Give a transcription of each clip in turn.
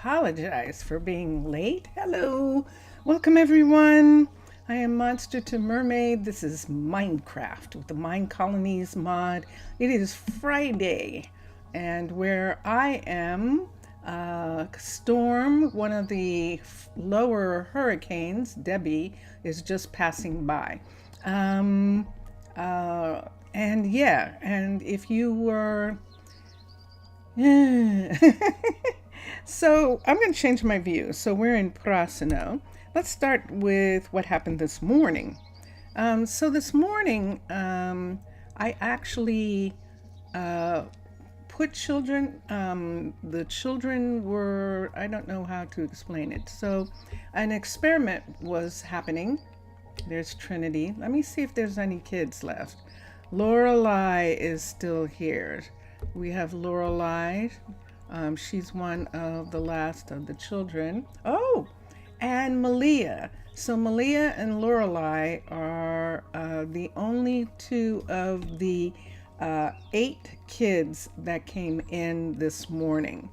apologize for being late. Hello, welcome everyone. I am Monster to Mermaid. This is Minecraft with the Minecolonies mod. It is Friday, and where I am, Storm, one of the lower hurricanes, Debbie, is just passing by. Um, and if you were so I'm going to change my view. So we're in Prasino. Let's start with what happened this morning. So this morning, I actually put children, the children were, I don't know how to explain it. So an experiment was happening. There's Trinity. Let me see if there's any kids left. Lorelei is still here. We have Lorelei. She's one of the last of the children. Oh, and Malia. So Malia and Lorelei are the only two of the 8 kids that came in this morning.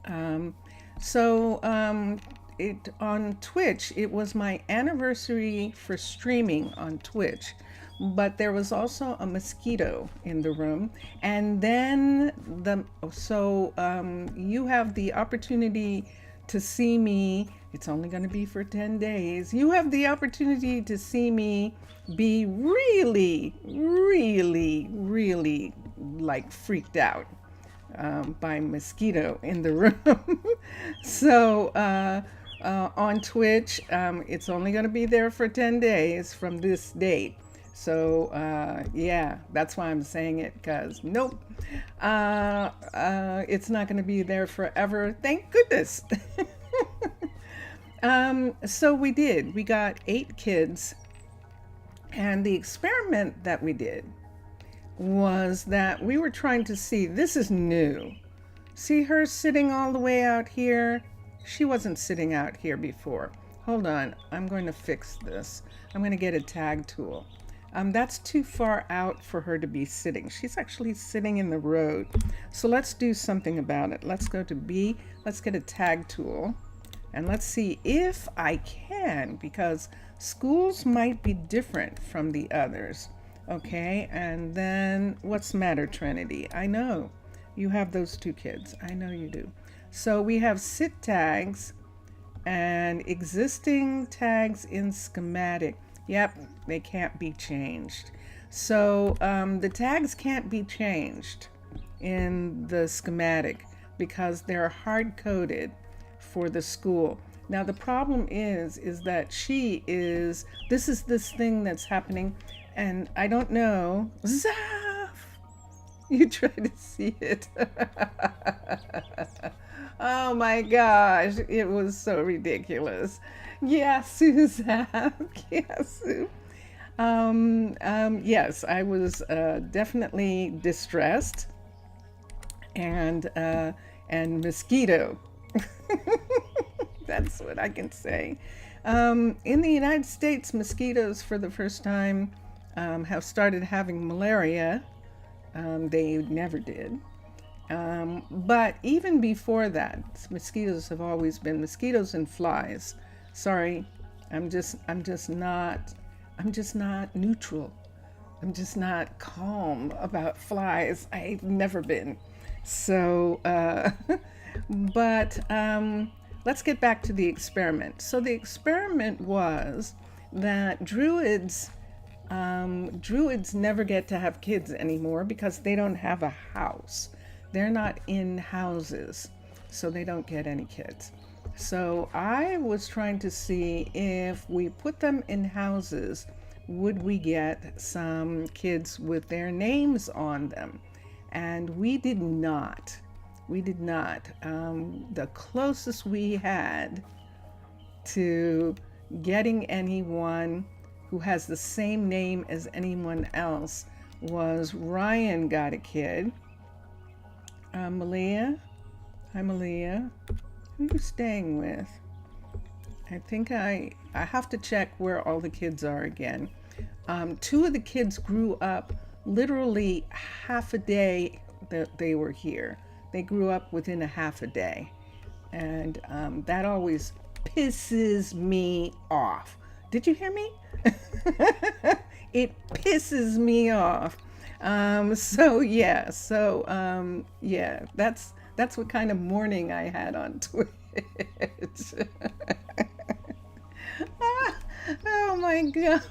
On Twitch, it was my anniversary for streaming on Twitch, but there was also a mosquito in the room. And then you have the opportunity to see me. It's only going to be for 10 days. You have the opportunity to see me be really, really, really like freaked out by mosquito in the room. On Twitch, it's only going to be there for 10 days from this date. So, yeah, that's why I'm saying it, because nope, it's not going to be there forever. Thank goodness. So we got 8 kids, and the experiment that we did was that we were trying to see, this is new. See her sitting all the way out here? She wasn't sitting out here before. Hold on, I'm going to fix this. I'm going to get a tag tool. That's too far out for her to be sitting. She's actually sitting in the road. So let's do something about it. Let's go to B. Let's get a tag tool. And let's see if I can, because schools might be different from the others. Okay, and then what's the matter, Trinity? I know you have those 2 kids. I know you do. So we have sit tags and existing tags in schematic. Yep, they can't be changed. So the tags can't be changed in the schematic because they're hard-coded for the school. Now the problem is that this is this thing that's happening, and I don't know. Zaf! You try to see it. Oh my gosh, it was so ridiculous. Yes, Zaf. Yes. Yes, I was definitely distressed and mosquito. That's what I can say. In the United States, mosquitoes for the first time have started having malaria. They never did. But even before that, mosquitoes have always been mosquitoes and flies. Sorry, I'm just not neutral. I'm just not calm about flies. I've never been. So, but let's get back to the experiment. So the experiment was that druids never get to have kids anymore because they don't have a house. They're not in houses, so they don't get any kids. So I was trying to see if we put them in houses, would we get some kids with their names on them? And we did not. We did not. The closest we had to getting anyone who has the same name as anyone else was Ryan got a kid. Malia. Hi, Malia. Who are you staying with? I think I have to check where all the kids are again. 2 of the kids grew up literally half a day that they were here. They grew up within a half a day. And that always pisses me off. Did you hear me? It pisses me off. Yeah, that's what kind of morning I had on Twitch. Oh my God.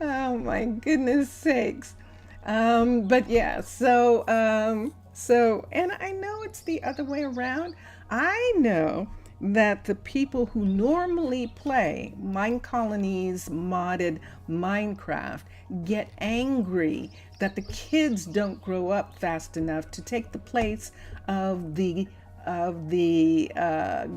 Oh my goodness sakes. But yeah, and I know it's the other way around. I know that the people who normally play Minecolonies modded Minecraft get angry that the kids don't grow up fast enough to take the place of the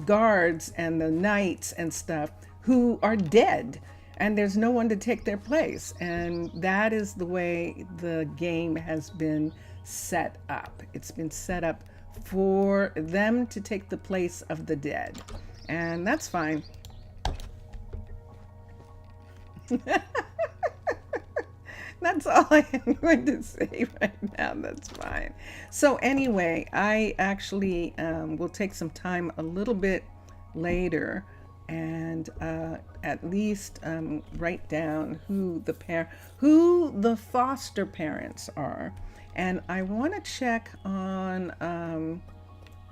guards and the knights and stuff who are dead, and there's no one to take their place. And that is the way the game has been set up. It's been set up for them to take the place of the dead, and that's fine. That's all I am going to say right now. That's fine. So anyway, I actually will take some time a little bit later and at least write down who the foster parents are. And I want to check on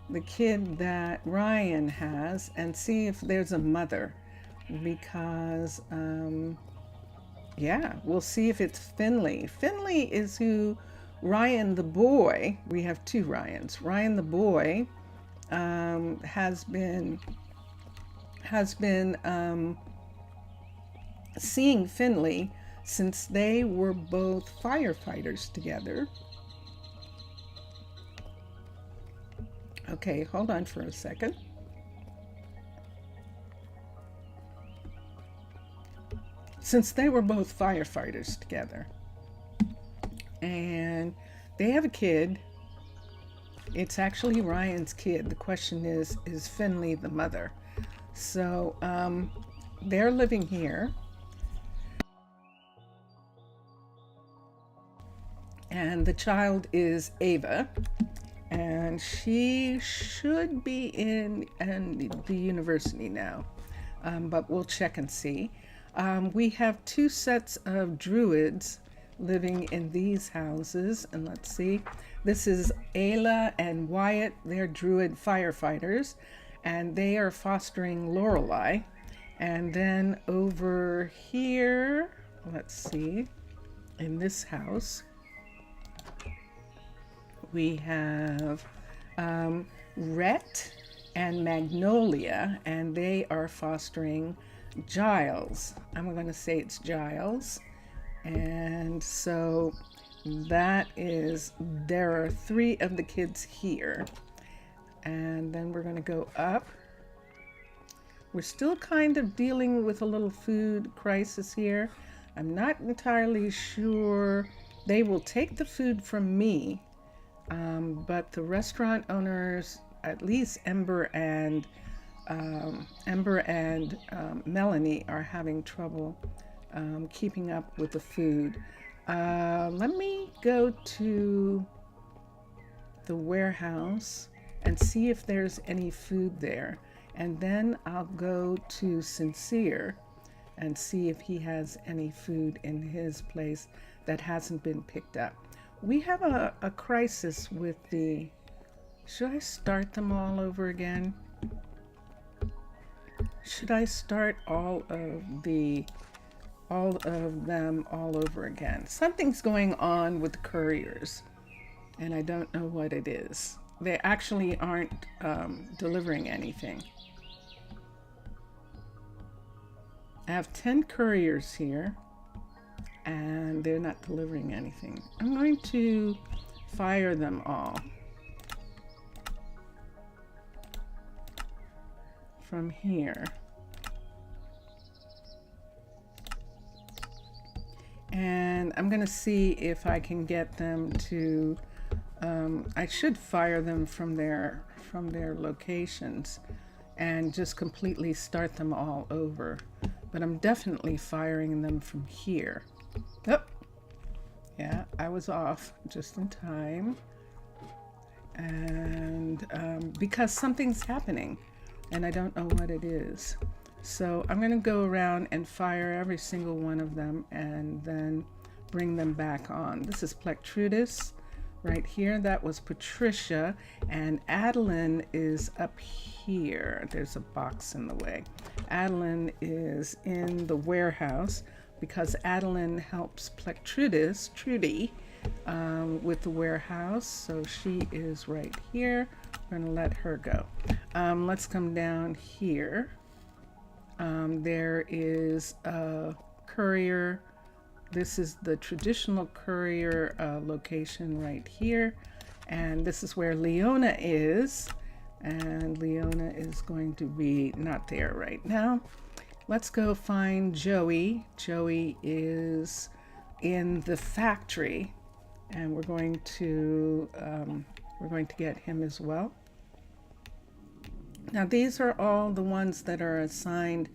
the kid that Ryan has and see if there's a mother, because yeah, we'll see if it's Finley. Finley is who Ryan the boy, we have two Ryans. Ryan the boy has been seeing Finley since they were both firefighters together. Okay, hold on for a second. Since they were both firefighters together, and they have a kid. It's actually Ryan's kid. The question is Finley the mother? So they're living here, and the child is Ava, and she should be in the university now, but we'll check and see. We have two sets of druids living in these houses, and let's see. This is Ayla and Wyatt. They're druid firefighters, and they are fostering Lorelei. And then over here, let's see, in this house, we have Rhett and Magnolia, and they are fostering Giles. I'm going to say it's Giles. And so there are three of the kids here. And then we're going to go up. We're still kind of dealing with a little food crisis here. I'm not entirely sure. They will take the food from me, but the restaurant owners, at least Ember and Melanie, are having trouble keeping up with the food. Let me go to the warehouse and see if there's any food there. And then I'll go to Sincere and see if he has any food in his place that hasn't been picked up. We have a crisis with the... Should I start them all over again? Should I start all of them all over again? Something's going on with the couriers, and I don't know what it is. They actually aren't delivering anything. I have 10 couriers here, and they're not delivering anything. I'm going to fire them all from here. And I'm going to see if I can get them to, I should fire them from their locations and just completely start them all over. But I'm definitely firing them from here. Oh, yeah, I was off just in time. and because something's happening and I don't know what it is. So I'm going to go around and fire every single one of them and then bring them back on. This is Plectrudis right here. That was Patricia, and Adeline is up here. There's a box in the way. Adeline is in the warehouse because Adeline helps Plectrudis, Trudy, with the warehouse. So she is right here. We're going to let her go. Let's come down here. There is a courier. This is the traditional courier location right here. And this is where Leona is. And Leona is going to be not there right now. Let's go find Joey. Joey is in the factory, and we're going to get him as well. Now these are all the ones that are assigned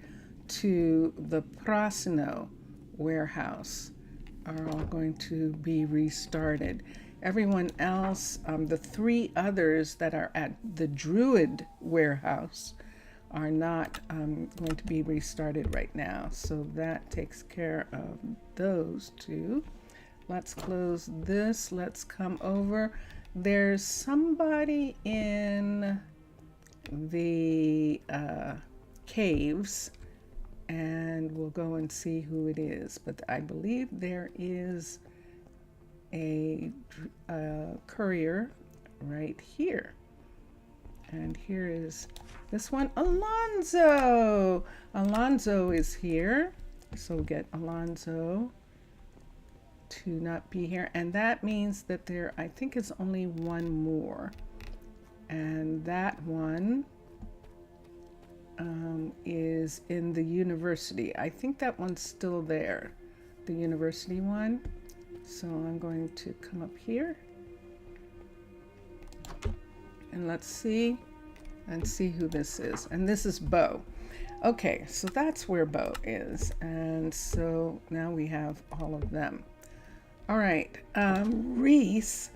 to the Prasino warehouse are all going to be restarted. Everyone else, the 3 others that are at the Druid warehouse are not going to be restarted right now. So that takes care of those 2. Let's close this. Let's come over. There's somebody in the caves, and we'll go and see who it is. But I believe there is a courier right here. And here is this one, Alonzo. Alonzo is here. So we'll get Alonzo to not be here. And that means that there, I think, is only one more. And that one is in the university. I think that one's still there, the university one. So I'm going to come up here. And let's see who this is. And this is Bo. Okay, so that's where Bo is. And so now we have all of them. All right, Reese.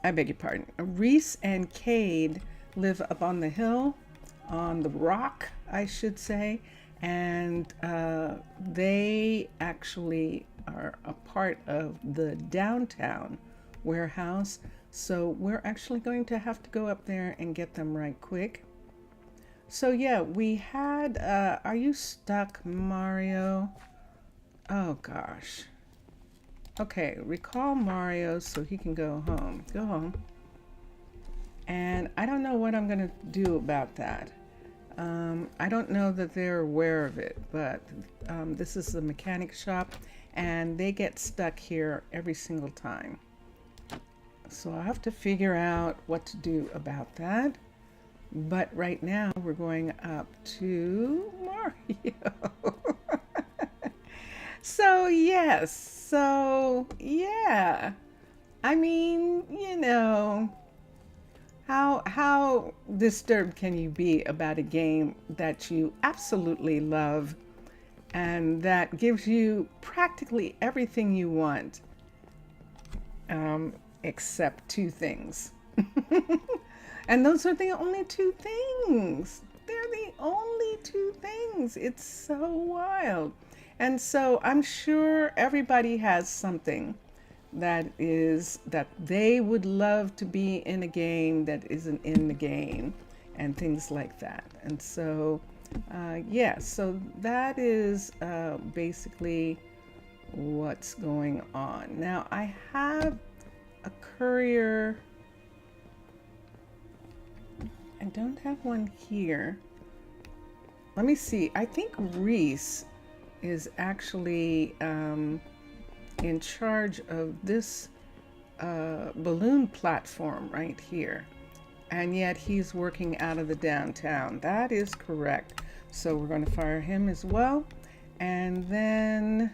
I beg your pardon. Reese and Cade live up on the hill, on the rock, I should say. And they actually are a part of the downtown warehouse. So we're actually going to have to go up there and get them right quick. So yeah, we had, are you stuck, Mario? Oh gosh. Okay, recall Mario so he can go home. Go home. And I don't know what I'm gonna do about that. I don't know that they're aware of it, but this is the mechanic shop and they get stuck here every single time. So I'll have to figure out what to do about that. But right now we're going up to Mario. So yes, so yeah. I mean, you know, how disturbed can you be about a game that you absolutely love and that gives you practically everything you want, except 2 things. And those are the only 2 things. They're the only 2 things. It's so wild. And so I'm sure everybody has something that they would love to be in a game that isn't in the game and things like that. And so, yeah, so that is basically what's going on. Now I have a courier. I don't have one here. Let me see. I think Reese is actually in charge of this balloon platform right here. And yet he's working out of the downtown. That is correct. So we're going to fire him as well. And then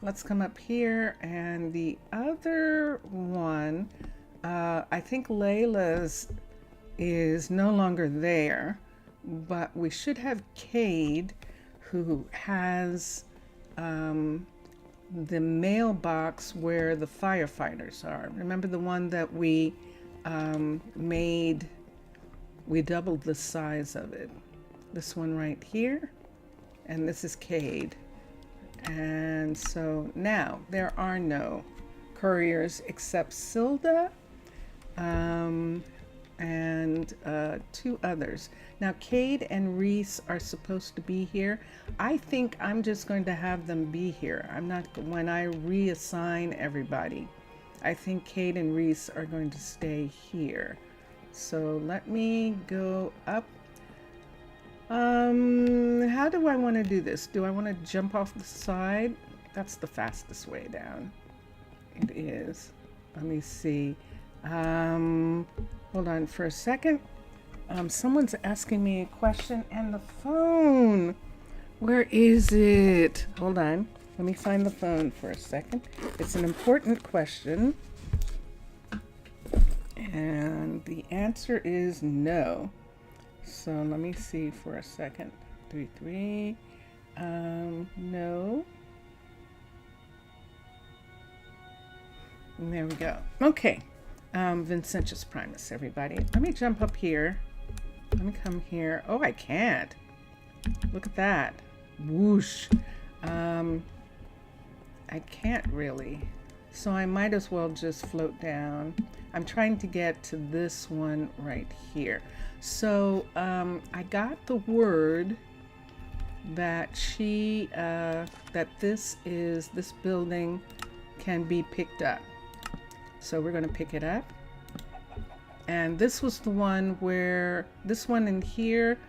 let's come up here. And the other one, I think Layla's is no longer there, but we should have Cade, who has the mailbox where the firefighters are. Remember the one that we made? We doubled the size of it. This one right here, and this is Cade. And so now there are no couriers except Silda and two others. Now Cade and Reese are supposed to be here. I think I'm just going to have them be here. I'm not, when I reassign everybody, I think Cade and Reese are going to stay here. So let me go up. How do I want to do this? Do I want to jump off the side? That's the fastest way down. It is. Let me see. Hold on for a second. Someone's asking me a question and the phone. Where is it? Hold on. Let me find the phone for a second. It's an important question. And the answer is no. So let me see for a second. 3. No. And there we go. Okay. Vincentius Primus, everybody. Let me jump up here. Let me come here. Oh, I can't. Look at that. Whoosh. I can't really. So I might as well just float down. I'm trying to get to this one right here. So I got the word that that this building can be picked up. So we're going to pick it up. And this was the one where this one in here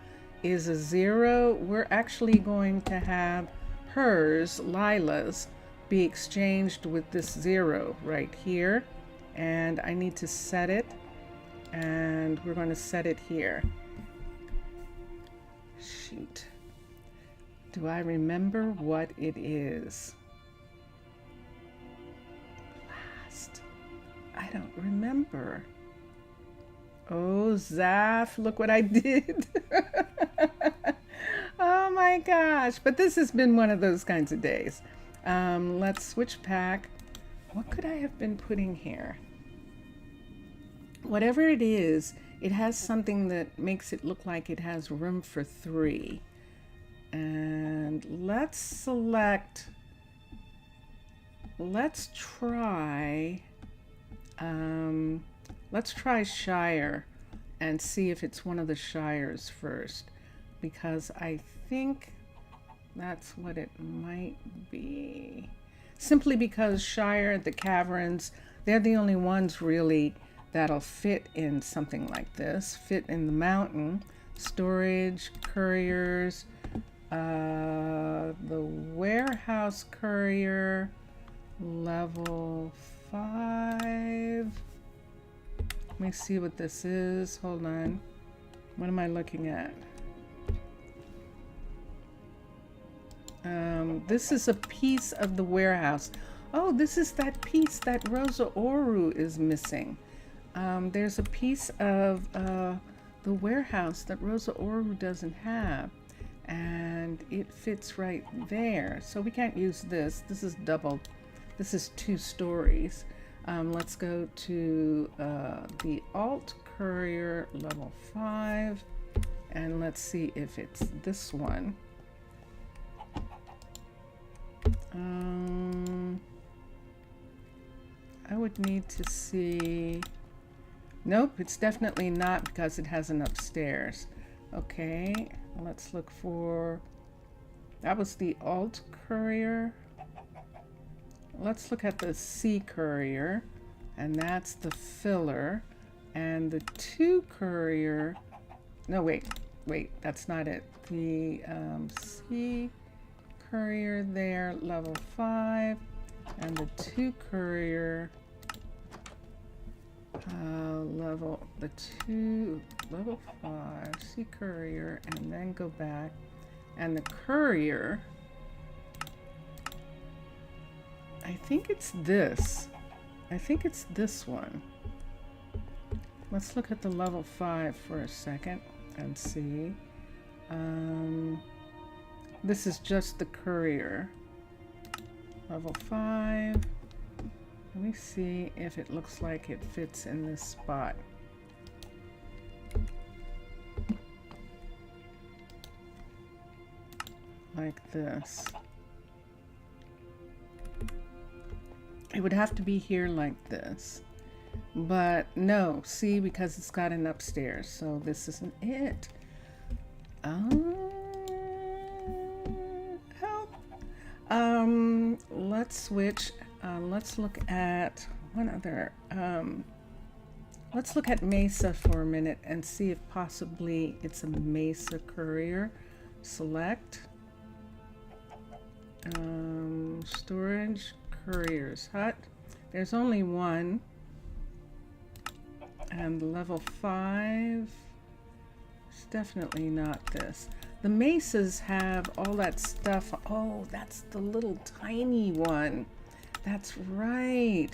is a 0. We're actually going to have hers, Lila's, be exchanged with this 0 right here. And I need to set it. And we're going to set it here. Shoot. Do I remember what it is? Last. I don't remember. Oh, Zaf, look what I did. Oh my gosh. But this has been one of those kinds of days. Let's switch pack. What could I have been putting here? Whatever it is, it has something that makes it look like it has room for 3. And let's select, let's try Shire and see if it's one of the Shires first, because I think that's what it might be. Simply because Shire, the caverns, they're the only ones really that'll fit in something like this, fit in the mountain. Storage, couriers, the warehouse courier, level 5. Let me see what this is. Hold on. What am I looking at? This is a piece of the warehouse. Oh, this is that piece that Rosa Ouro is missing. There's a piece of the warehouse that Rosa Ouro doesn't have, and it fits right there. So we can't use this. This is double. This is 2 stories. Let's go to the alt courier level 5, and let's see if it's this one. I would need to see. Nope, it's definitely not, because it has an upstairs. Okay, let's look for, that was the alt courier. Let's look at the C courier, and that's the filler. And the 2 courier, no, wait, that's not it. The C courier there, level 5, and the 2 courier, level 5, C courier, and then go back. And the courier, I think it's this. I think it's this one. Let's look at the level 5 for a second and see. This is just the courier. level 5. Let me see if it looks like it fits in this spot. Like this. It would have to be here like this. But no, see, because it's got an upstairs, so this isn't it. Help. Let's switch. Let's look at one other. Let's look at Mesa for a minute and see if possibly it's a Mesa courier. Select. Storage couriers hut. There's only one. And level 5. It's definitely not this. The Mesas have all that stuff. Oh, that's the little tiny one. That's right.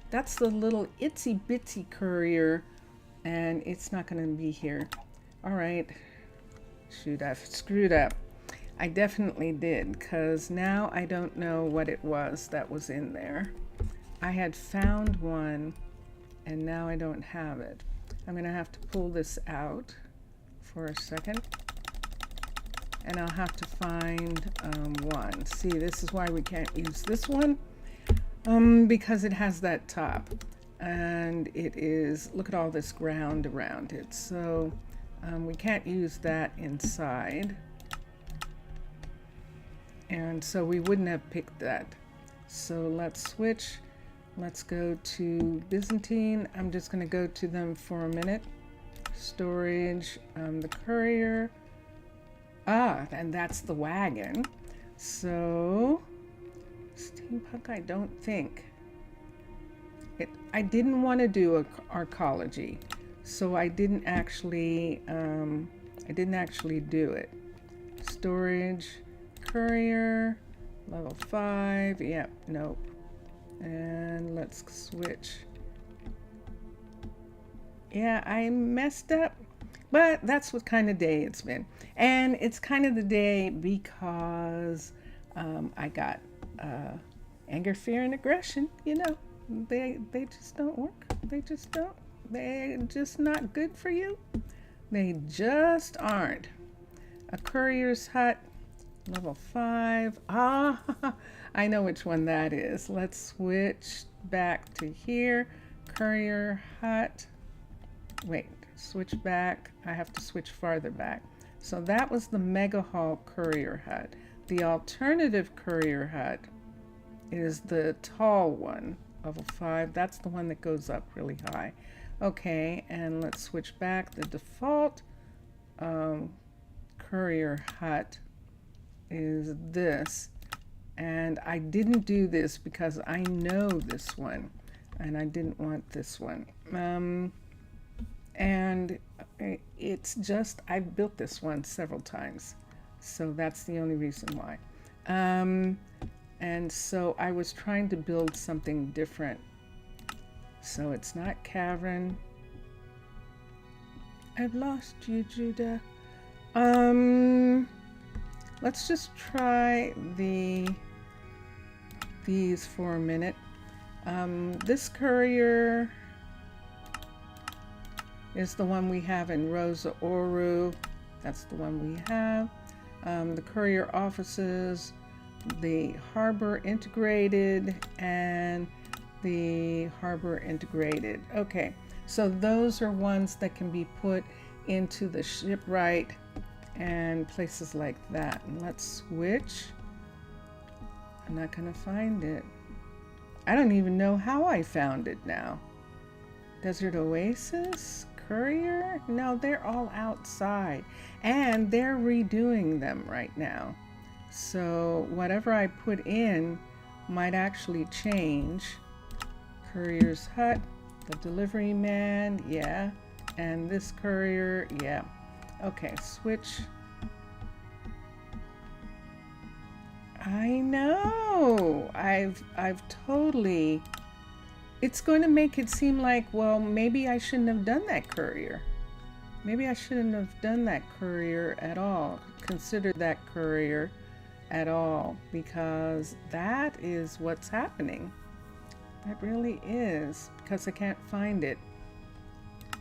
That's the little itsy bitsy courier. And it's not going to be here. All right. Shoot, I've screwed up. I definitely did, because now I don't know what it was that was in there. I had found one, and now I don't have it. I'm going to have to pull this out for a second, and I'll have to find one. See, this is why we can't use this one, because it has that top, and it is, look at all this ground around it, so we can't use that inside. And so we wouldn't have picked that. So let's switch. Let's go to Byzantine. I'm just going to go to them for a minute. Storage, the courier. Ah, and that's the wagon. So, steampunk, I don't think. I didn't want to do archaeology, so I didn't actually do it. Storage. Courier, level 5, yep, nope. And let's switch. Yeah, I messed up, but that's what kind of day it's been. And it's kind of the day because I got anger, fear, and aggression. You know, they just don't work. They just don't. They're just not good for you. They just aren't. A courier's hut. Level 5. Ah, I know which one that is. Let's switch back to here. Courier hut. Wait, switch back. I have to switch farther back. So that was the Mega Hall courier hut. The alternative courier hut is the tall one, level 5. That's the one that goes up really high. Okay, and let's switch back. The default courier hut is this, and I didn't do this because I know this one and I didn't want this one, and it's just I've built this one several times, so that's the only reason why. And so I was trying to build something different, so it's not cavern. I've lost you, Judah. Let's just try these for a minute. This courier is the one we have in Rosa Ouro. That's the one we have. The courier offices, the harbor integrated, and the harbor integrated. Okay, so those are ones that can be put into the shipwright and places like that. And let's switch. I'm not gonna find it. I don't even know how I found it now. Desert Oasis, Courier? No, they're all outside, and they're redoing them right now. So whatever I put in might actually change. Courier's hut, the delivery man, yeah, and this courier, yeah. Okay, switch. I know. I've totally. It's going to make it seem like, well, maybe I shouldn't have done that courier. Maybe I shouldn't have done that courier at all. Consider that courier. at all, because that is what's happening. That really is, because I can't find it.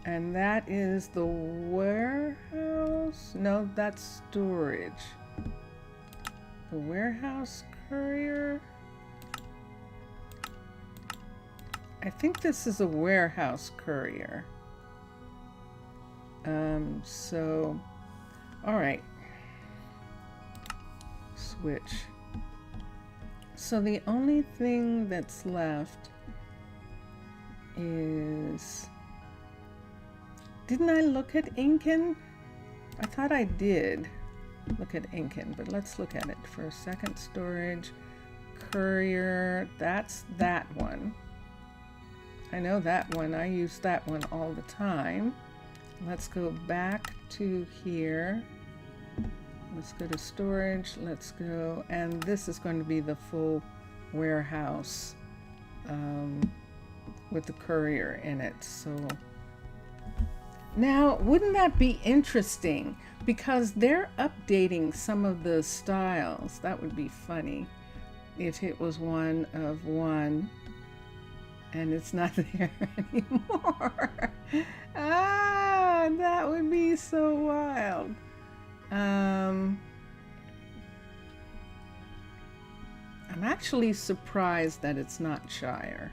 And that is the warehouse? No, that's storage. The warehouse courier? I think this is a warehouse courier. So, all right. Switch. So the only thing that's left is... Didn't I look at Incan? I thought I did look at Incan, but let's look at it for a second. Storage, courier, that's that one. I know that one. I use that one all the time. Let's go back to here. Let's go to storage. Let's go, and this is going to be the full warehouse with the courier in it. So now, wouldn't that be interesting? Because they're updating some of the styles. That would be funny if it was one of one and it's not there anymore. Ah, that would be so wild. I'm actually surprised that it's not Shire.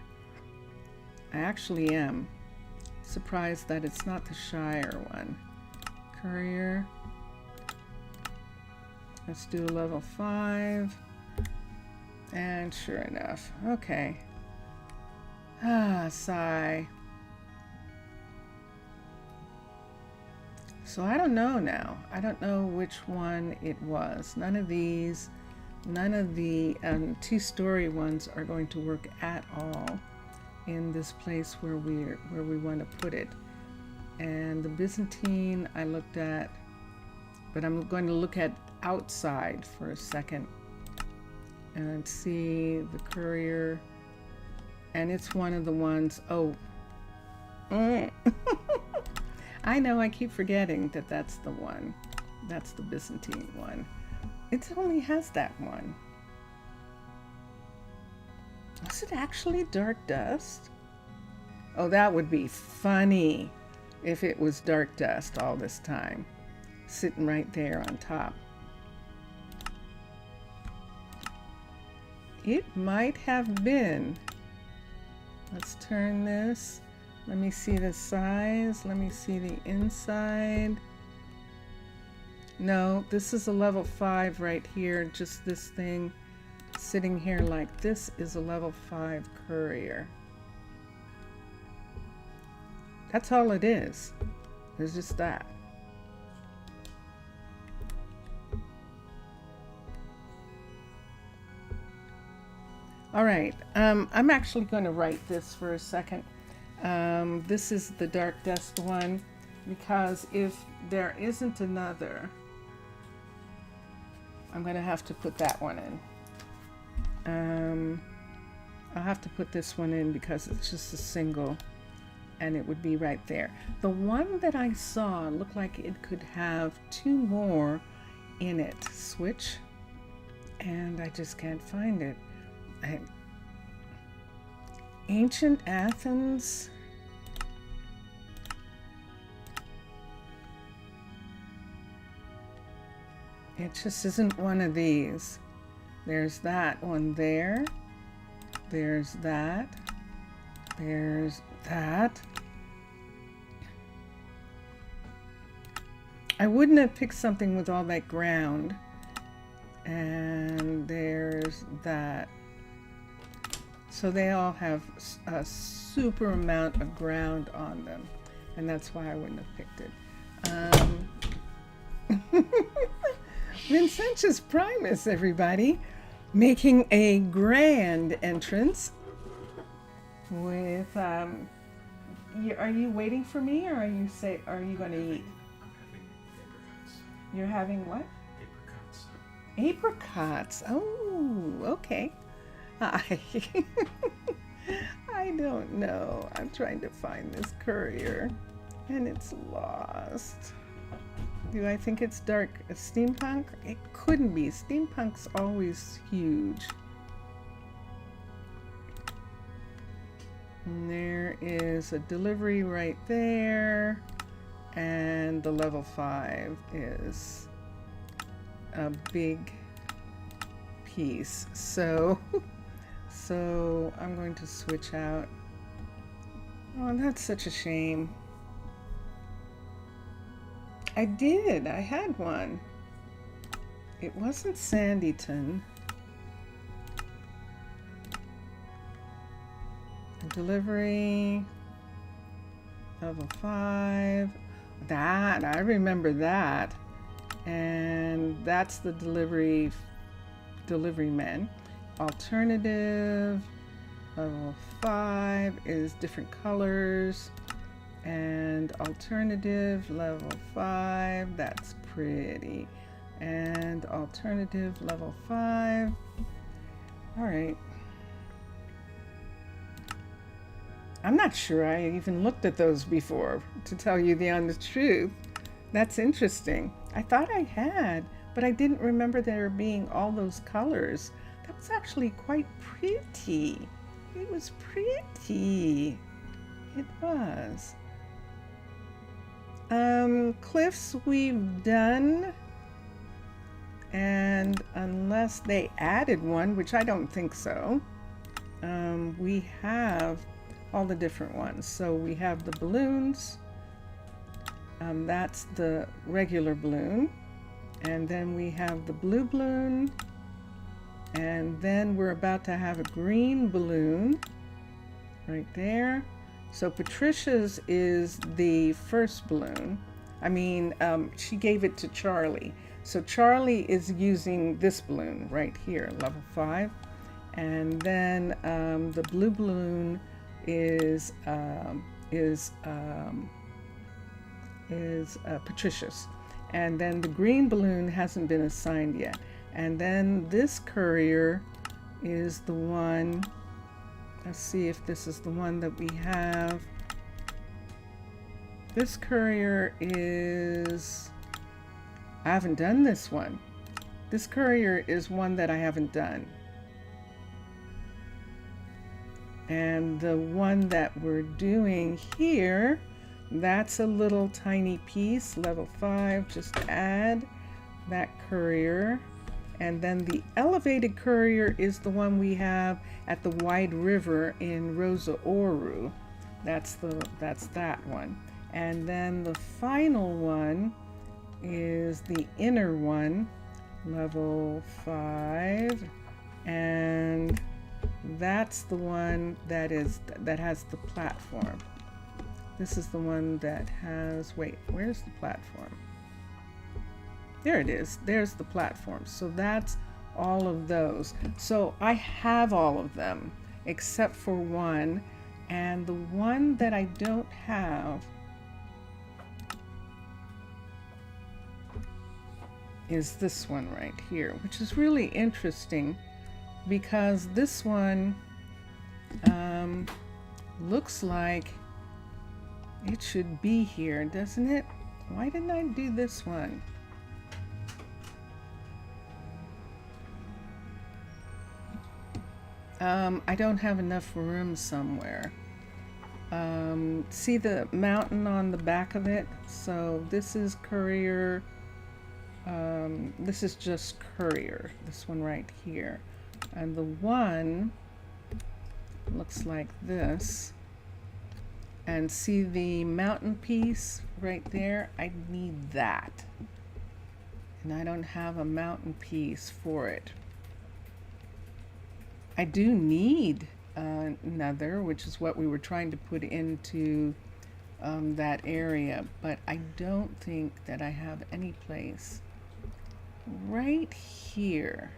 I actually am surprised that it's not the Shire one. Courier. Let's do level 5. And sure enough. Okay. Ah, sigh. So I don't know now. I don't know which one it was. None of these, none of the two-story ones are going to work at all in this place where we want to put it. And the Byzantine I looked at, but I'm going to look at outside for a second and see the courier. And it's one of the ones, oh. I know, I keep forgetting that that's the one. That's the Byzantine one. It only has that one. Was it actually dark dust? Oh, that would be funny if it was dark dust all this time, sitting right there on top. It might have been. Let's turn this. Let me see the size. Let me see the inside. No, this is a level 5 right here. Just this thing sitting here like this is a level 5 courier. That's all it is. It's just that. All right, I'm actually going to write this for a second. This is the dark dust one, because if there isn't another, I'm going to have to put that one in. I'll have to put this one in because it's just a single, and it would be right there. The one that I saw looked like it could have 2 more in it. Switch, and I just can't find it. Ancient Athens. It just isn't one of these. There's that one there. There's that. There's that. I wouldn't have picked something with all that ground. And there's that. So they all have a super amount of ground on them, and that's why I wouldn't have picked it. Vincentius Primus, everybody, making a grand entrance with, are you waiting for me, or are you going to eat? You're having what? Apricots. Oh, okay. I don't know. I'm trying to find this courier, and it's lost. Do I think it's dark steampunk? It couldn't be. Steampunk's always huge. And there is a delivery right there. And the level 5 is a big piece. So I'm going to switch out. Oh, that's such a shame. I had one. It wasn't Sandyton. Delivery, level 5. That, I remember that. And that's the delivery men. Alternative, level 5 is different colors. And alternative, level 5, that's pretty. And alternative, level 5. All right. I'm not sure I even looked at those before, to tell you the honest truth. That's interesting. I thought I had, but I didn't remember there being all those colors. That was actually quite pretty. It was pretty. It was. Cliffs we've done, and unless they added one, which I don't think so, we have all the different ones. So we have the balloons, that's the regular balloon, and then we have the blue balloon, and then we're about to have a green balloon right there. So Patricia's is the first balloon. I mean, she gave it to Charlie. So Charlie is using this balloon right here, level 5. And then the blue balloon is Patricia's. And then the green balloon hasn't been assigned yet. And then this courier is the one. Let's see if this is the one that we have. This courier is, I haven't done this one. This courier is one that I haven't done. And the one that we're doing here, that's a little tiny piece, level 5, just add that courier. And then the elevated courier is the one we have at the Wide River in Rosa Ouro. That's that one. And then the final one is the inner one, level 5. And that's the one that has the platform. This is the one that has, wait, where's the platform? There it is. There's the platform. So that's all of those. So I have all of them except for one. And the one that I don't have is this one right here, which is really interesting because this one looks like it should be here, doesn't it? Why didn't I do this one? I don't have enough room somewhere. See the mountain on the back of it? So this is courier. This is just courier. This one right here. And the one looks like this. And see the mountain piece right there? I need that. And I don't have a mountain piece for it. I do need another, which is what we were trying to put into that area, but I don't think that I have any place right here.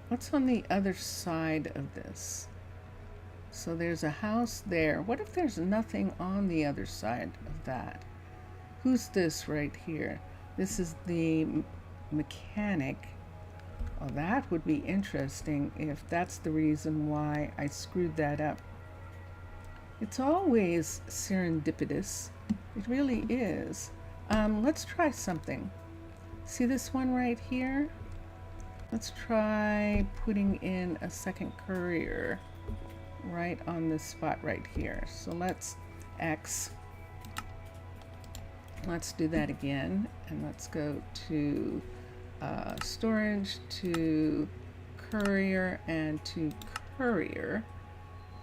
What's on the other side of this? So there's a house there. What if there's nothing on the other side of that? Who's this right here? This is the mechanic. Oh, that would be interesting if that's the reason why I screwed that up. It's always serendipitous It really is. Let's try something. See this one right here? Let's try putting in a second courier right on this spot right here. So let's X. Let's do that again, and let's go to storage, to courier, and to courier.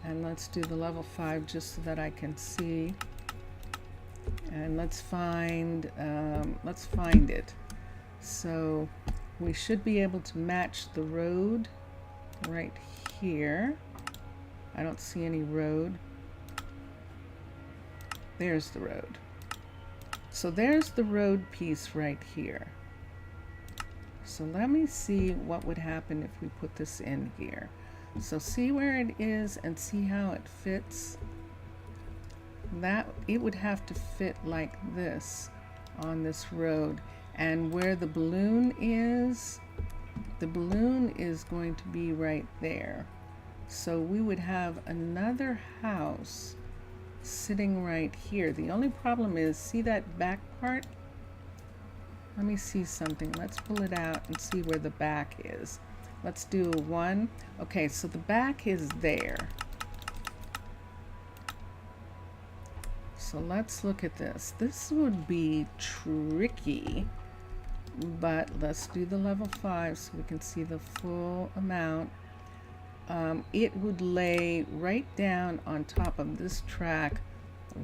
And let's do the level 5 just so that I can see. And let's find it. So we should be able to match the road right here. I don't see any road. There's the road. So there's the road piece right here. So let me see what would happen if we put this in here. So see where it is and see how it fits. That it would have to fit like this on this road. And where the balloon is going to be right there. So we would have another house sitting right here. The only problem is, see that back part? Let me see something. Let's pull it out and see where the back is. Let's do 1. Okay, so the back is there. So let's look at this. This would be tricky, but let's do the level 5 so we can see the full amount. It would lay right down on top of this track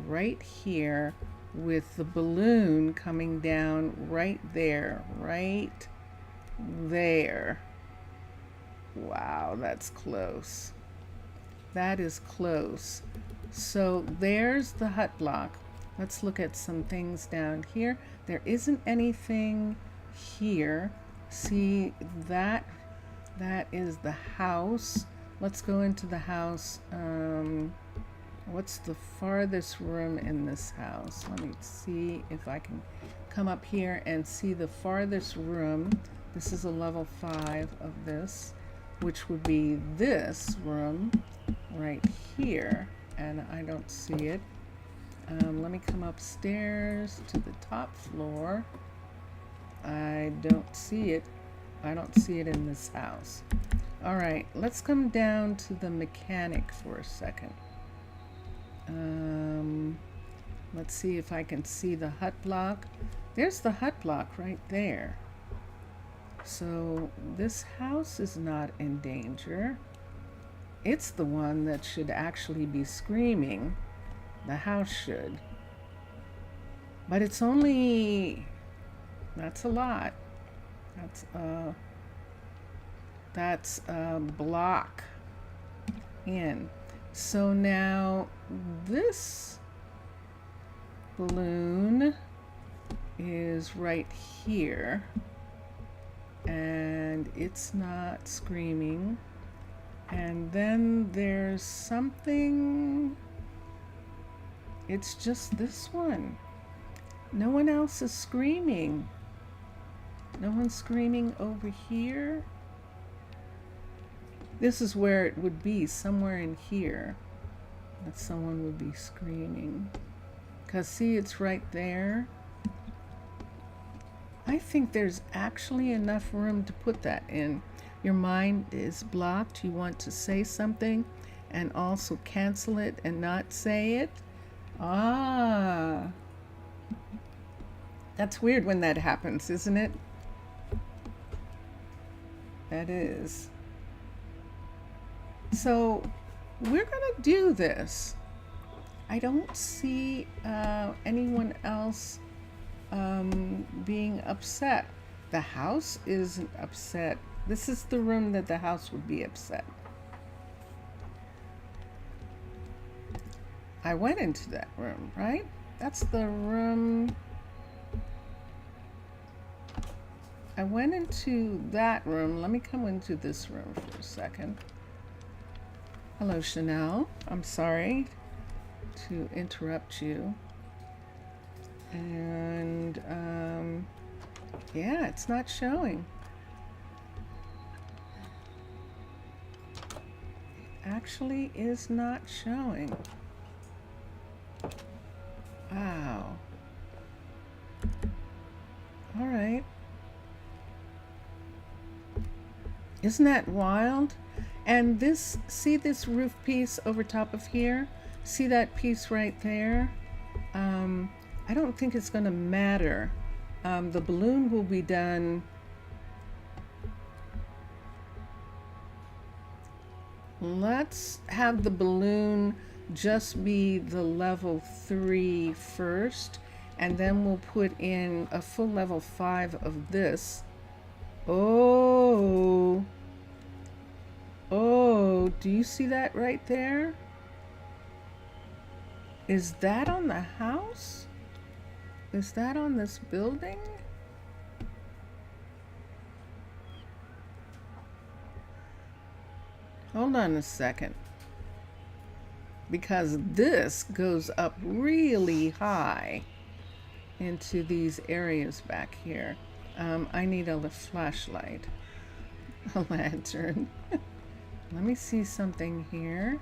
right here, with the balloon coming down right there, right there. Wow, that's close. That is close. So there's the hut block. Let's look at some things down here. There isn't anything here. See that? That is the house. Let's go into the house. What's the farthest room in this house? Let me see if I can come up here and see the farthest room. This is a level 5 of this, which would be this room right here, and I don't see it. Let me come upstairs to the top floor. I don't see it. I don't see it in this house. All right, let's come down to the mechanic for a second. Let's see if I can see the hut block. There's the hut block right there. So this house is not in danger. It's the one that should actually be screaming. The house should. But it's only, that's a lot. That's a block in. So now this balloon is right here, and it's not screaming. And then there's something, it's just this one. No one else is screaming. No one's screaming over here. This is where it would be, somewhere in here, that someone would be screaming. Because see, it's right there. I think there's actually enough room to put that in. Your mind is blocked. You want to say something and also cancel it and not say it. Ah. That's weird when that happens, isn't it? That is. So we're gonna do this. I don't see anyone else being upset. The house isn't upset. This is the room that the house would be upset. I went into that room, right? That's the room. I went into that room. Let me come into this room for a second. Hello, Chanel. I'm sorry to interrupt you. And yeah, it's not showing. It actually is not showing. Wow. All right. Isn't that wild? And this, see this roof piece over top of here? See that piece right there? I don't think it's going to matter. The balloon will be done. Let's have the balloon just be the level 3 first, and then we'll put in a full level 5 of this. Oh, do you see that right there? Is that on the house? Is that on this building? Hold on a second. Because this goes up really high into these areas back here. I need a flashlight, a lantern. Let me see something here.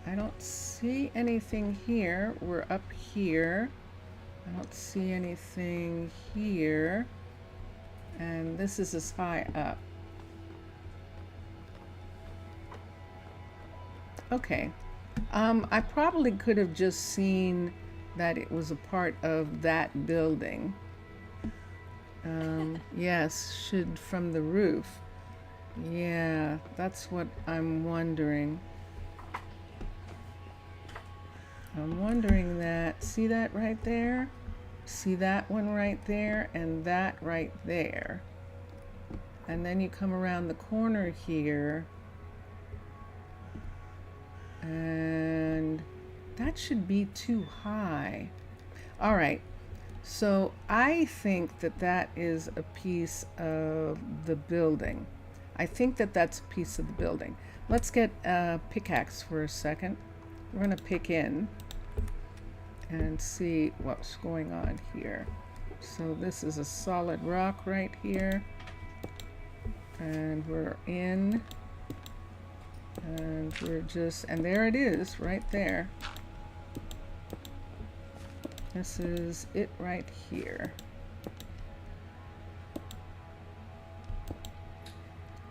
I don't see anything here. We're up here. I don't see anything here. And this is as high up. Okay. I probably could have just seen that it was a part of that building. Yes, should from the roof. Yeah, that's what I'm wondering. I'm wondering that. See that right there? See that one right there and that right there. And then you come around the corner here. And that should be too high. All right. So I think that that is a piece of the building. I think that that's a piece of the building. Let's get a pickaxe for a second. We're going to pick in and see what's going on here. So this is a solid rock right here. And we're in. And we're just, and there it is right there. This is it right here.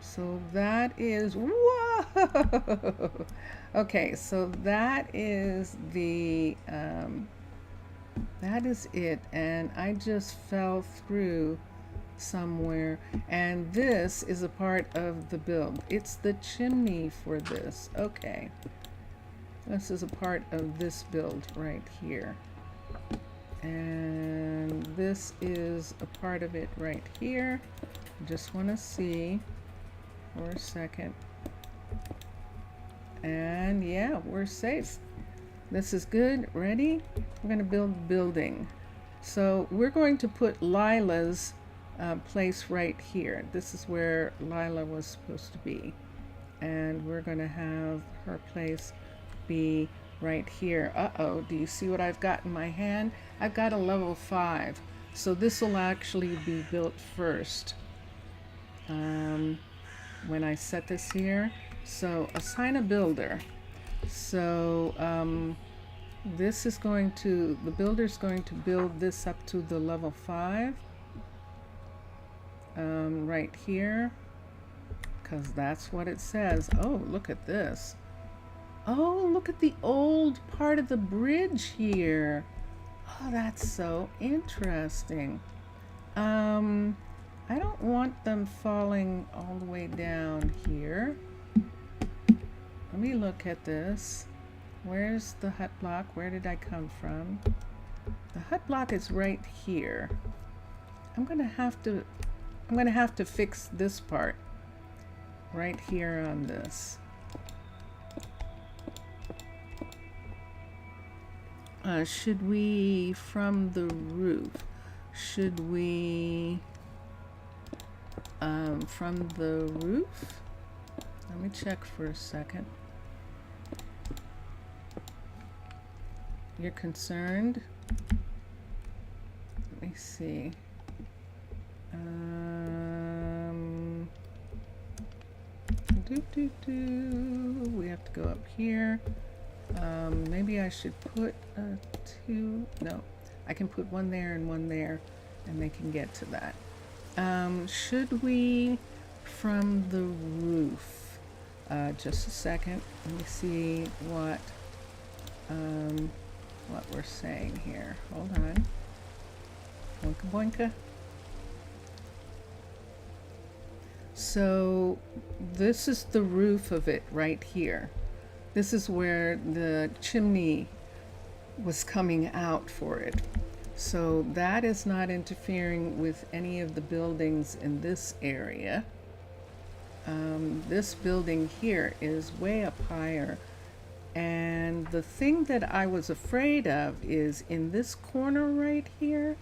So that is, whoa! Okay, so that is the, that is it. And I just fell through somewhere, and this is a part of the build. It's the chimney for this. Okay, this is a part of this build right here, and this is a part of it right here. Just want to see for a second, and yeah, we're safe. This is good. Ready? We're going to build building. So we're going to put Lila's place right here. This is where Lila was supposed to be, and we're going to have her place be right here. Uh-oh, do you see what I've got in my hand? I've got a level 5, so this will actually be built first when I set this here. So assign a builder. So this is going to, the builder's going to build this up to the level 5 right here, because that's what it says. Oh, look at this. Oh, look at the old part of the bridge here. Oh, that's so interesting. I don't want them falling all the way down here. Let me look at this. Where's the hut block? Where did I come from? The hut block is right here. I'm gonna have to fix this part right here on this. Should we, from the roof, should we, from the roof? Let me check for a second. You're concerned? Let me see. We have to go up here. Maybe I should put two, no, I can put one there and they can get to that. Should we, from the roof, just a second, let me see what we're saying here. Hold on. Boinka boinka. So this is the roof of it right here. This is where the chimney was coming out for it. So that is not interfering with any of the buildings in this area. This building here is way up higher. And the thing that I was afraid of is in this corner right here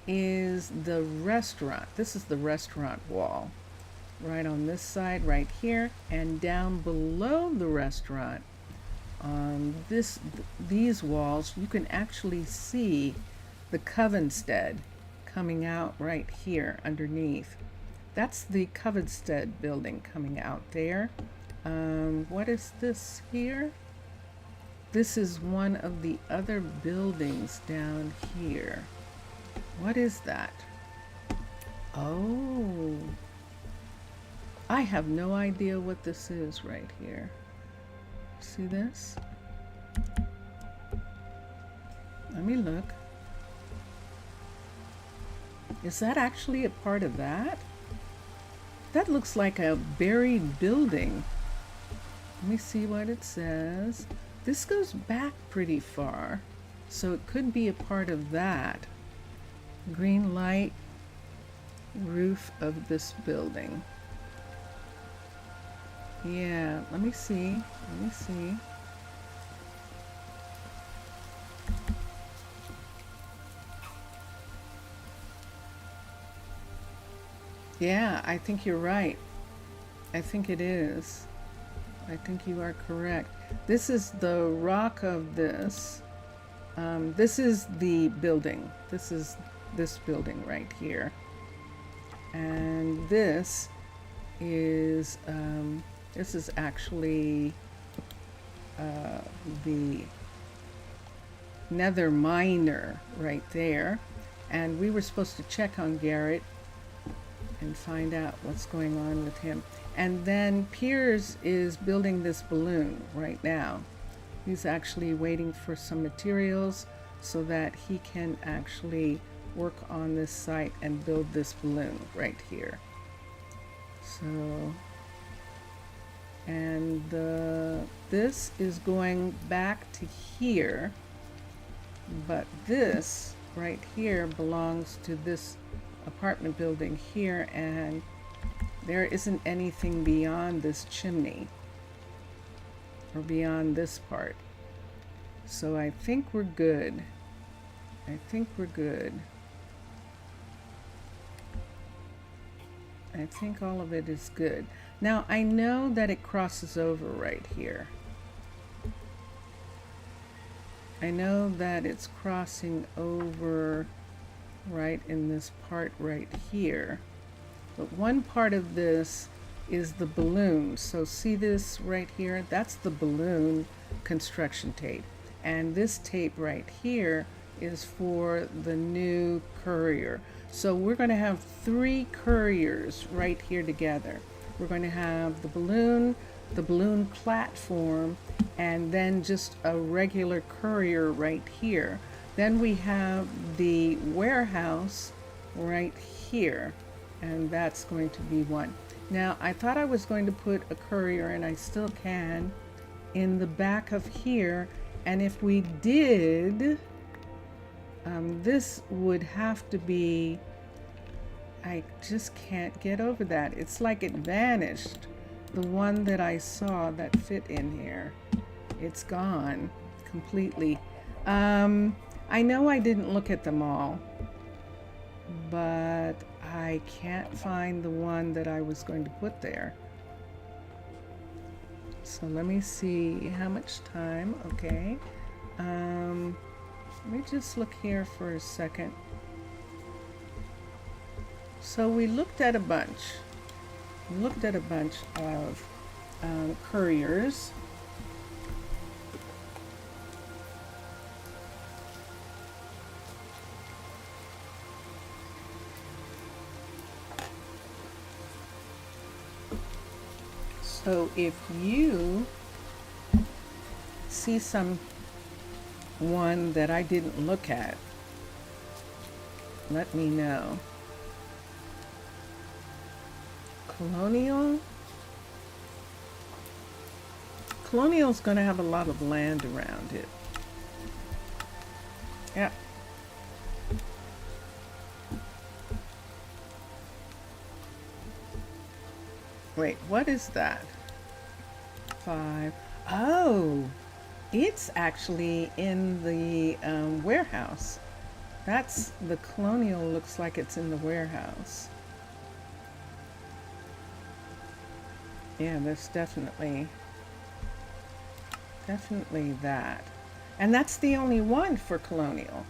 is the restaurant. This is the restaurant wall. Right on this side right here, and down below the restaurant on these walls you can actually see the Covenstead coming out right here underneath. That's the Covenstead building coming out there. What is this here? This is one of the other buildings down here. What is that? Oh, I have no idea what this is right here. See this? Let me look. Is that actually a part of that? That looks like a buried building. Let me see what it says. This goes back pretty far, so it could be a part of that. Green light roof of this building. Yeah, let me see. Let me see. Yeah, I think you're right. I think it is. I think you are correct. This is the rock of this. This is the building. This is this building right here. And this is actually the nether miner right there. And we were supposed to check on Garrett and find out what's going on with him. And then Piers is building this balloon right now. He's actually waiting for some materials so that he can actually work on this site and build this balloon right here. So, and this is going back to here, but this right here belongs to this apartment building here, and there isn't anything beyond this chimney or beyond this part. So I think we're good. I think we're good. I think all of it is good. Now I know that it crosses over right here. I know that it's crossing over right in this part right here. But one part of this is the balloon. So see this right here? That's the balloon construction tape. And this tape right here is for the new courier. So we're going to have 3 couriers right here together. We're going to have the balloon platform, and then just a regular courier right here. Then we have the warehouse right here, and that's going to be one. Now, I thought I was going to put a courier, and I still can, in the back of here. And if we did, this would have to be, I just can't get over that. It's like it vanished. The one that I saw that fit in here, it's gone completely. I know I didn't look at them all, but I can't find the one that I was going to put there. So let me see how much time. Okay. Let me just look here for a second. So we looked at a bunch. We looked at a bunch of couriers. So if you see some one that I didn't look at, let me know. Colonial. Colonial's going to have a lot of land around it. Yeah. Wait, what is that? 5. Oh, it's actually in the warehouse. That's the colonial, looks like it's in the warehouse. Yeah, there's definitely that. And that's the only one for colonial.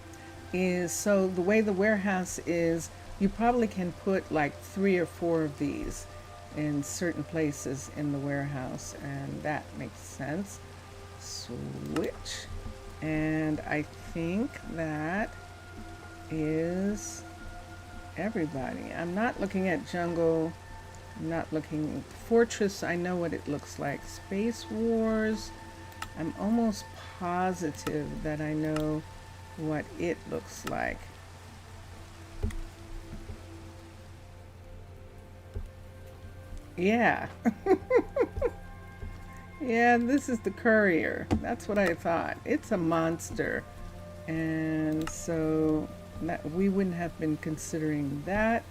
Is so the way the warehouse is, you probably can put like 3 or 4 of these in certain places in the warehouse, and that makes sense. Switch. And I think that is everybody. I'm not looking at jungle. I'm not looking. Fortress, I know what it looks like. Space Wars, I'm almost positive that I know what it looks like. Yeah. Yeah, this is the courier. That's what I thought. It's a monster. And so that we wouldn't have been considering that.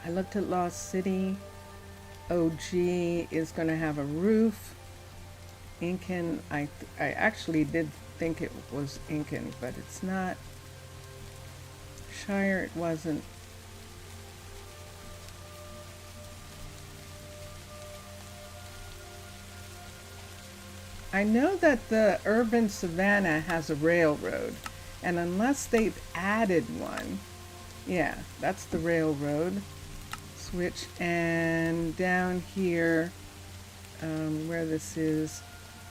I looked at Lost City. OG is going to have a roof. Incan, I actually did think it was Incan, but it's not. Shire, it wasn't. I know that the urban savanna has a railroad, and unless they've added one, yeah, that's the railroad. Switch, and down here, where this is,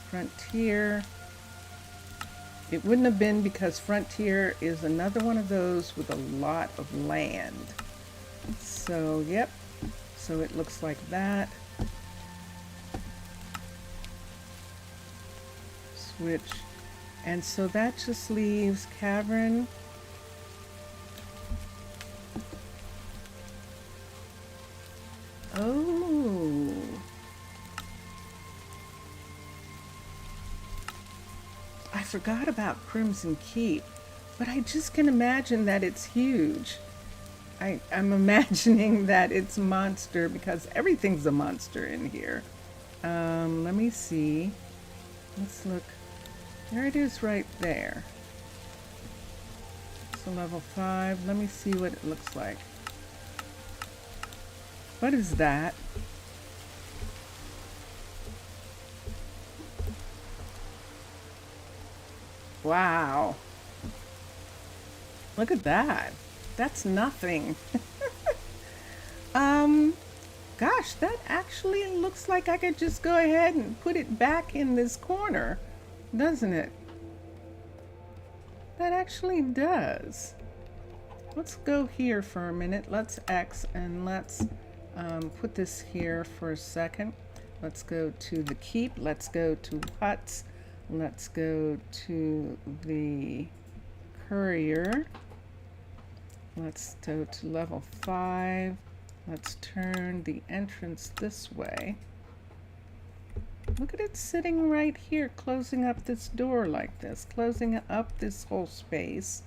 Frontier. It wouldn't have been because Frontier is another one of those with a lot of land. So, yep. So it looks like that. Switch. And so that just leaves Cavern. Oh. I forgot about Crimson Keep, but I just can imagine that it's huge. I'm imagining that it's a monster because everything's a monster in here. Let me see. Let's look. There it is right there. So level 5. Let me see what it looks like. What is that? Wow. Look at that. That's nothing. Gosh, that actually looks like I could just go ahead and put it back in this corner, doesn't it? That actually does. Let's go here for a minute. Let's X and let's put this here for a second. Let's go to the keep. Let's go to huts. Let's go to the courier. Let's go to level 5. Let's turn the entrance this way. Look at it sitting right here, closing up this door like this, closing up this whole space,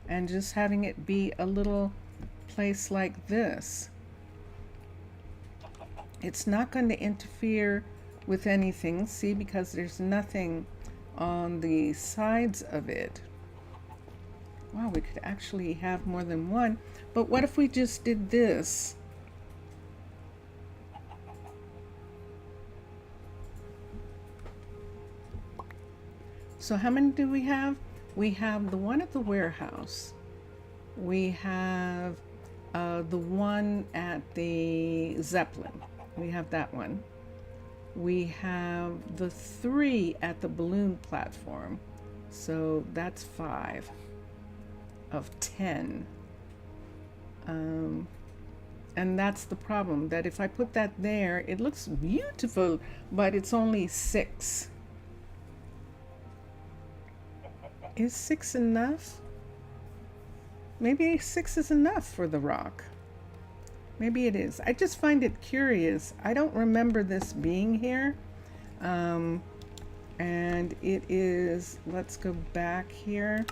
and just having it be a little place like this. It's not going to interfere with anything, see, because there's nothing on the sides of it. Wow, we could actually have more than one. But what if we just did this? So how many do we have? We have the one at the warehouse. We have the one at the Zeppelin. We have that one. We have the 3 at the balloon platform. So that's 5 of 10. And that's the problem, that if I put that there, it looks beautiful, but it's only 6. Is 6 enough? Maybe 6 is enough for the rock. Maybe it is. I just find it curious. I don't remember this being here. And it is, let's go back here.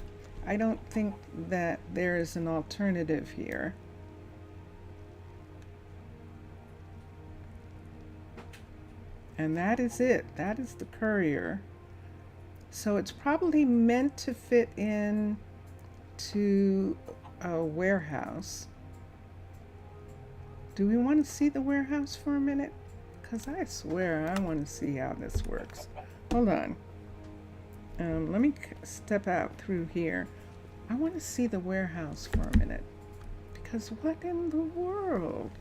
I don't think that there is an alternative here. And that is it. That is the courier. So it's probably meant to fit in to a warehouse. Do we want to see the warehouse for a minute? Because I swear I want to see how this works. Hold on. Let me step out through here. I want to see the warehouse for a minute. Because what in the world?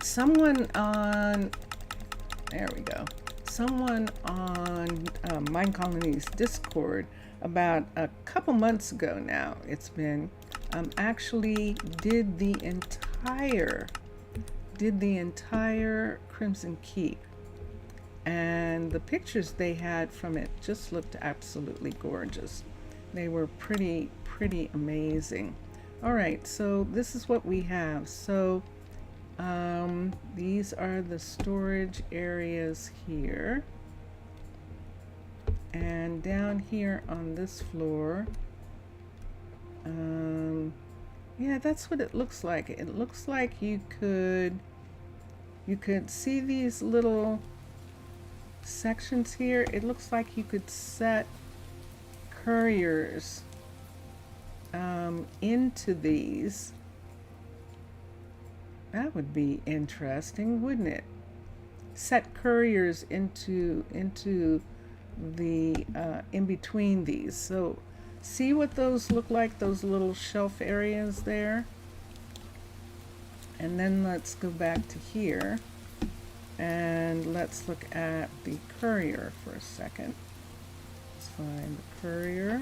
Someone on, there we go. Someone on Minecolonies Discord about a couple months ago now, it's been, actually did the entire Crimson Keep. And the pictures they had from it just looked absolutely gorgeous. They were pretty amazing. All right, so this is what we have. So these are the storage areas here. And down here on this floor, yeah, that's what it looks like. It looks like you could see these little sections here. It looks like you could set couriers into these. That would be interesting, wouldn't it? Set couriers into the in between these. So see what those look like, those little shelf areas there. And then let's go back to here and let's look at the courier for a second. Let's find the courier.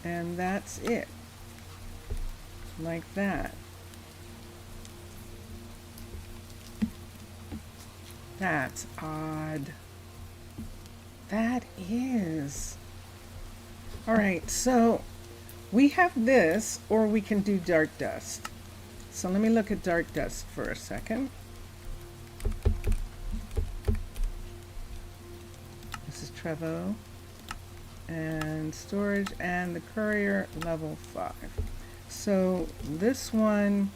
And that's it. Like that. That's odd. That is. All right, so we have this, or we can do dark dust. So let me look at dark dust for a second. This is Trevo and storage and the courier level 5. So this one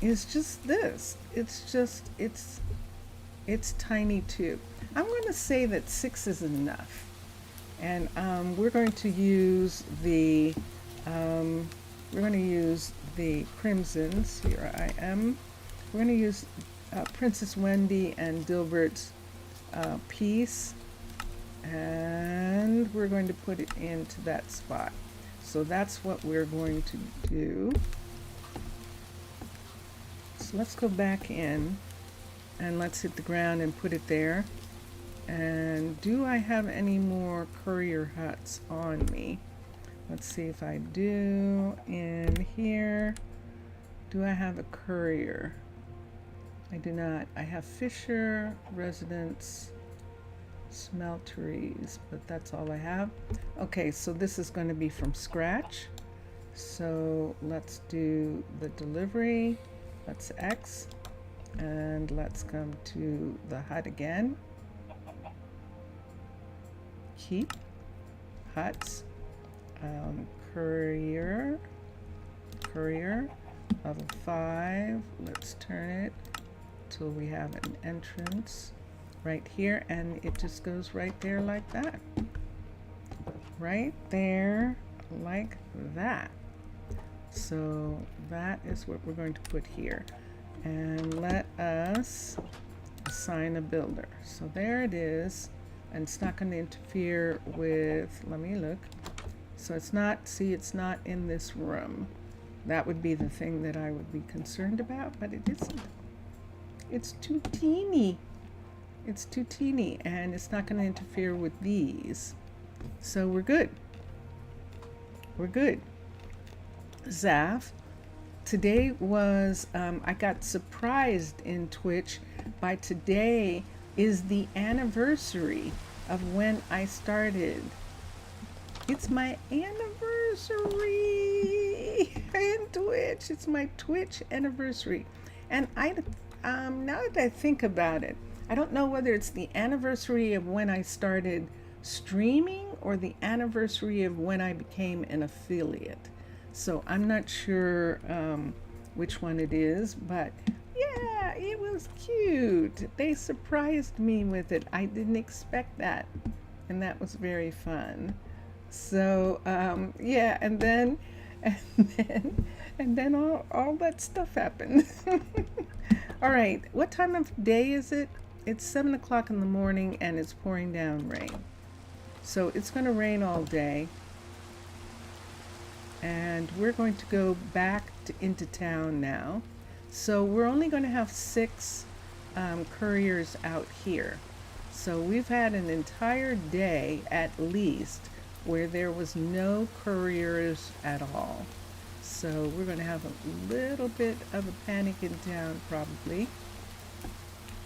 is just this. It's tiny too. I'm going to say that 6 is enough. And we're going to use the crimsons. Here I am. We're going to use Princess Wendy and Dilbert's piece, and we're going to put it into that spot. So that's what we're going to do. So let's go back in and let's hit the ground and put it there. And do I have any more courier huts on me? Let's see if I do. In here, do I have a courier? I do not. I have Fisher, Residence, Smelteries, but that's all I have. Okay, so this is going to be from scratch. So let's do the delivery. Let's X, and let's come to the hut again. Keep huts, courier, level 5. Let's turn it till we have an entrance right here, and it just goes right there like that. Right there like that. So that is what we're going to put here. And let us assign a builder. So there it is. And it's not going to interfere with, let me look. So it's not, see, it's not in this room. That would be the thing that I would be concerned about, but it isn't. It's too teeny. It's too teeny, and it's not going to interfere with these. So we're good. we're good. Zaf, today was, I got surprised in Twitch by today is the anniversary of when I started. It's my anniversary in Twitch. It's my Twitch anniversary. And now that I think about it, I don't know whether it's the anniversary of when I started streaming or the anniversary of when I became an affiliate. So I'm not sure which one it is, but yeah, it was cute. They surprised me with it. I didn't expect that, and that was very fun. So yeah, and then all that stuff happened. All right, what time of day is it? It's 7 o'clock in the morning, and it's pouring down rain. So it's going to rain all day. And we're going to go back into town now. So we're only going to have 6 couriers out here. So we've had an entire day at least where there was no couriers at all. So we're going to have a little bit of a panic in town probably.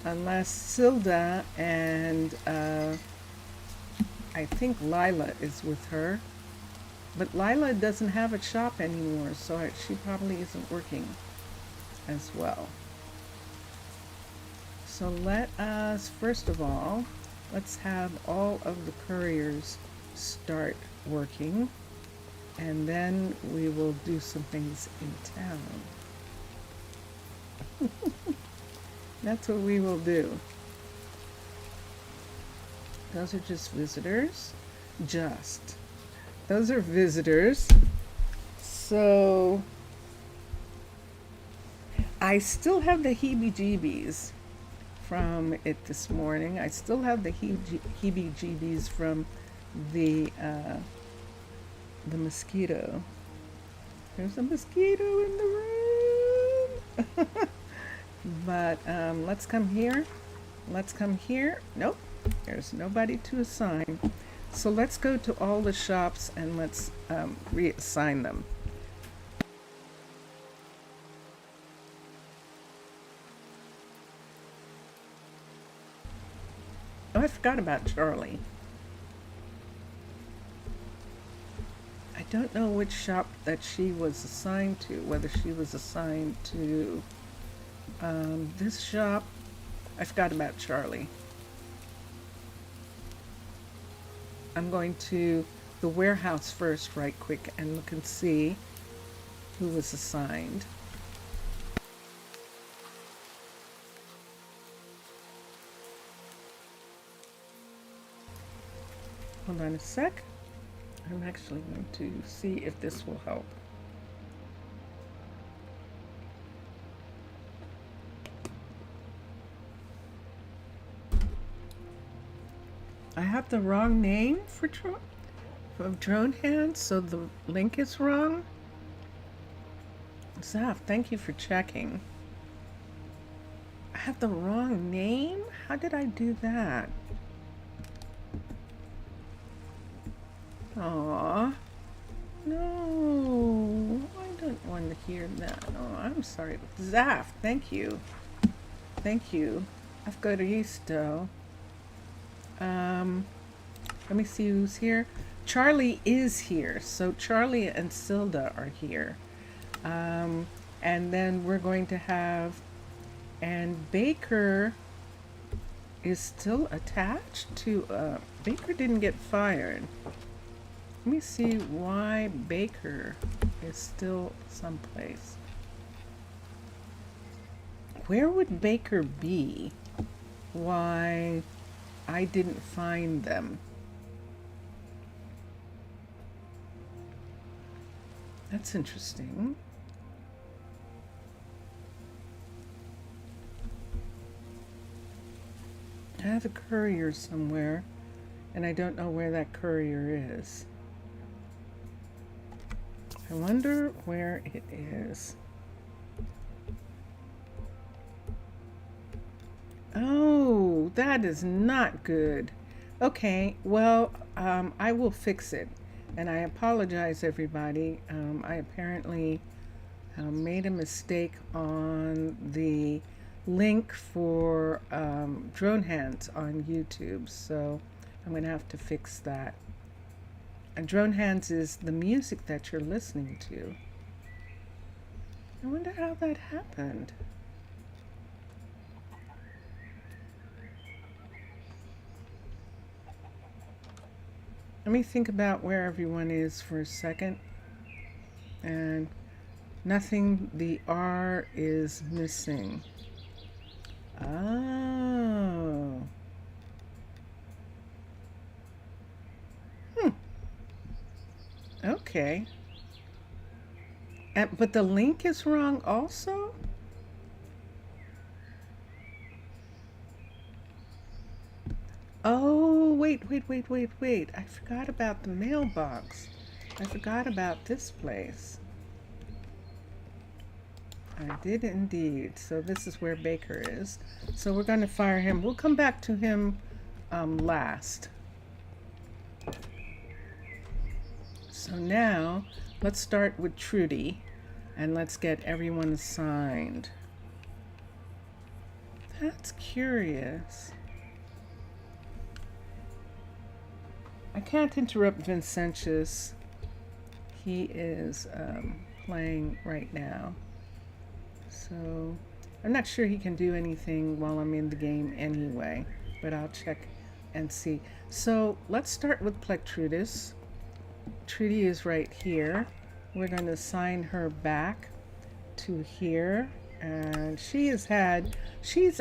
Unless Silda and I think Lila is with her. But Lila doesn't have a shop anymore, so she probably isn't working as well. So let us, first of all, let's have all of the couriers start working, and then we will do some things in town. That's what we will do. Those are just visitors. Those are visitors. So I still have the heebie-jeebies from it this morning. I still have the heebie-jeebies from the mosquito. There's a mosquito in the room. But let's come here. Let's come here. Nope, there's nobody to assign. So let's go to all the shops and let's reassign them. Oh, I forgot about Charlie. I don't know which shop that she was assigned to, whether she was assigned to this shop. I forgot about Charlie. I'm going to the warehouse first right quick and look and see who was assigned. Hold on a sec. I'm actually going to see if this will help. I have the wrong name for Drone Hand, so the link is wrong. Zaf, thank you for checking. I have the wrong name? How did I do that? Aw, no, I don't want to hear that. Oh, I'm sorry. Zaf, thank you. Thank you. I've got Risto. Let me see who's here. Charlie is here. So Charlie and Silda are here. And then we're going to have, and Baker is still attached to, Baker didn't get fired. Let me see why Baker is still someplace. Where would Baker be? Why I didn't find them. That's interesting. I have a courier somewhere, and I don't know where that courier is. I wonder where it is. Oh, that is not good. Okay, well, I will fix it. And I apologize, everybody. I apparently made a mistake on the link for Drone Hands on YouTube, so I'm going to have to fix that. And Drone Hands is the music that you're listening to. I wonder how that happened. Let me think about where everyone is for a second. And nothing, the R is missing. Oh. Okay. But the link is wrong also? Oh, wait. I forgot about the mailbox. I forgot about this place. I did indeed. So this is where Baker is. So we're going to fire him. We'll come back to him last. So now let's start with Trudy and let's get everyone assigned. That's curious. I can't interrupt Vincentius. He is playing right now. So I'm not sure he can do anything while I'm in the game anyway, but I'll check and see. So let's start with Plectrudis. Trudy is right here. We're going to assign her back to here. And she's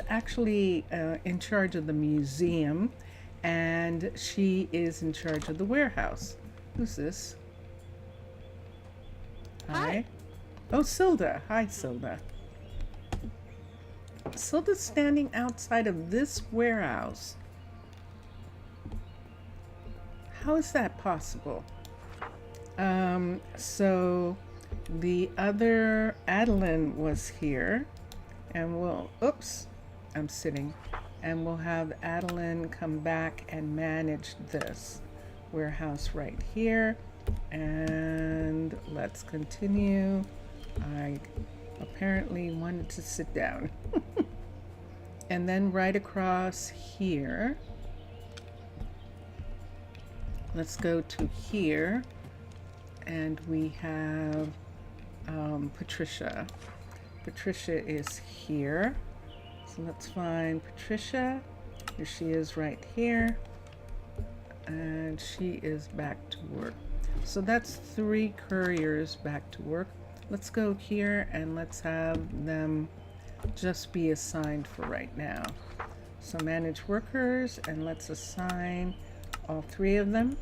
actually in charge of the museum, and she is in charge of the warehouse. Who's this? Hi. Oh, Silda. Hi, Silda. Silda's standing outside of this warehouse. How is that possible? So the other Adeline was here, and I'm sitting, and we'll have Adeline come back and manage this warehouse right here. And let's continue. I apparently wanted to sit down. And then right across here, let's go to here, and we have Patricia. Patricia is here. So let's find Patricia. Here she is right here. And she is back to work. So that's 3 couriers back to work. Let's go here and let's have them just be assigned for right now. So manage workers, and let's assign all 3 of them.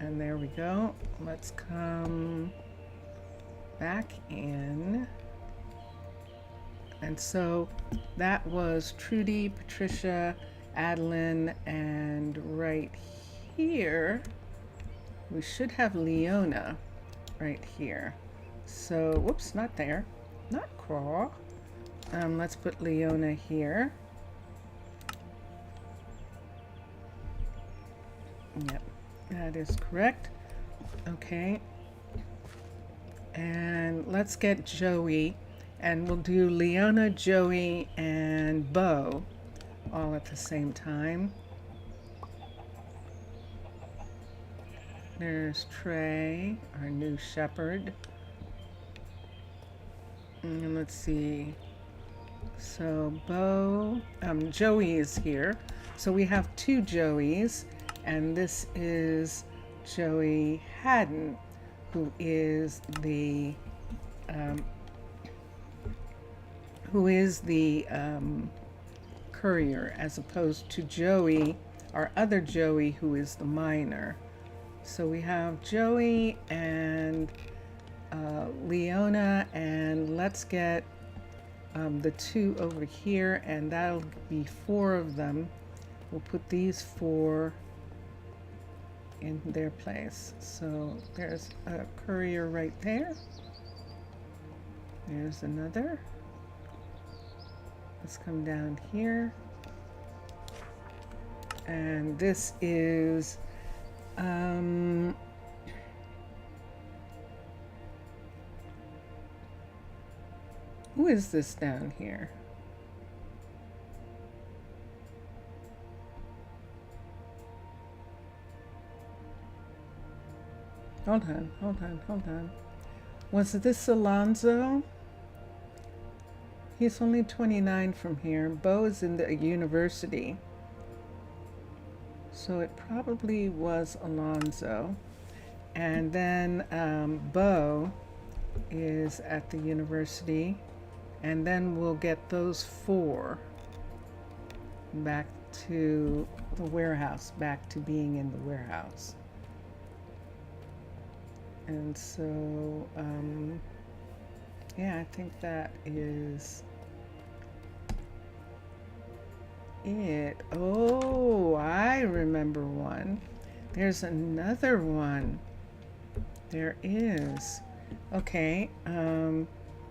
And there we go. Let's come back in. And so that was Trudy, Patricia, Adeline, and right here we should have Leona right here. So, whoops, not there. Not Craw. Let's put Leona here. Yep, that is correct. Okay. And let's get Joey, and we'll do Leona, Joey, and Bo all at the same time. There's Trey, our new shepherd. And let's see. So Joey is here. So we have 2 Joeys, and this is Joey Haddon, who is the courier, as opposed to Joey, our other Joey, who is the miner. So we have Joey and Leona, and let's get the 2 over here, and that'll be 4 of them. We'll put these 4 in their place. So there's a courier right there. There's another. Let's come down here. And this is Um, who is this down here? Hold on. Was this Alonzo? He's only 29 from here. Bo is in the university. So it probably was Alonzo. And then Bo is at the university. And then we'll get those 4 back to the warehouse, back to being in the warehouse. And so, yeah, I think that is it. Oh, I remember one. There's another one. There is. Okay,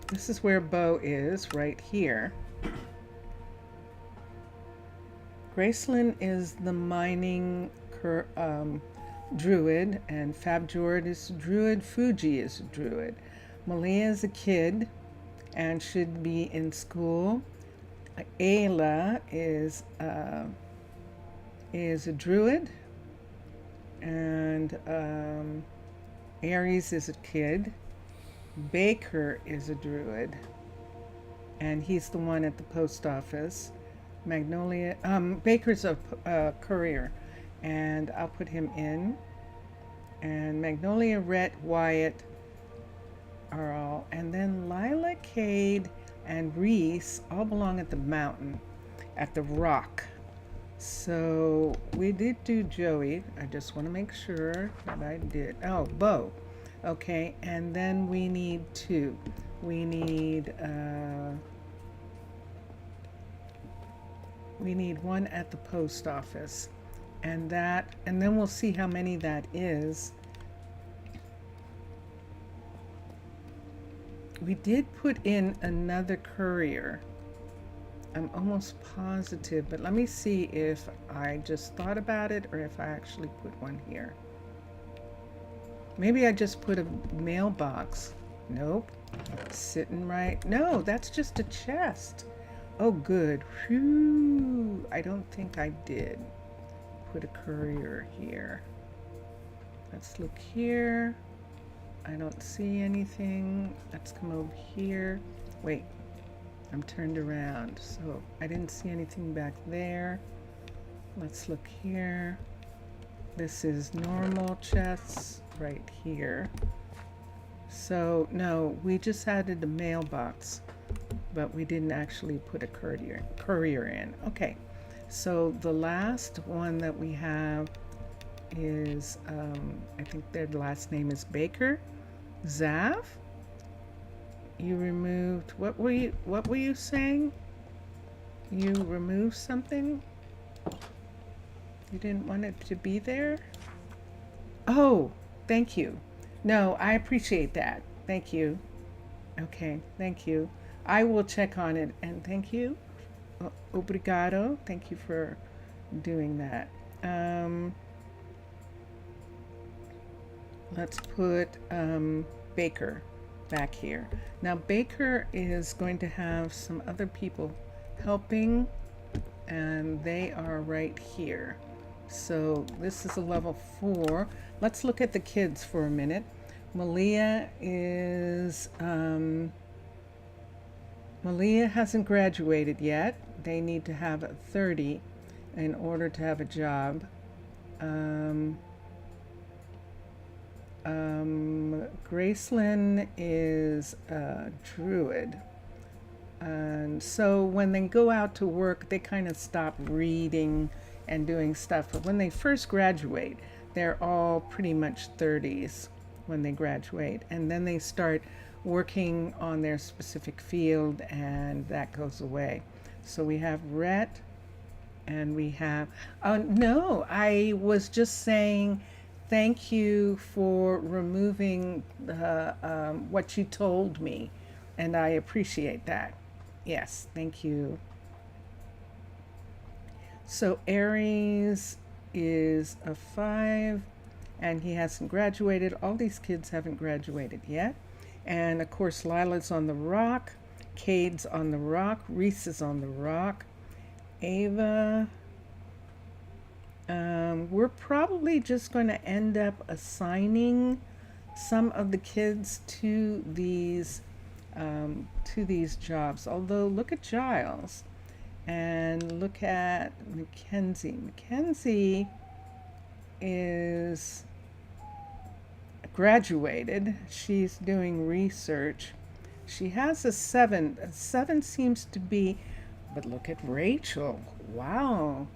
this is where Bo is, right here. Gracelyn is the mining druid, and Fabjord is druid. Fuji is a druid. Malia is a kid and should be in school. Ayla is a druid, and Aries is a kid. Baker is a druid, and he's the one at the post office. Magnolia, Baker's a courier, and I'll put him in. And Magnolia, Rhett, Wyatt are all, and then Lila, Cade, and Reese all belong at the mountain, at the rock. So we did do Joey. I just want to make sure that I did. Oh, Bo. Okay, and then we need 2. We need 1 at the post office, and then we'll see how many that is. We did put in another courier. I'm almost positive, but let me see if I just thought about it or if I actually put one here. Maybe I just put a mailbox. Nope. Sitting right. No, that's just a chest. Oh, good. Whew. I don't think I did put a courier here. Let's look here. I don't see anything. Let's come over here. Wait, I'm turned around, so I didn't see anything back there. Let's look here. This is normal chests right here. So no, we just added a mailbox, but we didn't actually put a courier in. Okay, so the last one that we have is I think their last name is Baker. Zav, you removed, what were you saying? You removed something? You didn't want it to be there? Oh, thank you. No, I appreciate that. Thank you. Okay, thank you. I will check on it, and thank you. Obrigado. Thank you for doing that. Let's put Baker back here. Now Baker is going to have some other people helping, and they are right here. So this is a level 4. Let's look at the kids for a minute. Malia is Malia hasn't graduated yet. They need to have a 30 in order to have a job. Gracelyn is a druid, and so when they go out to work, they kind of stop reading and doing stuff. But when they first graduate, they're all pretty much 30s when they graduate, and then they start working on their specific field, and that goes away. So we have Rhett, and we have, no, I was just saying thank you for removing the, what you told me, and I appreciate that. Yes, thank you. So Aries is a 5, and he hasn't graduated. All these kids haven't graduated yet. And of course, Lila's on the rock, Cade's on the rock, Reese is on the rock, Ava. We're probably just going to end up assigning some of the kids to these jobs. Although, look at Giles and look at Mackenzie. Mackenzie is graduated. She's doing research. She has a 7. A 7 seems to be, but look at Rachel. Wow.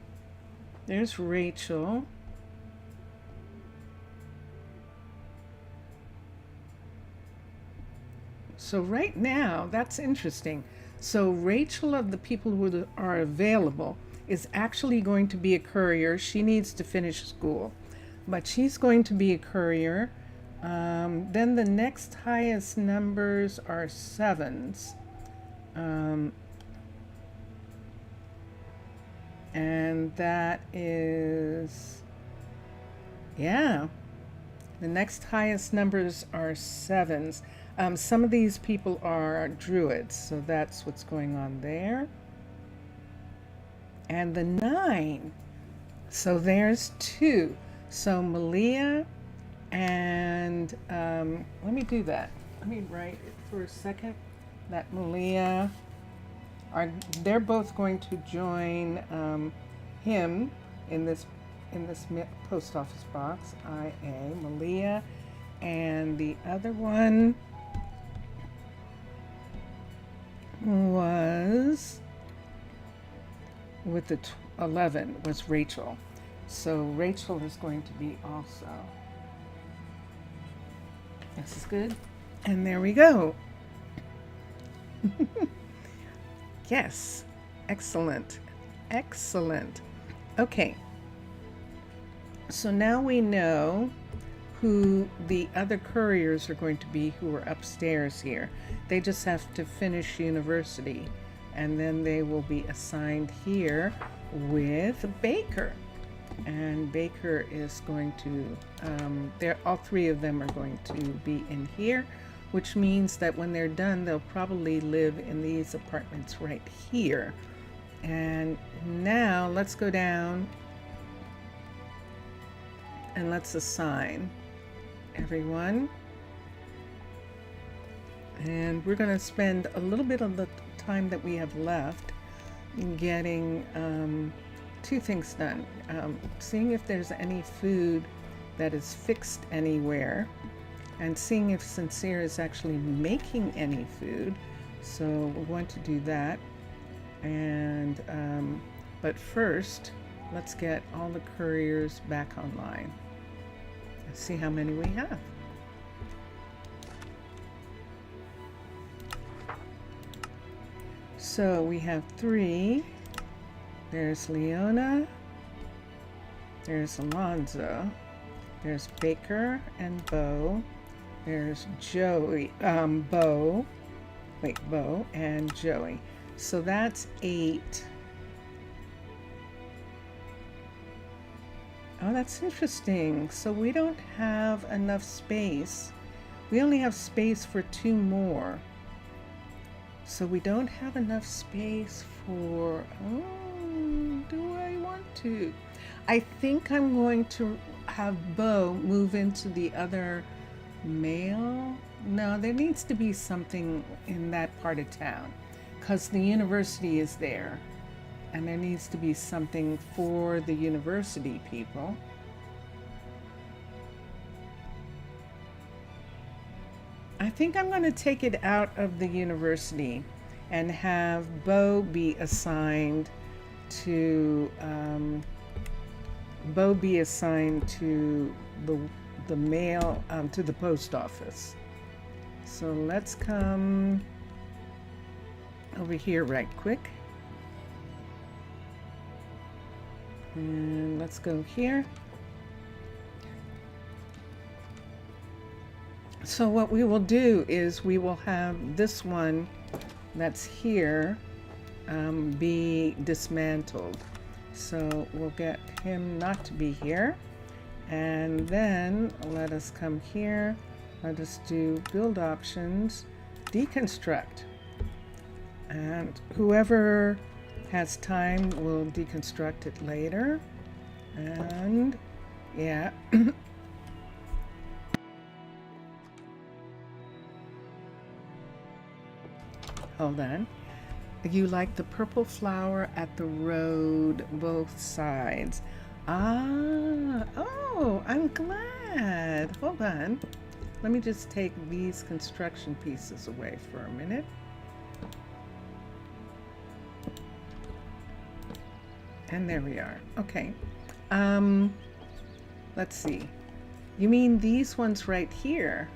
There's Rachel. So right now, that's interesting. So Rachel, of the people who are available, is actually going to be a courier. She needs to finish school, but she's going to be a courier. Then the next highest numbers are 7s. And that is, yeah, the next highest numbers are 7s. Some of these people are druids, so that's what's going on there. And the 9, so there's 2. So Malia and, let me do that. Let me write it for a second. That Malia, they're both going to join him in this post office box, IA, Malia, and the other one was with the 11 was Rachel. So Rachel is going to be also. This is good. And there we go. Yes. Excellent. Excellent. Okay. So now we know who the other couriers are going to be who are upstairs here. They just have to finish university, and then they will be assigned here with Baker. And Baker is going to, all 3 of them are going to be in here, which means that when they're done, they'll probably live in these apartments right here. And now let's go down and let's assign everyone. And we're going to spend a little bit of the time that we have left getting 2 things done. Seeing if there's any food that is fixed anywhere, and seeing if Sincere is actually making any food. So we're going to do that. And but first, let's get all the couriers back online. Let's see how many we have. So we have 3. There's Leona. There's Alonzo. There's Baker and Bo. There's Joey, Bo and Joey. So that's 8. Oh, that's interesting. So we don't have enough space. We only have space for 2 more. So we don't have enough space for, do I want to? I think I'm going to have Bo move into the other male. No, there needs to be something in that part of town because the university is there. And there needs to be something for the university people. I think I'm going to take it out of the university and have Bo be assigned to the mail, to the post office. So let's come over here right quick. And let's go here. So what we will do is we will have this one that's here be dismantled. So we'll get him not to be here. And then let us come here. Let us do build options, deconstruct. And whoever has time will deconstruct it later. And yeah. Hold on. You like the purple flower at the road, both sides. Ah, oh, I'm glad. Hold on. Let me just take these construction pieces away for a minute. And there we are. Okay. Let's see. You mean these ones right here?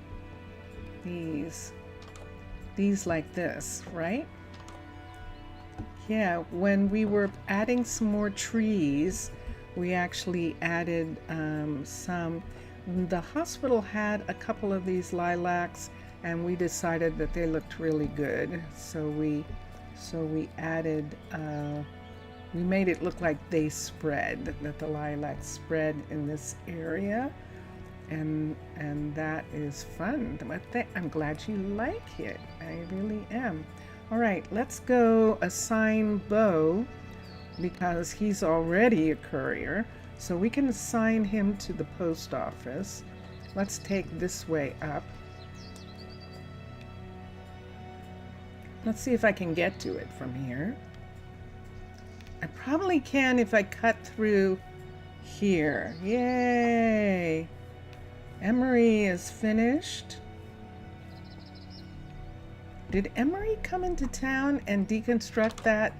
These like this, right? Yeah, when we were adding some more trees, we actually added some. The hospital had a couple of these lilacs, and we decided that they looked really good. So we added, we made it look like they spread, that the lilacs spread in this area. And that is fun. I'm glad you like it. I really am. All right, let's go assign Bo, because he's already a courier. So we can assign him to the post office. Let's take this way up. Let's see if I can get to it from here. I probably can if I cut through here. Yay! Emery is finished. Did Emery come into town and deconstruct that?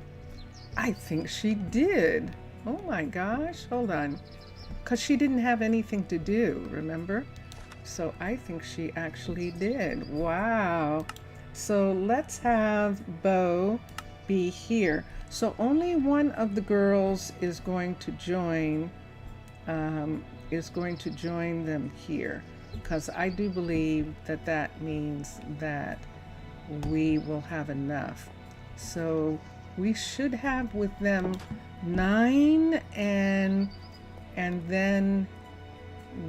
I think she did. Oh my gosh, hold on. Because she didn't have anything to do, remember? So I think she actually did. Wow. So let's have Bo be here. So only one of the girls is going to join them here, because I do believe that that means that we will have enough. So we should have with them 9 and then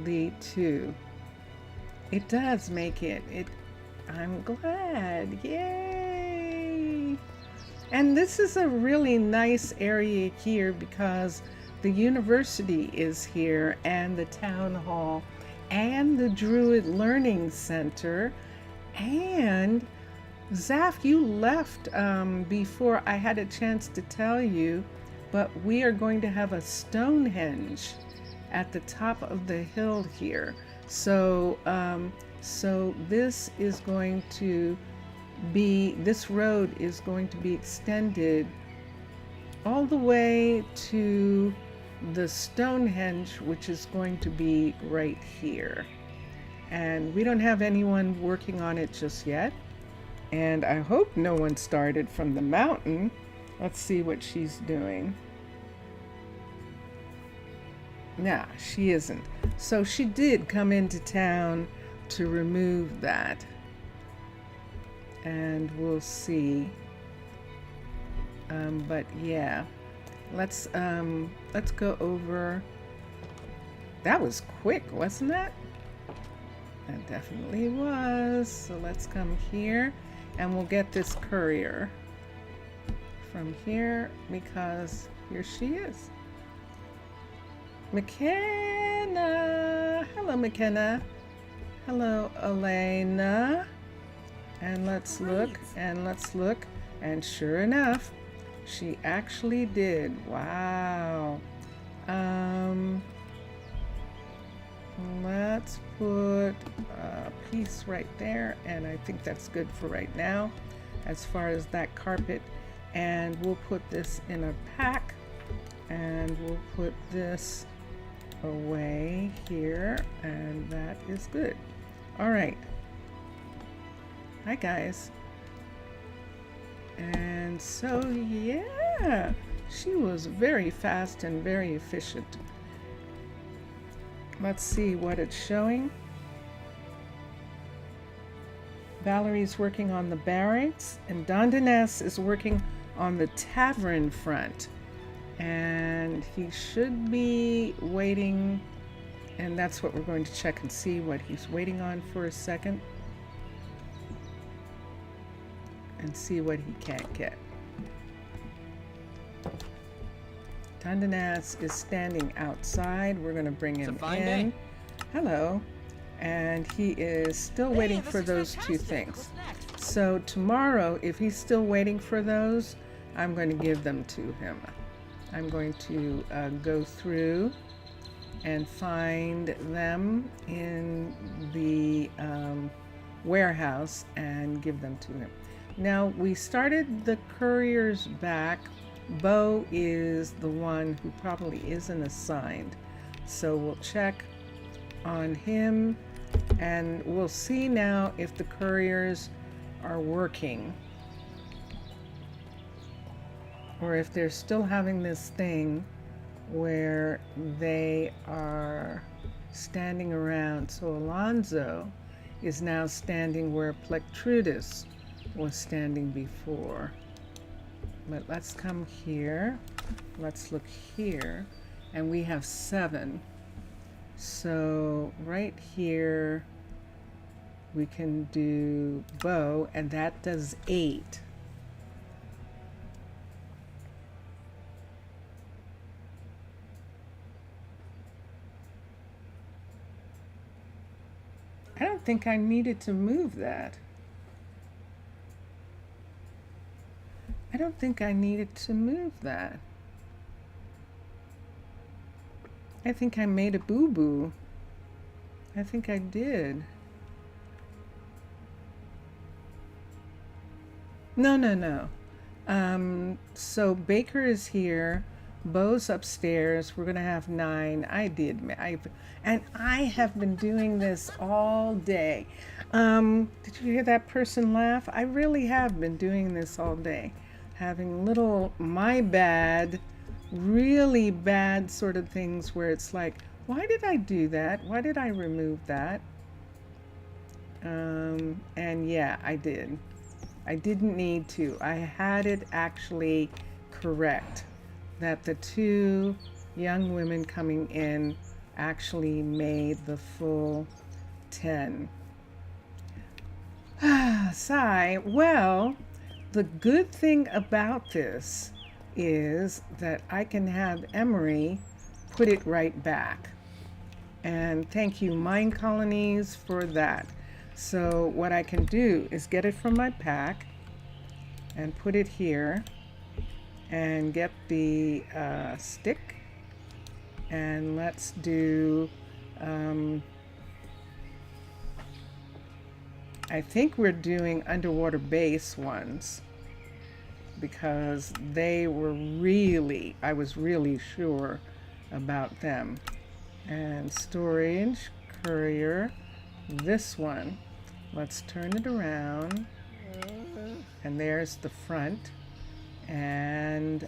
the 2. It does make it. I'm glad. Yay! And this is a really nice area here because the university is here, and the town hall, and the Druid Learning Center. And Zaf, you left before I had a chance to tell you, but we are going to have a Stonehenge at the top of the hill here. So this is going to be, this road is going to be extended all the way to the Stonehenge, which is going to be right here. And we don't have anyone working on it just yet. And I hope no one started from the mountain. Let's see what she's doing. Nah, she isn't. So she did come into town to remove that. And we'll see. But yeah, let's go over. That was quick, wasn't it? That definitely was. So let's come here, and we'll get this courier from here, because here she is. McKenna. Hello, McKenna. Hello, Elena. And let's look, and let's look, and sure enough, she actually did. Wow. Let's put a piece right there, and I think that's good for right now as far as that carpet. And we'll put this in a pack, and we'll put this away here, and that is good. All right. Hi guys. And so yeah, she was very fast and very efficient. Let's see what it's showing. Valerie's working on the barracks, and Dondines is working on the tavern front. And he should be waiting And that's what we're going to check and see what he's waiting on for a second. And see what he can't get. Tandanas is standing outside. We're going to bring him in. Hello. And he is still waiting for those two things. So tomorrow, if he's still waiting for those, I'm going to give them to him. I'm going to go through and find them in the warehouse and give them to him. Now, we started the couriers back. Bo is the one who probably isn't assigned. So we'll check on him and we'll see now if the couriers are working or if they're still having this thing where they are standing around. So Alonzo is now standing where Plectrudis was standing before. But let's come here. Let's look here. And we have 7. So right here we can do Bo, and that does 8. I don't think I needed to move that. I don't think I needed to move that. I think I made a boo-boo. I think I did. No. So Baker is here. Bo's upstairs. We're gonna have 9. And I have been doing this all day. Did you hear that person laugh? I really have been doing this all day. Having little my bad, really bad sort of things where it's like, why did I do that? Why did I remove that? And yeah, I did. I didn't need to. I had it actually correct that the 2 young women coming in actually made the full 10. Sigh. Well, the good thing about this is that I can have Emery put it right back. And thank you, Minecolonies, for that. So what I can do is get it from my pack and put it here and get the stick. And let's do, I think we're doing underwater base ones because they were really, I was really sure about them. And storage, courier, this one, let's turn it around. And there's the front. And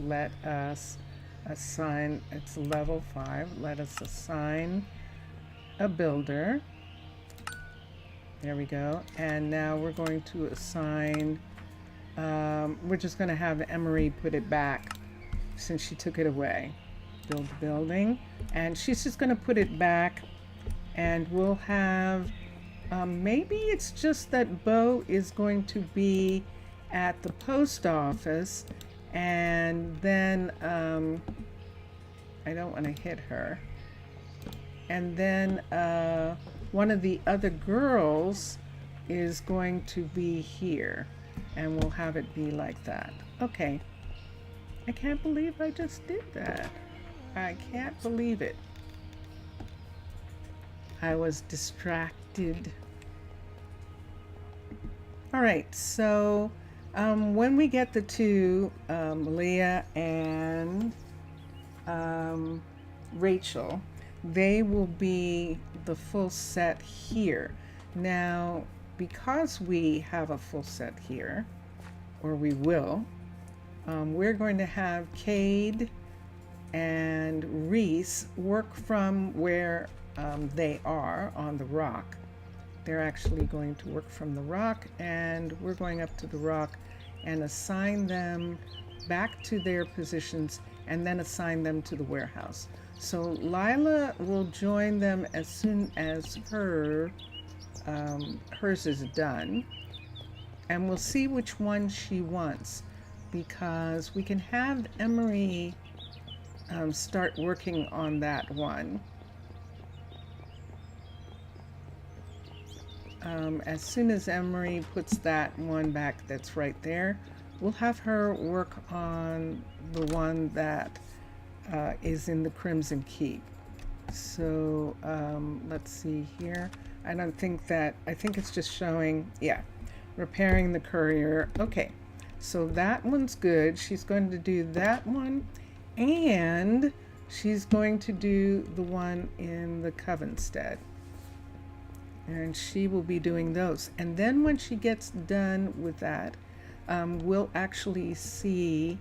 let us assign, it's level 5, let us assign a builder. There we go. And now we're going to assign, we're just going to have Emery put it back since she took it away. Build building. And she's just going to put it back. And we'll have, maybe it's just that Bo is going to be at the post office. And then, I don't want to hit her. And then, one of the other girls is going to be here, and we'll have it be like that. Okay. I can't believe I just did that. I can't believe it. I was distracted. All right, so when we get the 2, Leah and Rachel, they will be the full set here. Now, because we have a full set here, or we will, we're going to have Cade and Reese work from where they are on the rock. They're actually going to work from the rock, and we're going up to the rock and assign them back to their positions and then assign them to the warehouse. So Lila will join them as soon as hers is done. And we'll see which one she wants, because we can have Emery start working on that one. As soon as Emery puts that one back that's right there, we'll have her work on the one that is in the Crimson Keep. So let's see here. I think it's just showing, yeah, repairing the courier. Okay, so that one's good. She's going to do that one, and she's going to do the one in the Covenstead. And she will be doing those. And then when she gets done with that, we'll actually see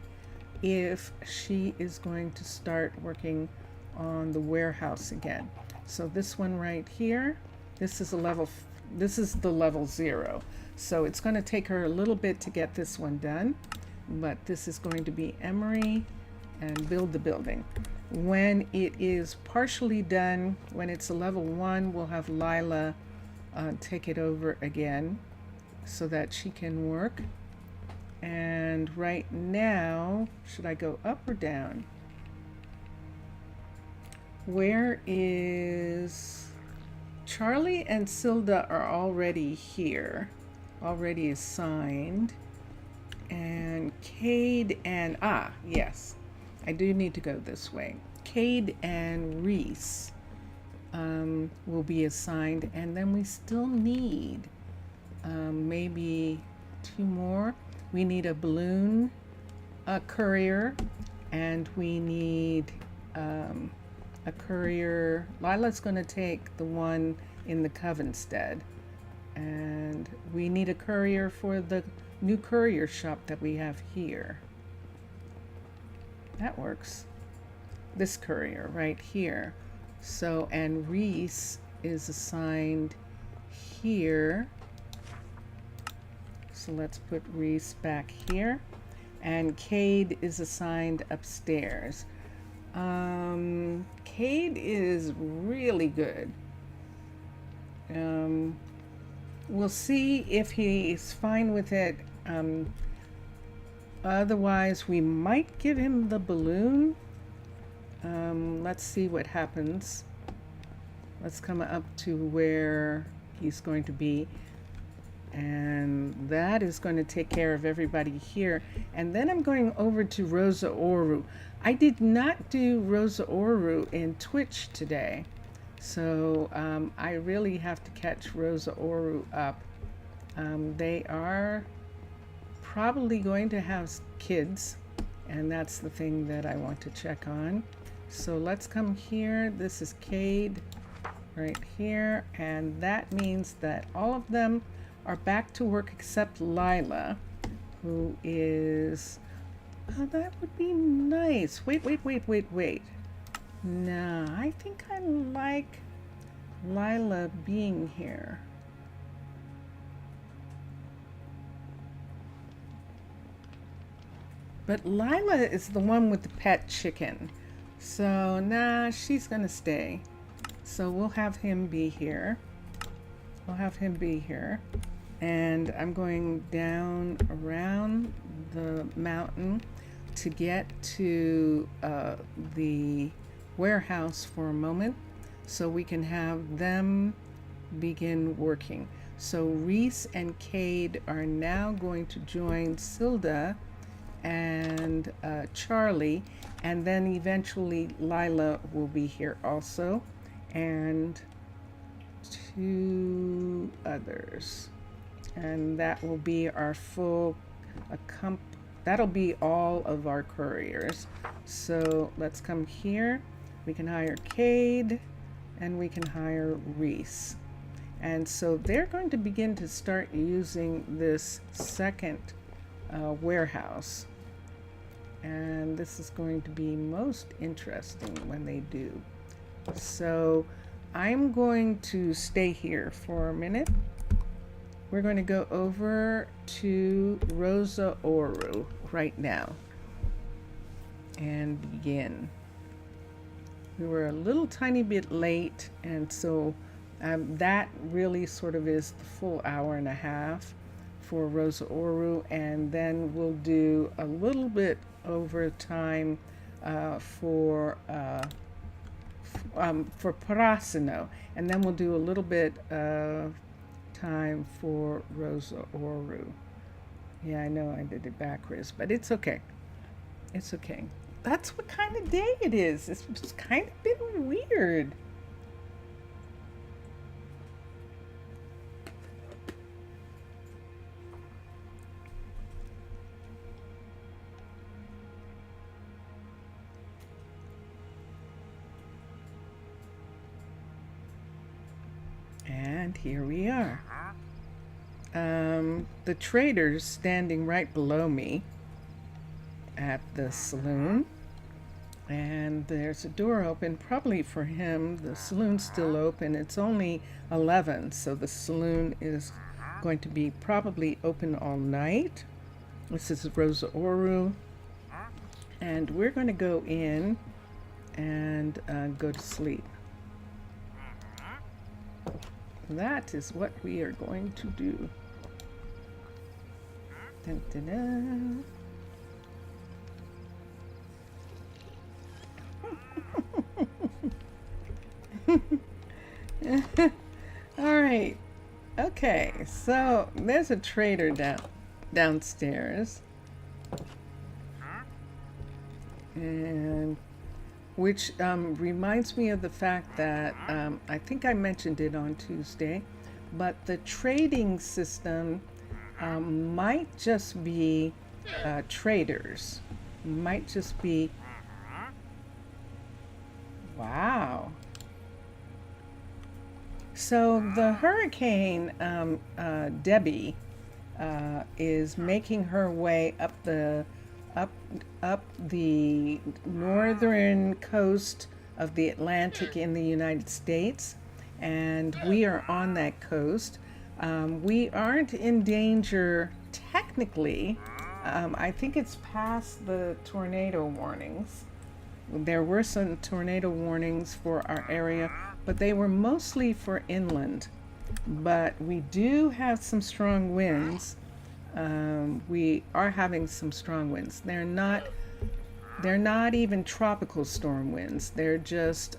if she is going to start working on the warehouse again. So this one right here, this is the level 0. So it's going to take her a little bit to get this one done, but this is going to be Emery and build the building. When it is partially done, when it's a level 1, we'll have Lila take it over again so that she can work. And right now, should I go up or down? Where is Charlie and Silda are already here, already assigned. And Cade and, yes, I do need to go this way. Cade and Reese will be assigned, and then we still need maybe 2 more. We need a balloon courier, and we need a courier. Lila's going to take the one in the Covenstead, and we need a courier for the new courier shop that we have here. That works. This courier right here. So, and Reese is assigned here. So let's put Reese back here. And Cade is assigned upstairs. Cade is really good. We'll see if he's fine with it. Otherwise, we might give him the balloon. Let's see what happens. Let's come up to where he's going to be. And that is going to take care of everybody here. And then I'm going over to Rosa Ouro. I did not do Rosa Ouro in Twitch today. So I really have to catch Rosa Ouro up. They are probably going to have kids, and that's the thing that I want to check on. So let's come here. This is Cade right here, and that means that all of them are back to work except Lila, who is, oh, that would be nice. Wait. Nah, I think I like Lila being here. But Lila is the one with the pet chicken. So, nah, she's gonna stay. So we'll have him be here. And I'm going down around the mountain to get to the warehouse for a moment so we can have them begin working. So Reese and Cade are now going to join Silda and Charlie, and then eventually Lila will be here also, and 2 others, and that will be our full that'll be all of our couriers. So let's come here. We can hire Cade and we can hire Reese, and so they're going to begin to start using this second warehouse, and this is going to be most interesting when they do. So I'm going to stay here for a minute. We're going to go over to Rosa Ouro right now and begin. We were a little tiny bit late, and so that really sort of is the full hour and a half for Rosa Ouro, and then we'll do a little bit overtime for Prasino, and then we'll do a little bit of time for Rosa Ouro. Yeah, I know I did it backwards, but it's okay. It's okay. That's what kind of day it is. It's kind of been weird. And here we are. The trader's standing right below me at the saloon, and there's a door open, probably for him. The saloon's still open. It's only 11, so the saloon is going to be probably open all night. This is Rosa Ouro, and we're going to go in and go to sleep. That is what we are going to do. Dun, dun, dun. All right. Okay, so there's a trader downstairs, and which reminds me of the fact that I think I mentioned it on Tuesday, but the trading system might just be traders, might just be, wow. So the hurricane Debbie is making her way up the northern coast of the Atlantic in the United States, and we are on that coast. We aren't in danger technically. I think it's past the tornado warnings. There were some tornado warnings for our area, but they were mostly for inland. But we do have some strong winds. We are having some strong winds. They're not even tropical storm winds. They're just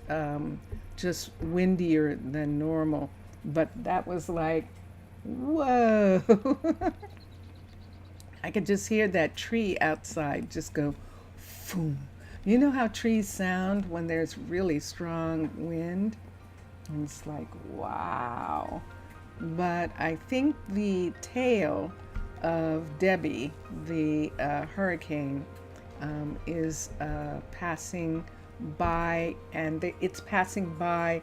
windier than normal. But that was like, whoa. I could just hear that tree outside just go, boom. You know how trees sound when there's really strong wind? And it's like, wow. But I think the tail of Debbie, the hurricane, is passing by, and it's passing by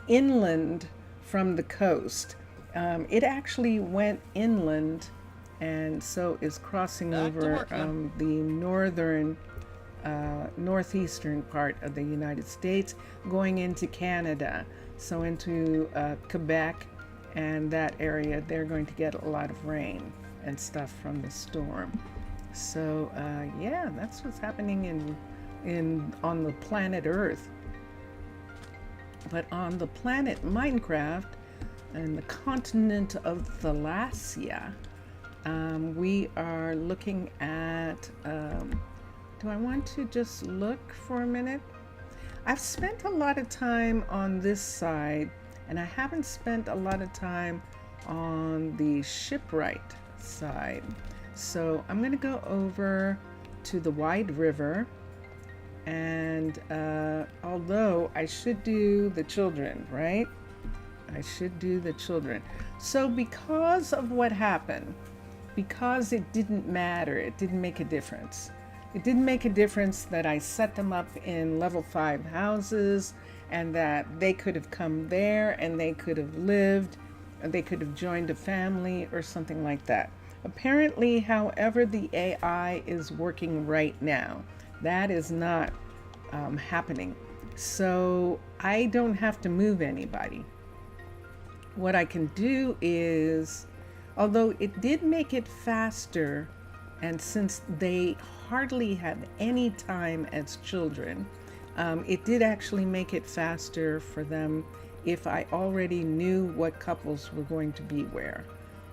inland from the coast. It actually went inland, and so is crossing over the northeastern part of the United States, going into Canada, so into Quebec and that area. They're going to get a lot of rain and stuff from the storm. So yeah, that's what's happening on the planet Earth. But on the planet Minecraft and the continent of Thalassia, we are looking at do I want to just look for a minute? I've spent a lot of time on this side, and I haven't spent a lot of time on the shipwright side. So I'm going to go over to the Wide River, and although I should do the children, right? I should do the children. So because of what happened, because it didn't matter, it didn't make a difference. It didn't make a difference that I set them up in level 5 houses, and that they could have come there and they could have lived, and they could have joined a family or something like that. Apparently, however, the AI is working right now, that is not happening. So I don't have to move anybody. What I can do is, although it did make it faster, and since they hardly have any time as children, It did actually make it faster for them if I already knew what couples were going to be where.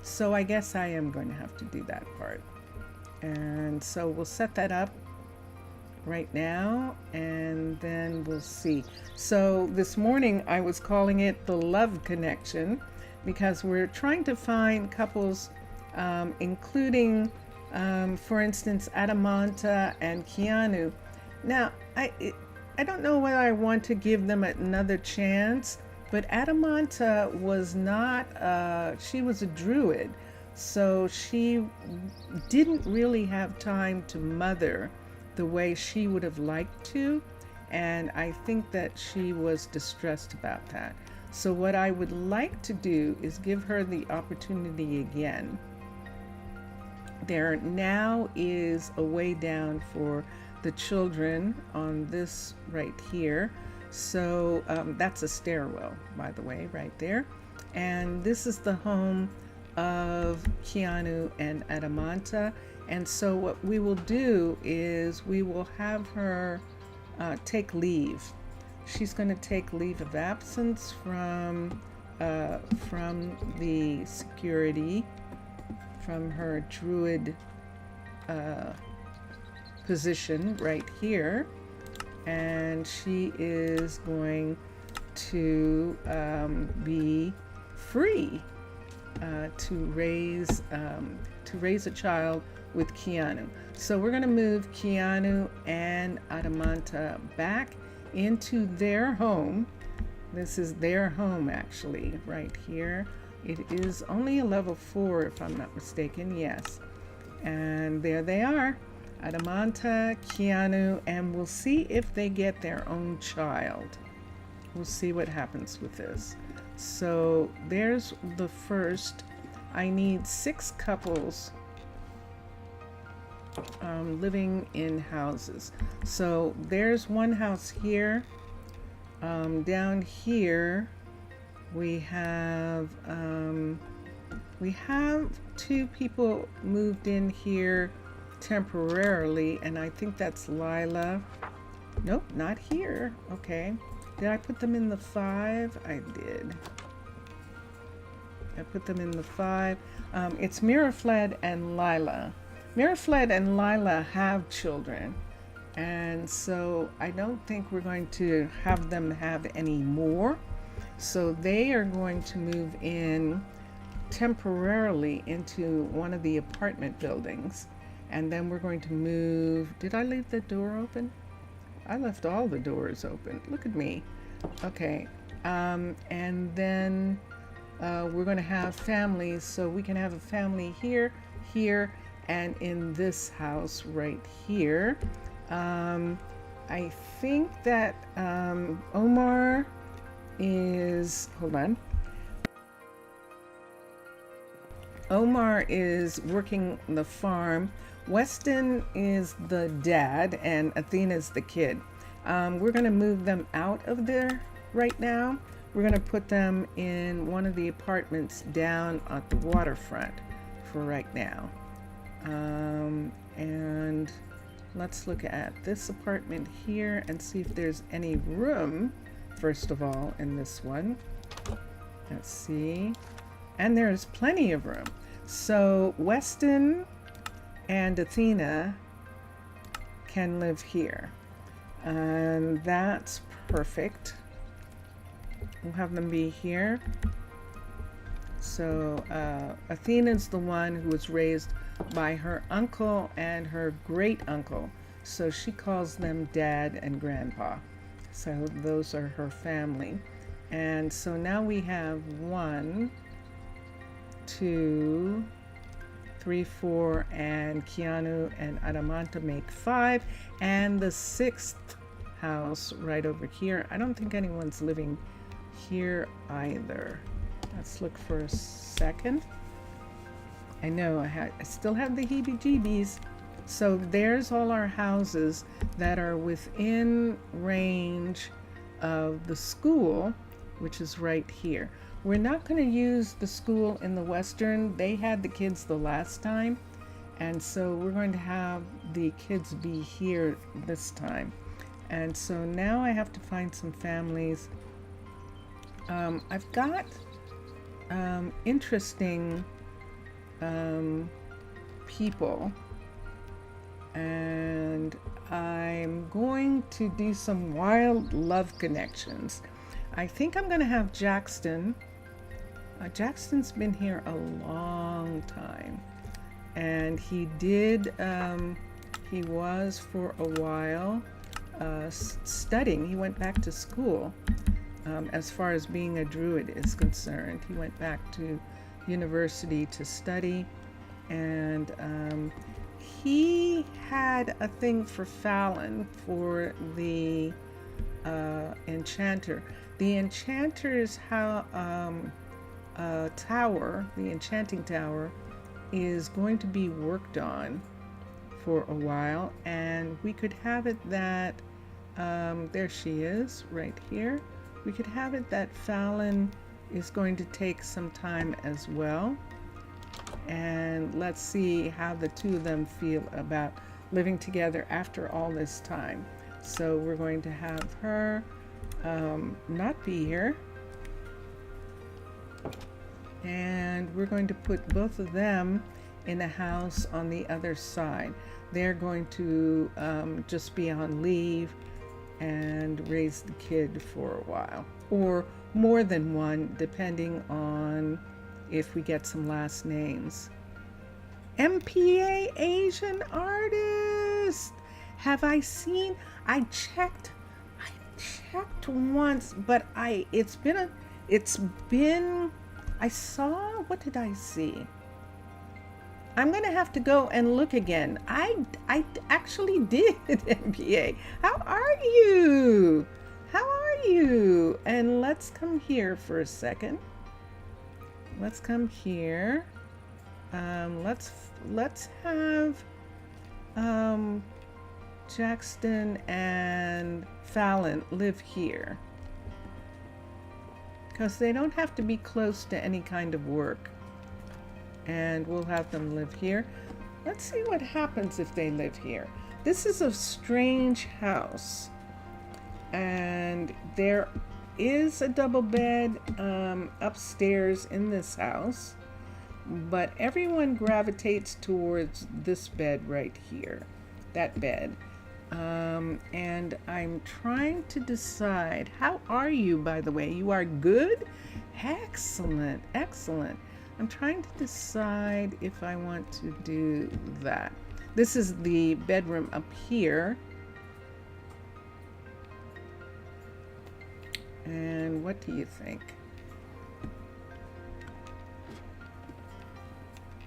So I guess I am going to have to do that part. And so we'll set that up right now, and then we'll see. So this morning I was calling it the love connection because we're trying to find couples, including, for instance, Adamanta and Keanu. Now, I don't know whether I want to give them another chance, but Adamanta was not, she was a druid, so she didn't really have time to mother the way she would have liked to, and I think that she was distressed about that. So what I would like to do is give her the opportunity again. There now is a way down for the children on this right here. So that's a stairwell, by the way, right there. And this is the home of Keanu and Adamanta. And so what we will do is we will have her take leave. She's going to take leave of absence from the security, from her druid position right here, and she is going to be free to raise a child with Keanu. So we're going to move Keanu and Adamanta back into their home. This is their home actually, right here. It is only a level 4 if I'm not mistaken, yes. And there they are, Adamanta, Keanu, and we'll see if they get their own child. We'll see what happens with this. So there's the first. I need 6 couples living in houses. So there's one house here. Down here we have 2 people moved in here temporarily, and I think that's Lila. Nope, not here. Okay, did I put them in the 5? I did. I put them in the 5. It's Mirafled and Lila. Mirafled and Lila have children, and so I don't think we're going to have them have any more. So they are going to move in temporarily into one of the apartment buildings, and then we're going to move. Did I leave the door open? I left all the doors open. Look at me. Okay, and then we're going to have families, so we can have a family here, here, and in this house right here. I think that Omar is, hold on. Omar is working the farm. Weston is the dad and Athena's the kid. We're going to move them out of there right now. We're going to put them in one of the apartments down at the waterfront for right now. And let's look at this apartment here and see if there's any room, first of all, in this one. Let's see. And there's plenty of room. So Weston and Athena can live here. And that's perfect. We'll have them be here. So Athena's the one who was raised by her uncle and her great uncle. So she calls them dad and grandpa. So those are her family. And so now we have 1, 2, 3, 4, and Keanu and Adamanta make 5. And the 6th house right over here. I don't think anyone's living here either. Let's look for a second. I know I still have the heebie-jeebies. So there's all our houses that are within range of the school, which is right here. We're not going to use the school in the Western. They had the kids the last time, and so we're going to have the kids be here this time. And so now I have to find some families. I've got interesting people, and I'm going to do some wild love connections. I think I'm going to have Jackson. Jackson's been here a long time, and he was for a while studying. He went back to school. As far as being a druid is concerned, he went back to university to study, and he had a thing for Fallon, for the enchanter. The enchanter's tower, the enchanting tower, is going to be worked on for a while, and we could have it that there she is right here. We could have it that Fallon is going to take some time as well, and let's see how the two of them feel about living together after all this time. So we're going to have her not be here, and we're going to put both of them in a house on the other side. They're going to just be on leave and raise the kid for a while, or more than one, depending on if we get some last names. MPA Asian artist. Have I seen? I checked once, but I saw, what did I see? I'm gonna have to go and look again. I actually did, MPA. How are you? How are you? And let's come here for a second. Let's come here. Let's have Jackson and Fallon live here, because they don't have to be close to any kind of work. And we'll have them live here. Let's see what happens if they live here. This is a strange house, and there is a double bed upstairs in this house, but everyone gravitates towards this bed right here, that bed. And I'm trying to decide, how are you, by the way? You are good? Excellent, excellent. I'm trying to decide if I want to do that. This is the bedroom up here. And what do you think?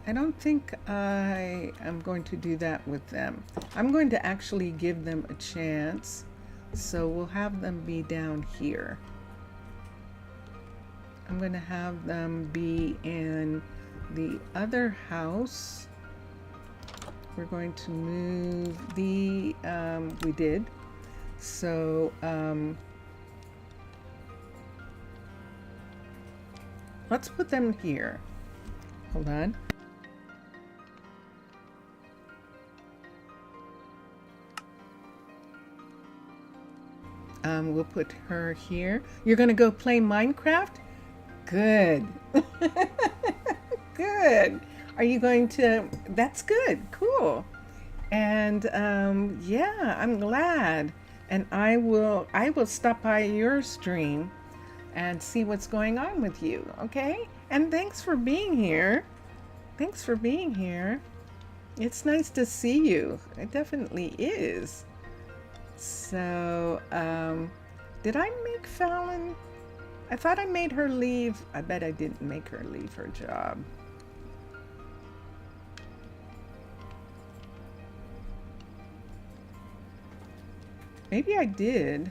I don't think I am going to do that with them. I'm going to actually give them a chance. So we'll have them be down here. I'm going to have them be in the other house. We're going to move the, we did. So, let's put them here. Hold on. We'll put her here. You're going to go play Minecraft? Good. Good. Are you going to? That's good. Cool. And yeah, I'm glad. And I will stop by your stream and see what's going on with you. Okay? And thanks for being here. Thanks for being here. It's nice to see you. It definitely is. So, did I make Fallon? I thought I made her leave. I bet I didn't make her leave her job. Maybe I did.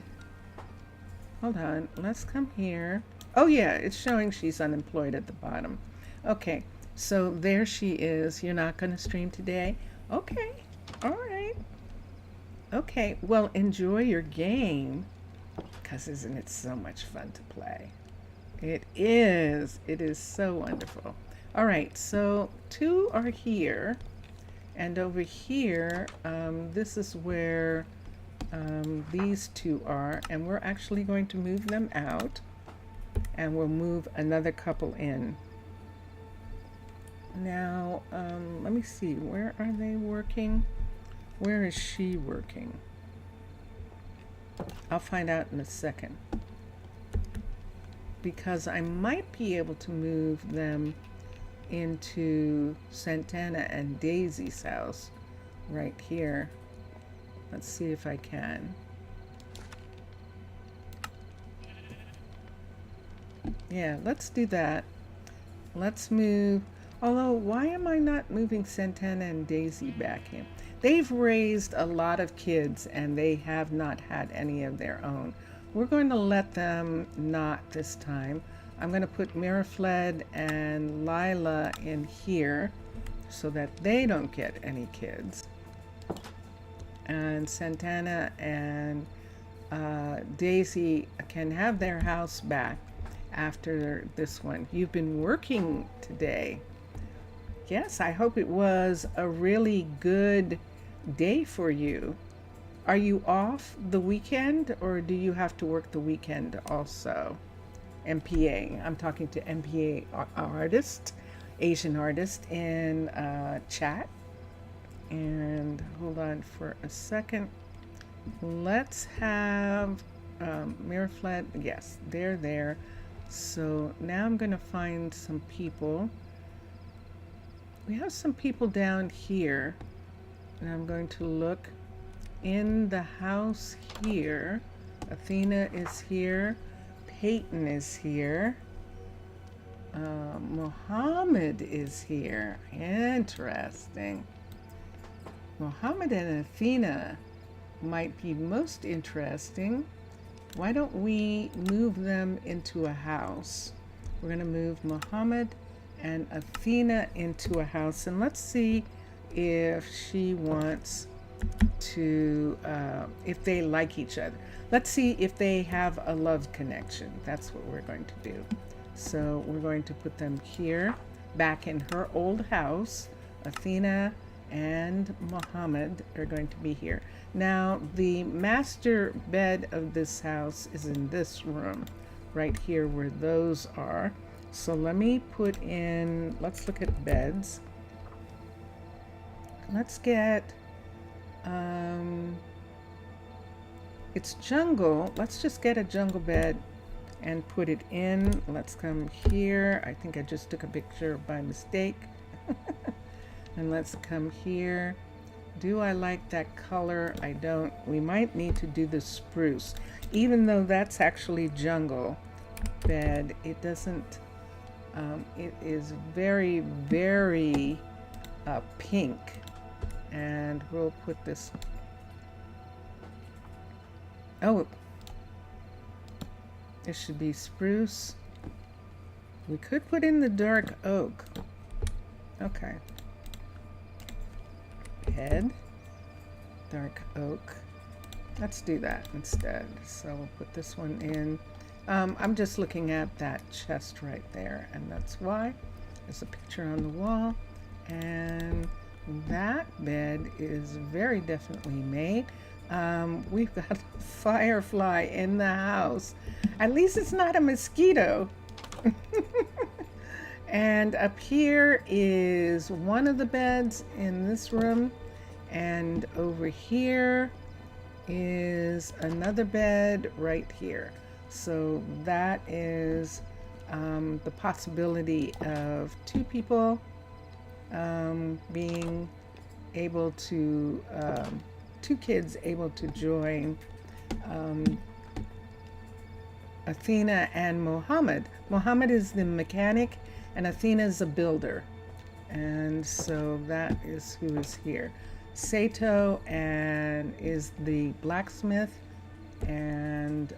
Hold on. Let's come here. Oh yeah, it's showing she's unemployed at the bottom. Okay, so there she is. You're not going to stream today? Okay. All right. Okay, well, enjoy your game, because isn't it so much fun to play? It is so wonderful. All right, so two are here, and over here, this is where These two are, and we're actually going to move them out, and we'll move another couple in. Now, let me see, where are they working? Where is she working? I'll find out in a second, because I might be able to move them into Santana and Daisy's house right here. Let's see if I can. Yeah, let's do that. Let's move, although why am I not moving Santana and Daisy back in? They've raised a lot of kids and they have not had any of their own. We're going to let them not this time. I'm going to put Mirafled and Lila in here so that they don't get any kids. And Santana and Daisy can have their house back after this one. You've been working today. Yes, I hope it was a really good day for you. Are you off the weekend, or do you have to work the weekend also? MPA, I'm talking to MPA artist, Asian artist in chat. And hold on for a second. Let's have Mirafled. Yes, they're there. So now I'm going to find some people. We have some people down here, and I'm going to look in the house here. Athena is here. Peyton is here. Mohammed is here. Interesting. Mohammed and Athena might be most interesting. Why don't we move them into a house? We're going to move Mohammed and Athena into a house, and let's see if she wants to, if they like each other. Let's see if they have a love connection. That's what we're going to do. So we're going to put them here, back in her old house. Athena and Mohammed are going to be here. Now, the master bed of this house is in this room, right here where those are. So let me put in, let's look at beds. Let's get, it's jungle. Let's just get a jungle bed and put it in. Let's come here. I think I just took a picture by mistake. And let's come here. Do I like that color? I don't. We might need to do the spruce. Even though that's actually jungle bed, it doesn't, it is very, very pink. And we'll put this, oh, it should be spruce. We could put in the dark oak. Okay. Head, dark oak. Let's do that instead. So we'll put this one in. I'm just looking at that chest right there, and that's why. There's a picture on the wall, and that bed is very definitely made. We've got a firefly in the house. At least it's not a mosquito. And up here is one of the beds in this room, and over here is another bed right here. So that is the possibility of two people being able to, two kids able to join Athena and Mohammed. Mohammed is the mechanic and Athena is a builder. And so that is who is here. Sato and is the blacksmith, and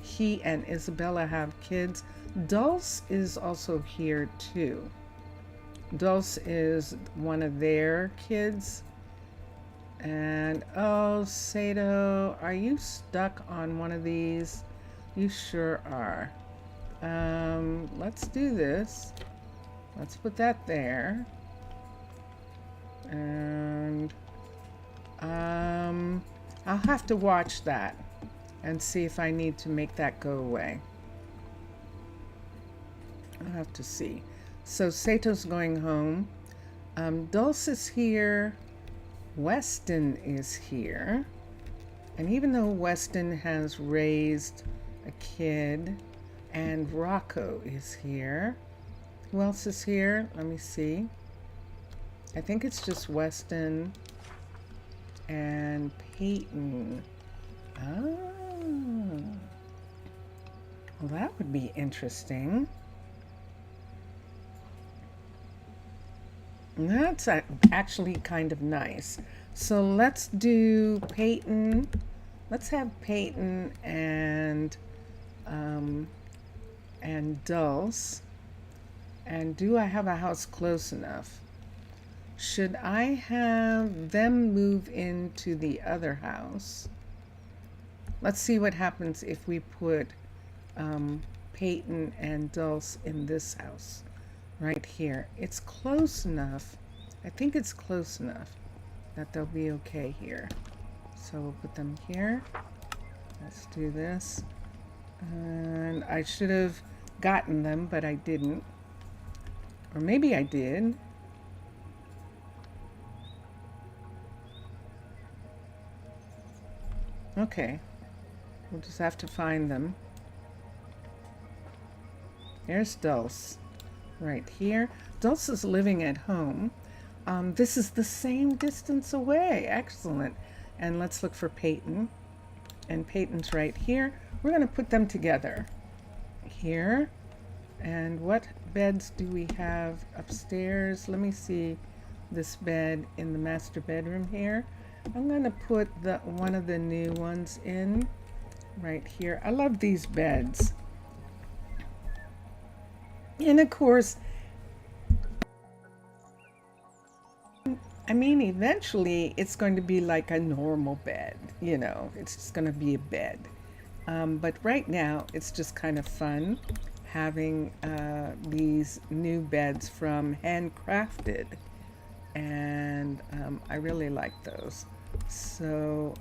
he and Isabella have kids. Dulce is also here too. Dulce is one of their kids. And oh, Sato, are you stuck on one of these? You sure are. Let's do this. Let's put that there. And I'll have to watch that and see if I need to make that go away. I'll have to see. So Sato's going home. Dulce is here. Weston is here. And even though Weston has raised a kid, and Rocco is here. Who else is here? Let me see. I think it's just Weston and Peyton. Oh. Well, that would be interesting. That's actually kind of nice. So let's do Peyton. Let's have Peyton and Dulce. And do I have a house close enough? Should I have them move into the other house? Let's see what happens if we put Peyton and Dulce in this house right here. It's close enough. I think it's close enough that they'll be okay here. So we'll put them here. Let's do this. And I should have gotten them, but I didn't. Or maybe I did. Okay. We'll just have to find them. There's Dulce. Right here. Dulce is living at home. This is the same distance away. Excellent. And let's look for Peyton. And Peyton's right here. We're going to put them together. Here. And what beds do we have upstairs? Let me see this bed in the master bedroom here. I'm going to put one of the new ones in right here. I love these beds. And of course, I mean, eventually it's going to be like a normal bed, you know, it's just going to be a bed. But right now it's just kind of fun having these new beds from Handcrafted. And I really like those. So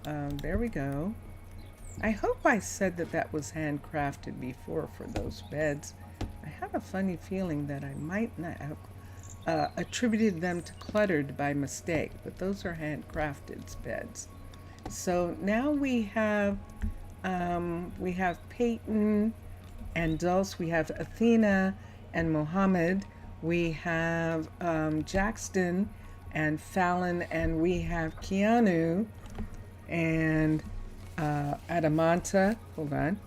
there we go. I hope I said that was handcrafted before for those beds. I have a funny feeling that I might not have attributed them to cluttered by mistake, but those are handcrafted beds. So now we have Peyton and Dulce, we have Athena and Mohammed, we have Jackson and Fallon, and we have Keanu and Adamanta. Hold on.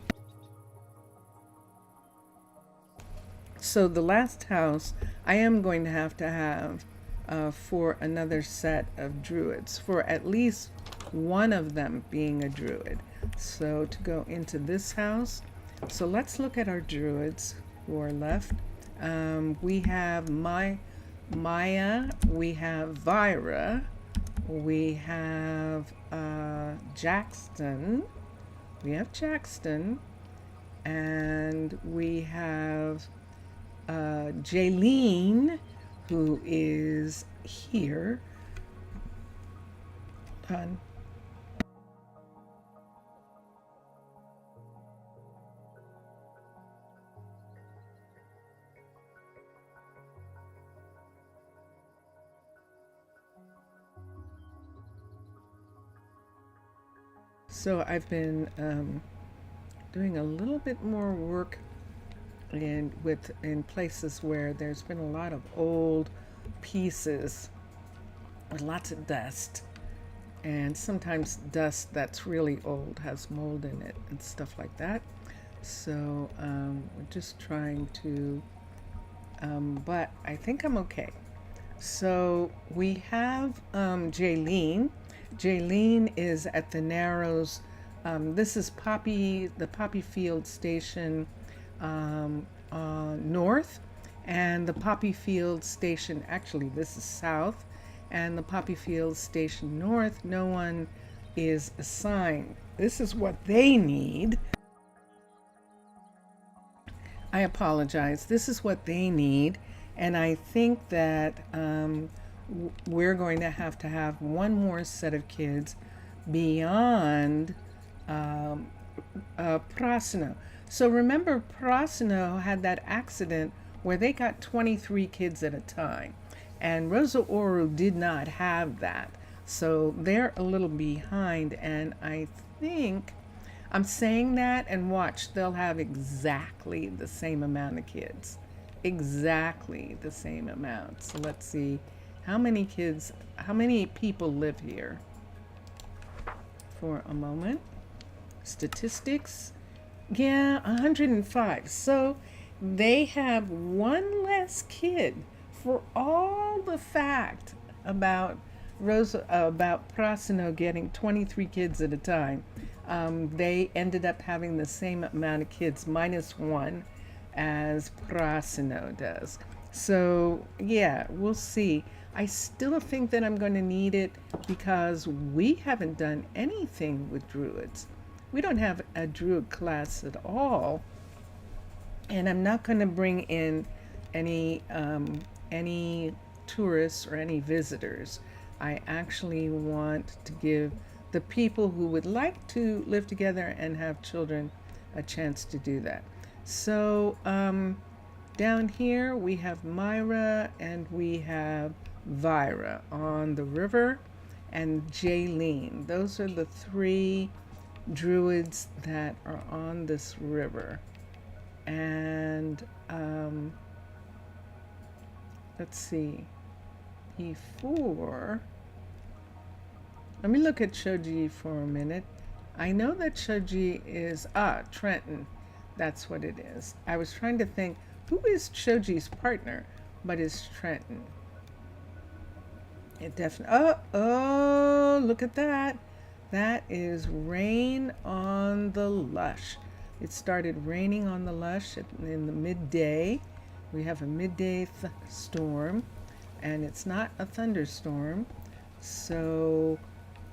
So the last house I am going to have for another set of druids, for at least one of them being a druid. So to go into this house, so let's look at our druids who are left. We have Maya, we have Vira, we have Jackson, and we have Jaylene, who is here. Hold on. So I've been doing a little bit more work in places where there's been a lot of old pieces with lots of dust, and sometimes dust that's really old has mold in it and stuff like that. So we're just trying to, but I think I'm okay. So we have Jaylene. Jaylene is at the Narrows. This is the Poppy Field Station north, and the Poppy Field Station, actually this is south, and the Poppy Field Station north, no one is assigned. This is what they need. I apologize. This is what they need, and I think that we're going to have one more set of kids beyond Prasino. So remember, Prasino had that accident where they got 23 kids at a time, and Rosa Ouro did not have that. So they're a little behind, and I think I'm saying that, and watch, they'll have exactly the same amount of kids. Exactly the same amount. So let's see how many kids, how many people live here for a moment. Statistics. Yeah, 105. So they have one less kid for all the fact about about Prasino getting 23 kids at a time. They ended up having the same amount of kids, minus one, as Prasino does. So yeah, we'll see. I still think that I'm going to need it because we haven't done anything with druids. We don't have a druid class at all, and I'm not going to bring in any tourists or any visitors. I actually want to give the people who would like to live together and have children a chance to do that. So down here we have Myra and we have Vira on the river, and Jaylene. Those are the three druids that are on this river. And let's see, before, let me look at Shoji for a minute. I know that Shoji is Trenton. That's what it is. I was trying to think who is Shoji's partner, but it's Trenton. It definitely, oh, look at that. That is rain on the lush. It started raining on the lush in the midday. We have a midday storm, and it's not a thunderstorm. So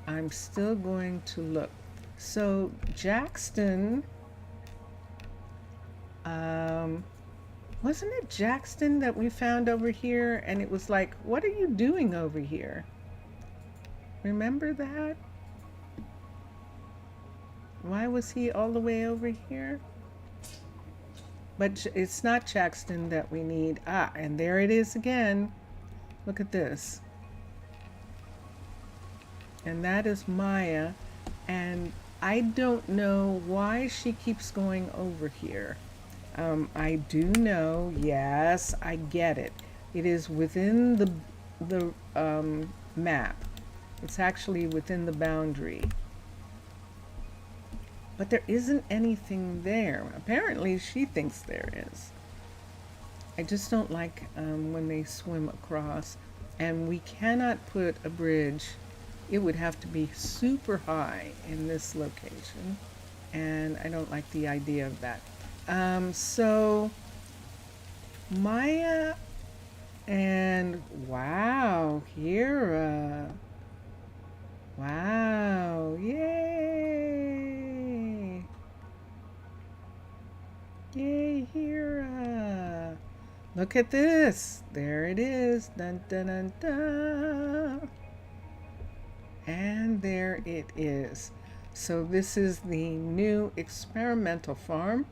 I'm still going to look. So Jackson, wasn't it Jackson that we found over here? And it was like, what are you doing over here? Remember that? Why was he all the way over here? But it's not Jackson that we need. And there it is again. Look at this. And that is Maya. And I don't know why she keeps going over here. I do know, yes, I get it. It is within the map. It's actually within the boundary. But there isn't anything there. Apparently she thinks there is. I just don't like when they swim across. And we cannot put a bridge. It would have to be super high in this location. And I don't like the idea of that. So Maya and wow, Hira. Wow, yay. Yay, Hira. Look at this. There it is. Dun, dun, dun, dun. And there it is. So this is the new experimental farm.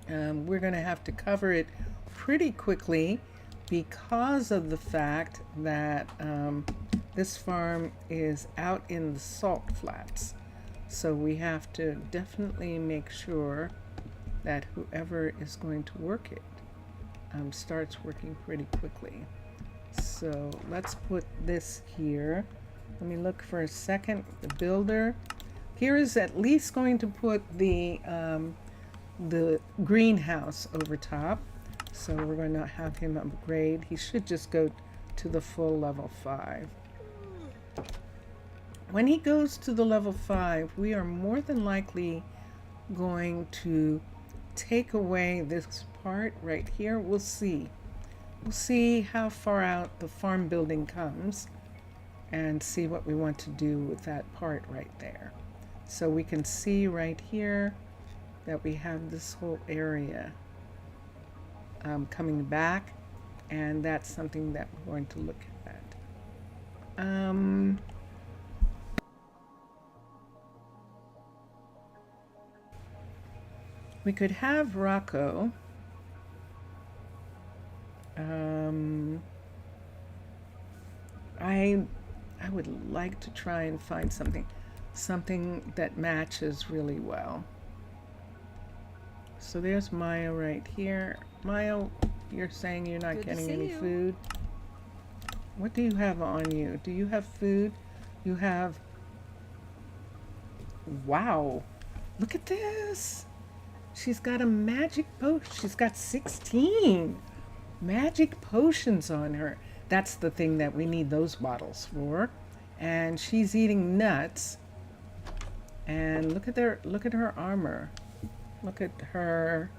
We're going to have to cover it pretty quickly because of the fact that this farm is out in the salt flats. So we have to definitely make sure that whoever is going to work it starts working pretty quickly. So let's put this here. Let me look for a second. The builder here is at least going to put the greenhouse over top. So we're going to have him upgrade. He should just go to the full level 5. When he goes to the level 5, we are more than likely going to take away this part right here. We'll see. We'll see how far out the farm building comes and see what we want to do with that part right there. So we can see right here that we have this whole area coming back, and that's something that we're going to look at. We could have Rocco. I would like to try and find something that matches really well. So there's Maya right here. Maya, you're saying you're not getting any food. What do you have on you? Do you have food? You have... Wow. Look at this. She's got a magic potion. She's got 16 magic potions on her. That's the thing that we need those bottles for. And she's eating nuts. And look at her armor. Look at her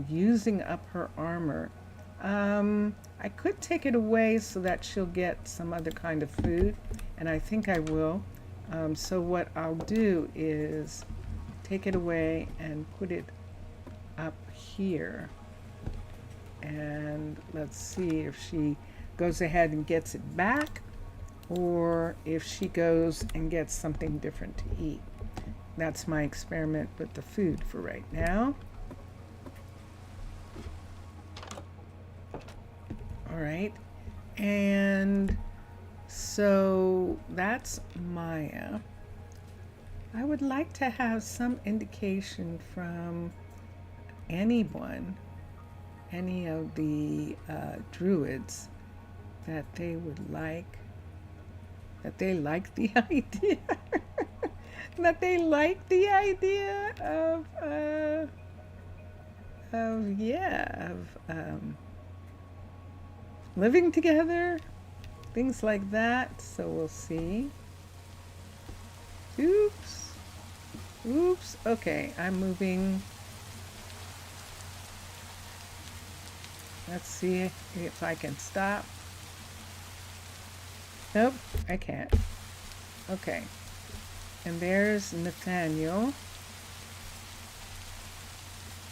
using up her armor. I could take it away so that she'll get some other kind of food, and I think I will. So what I'll do is take it away and put it up here. And let's see if she goes ahead and gets it back, or if she goes and gets something different to eat. That's my experiment with the food for right now. All right, and so that's Maya. I would like to have some indication from anyone, any of the druids, that they would like, that they like the idea, that they like the idea of living together, things like that. So we'll see. Oops. Okay, I'm moving. Let's see if I can stop. Nope, I can't. Okay. And there's Nathaniel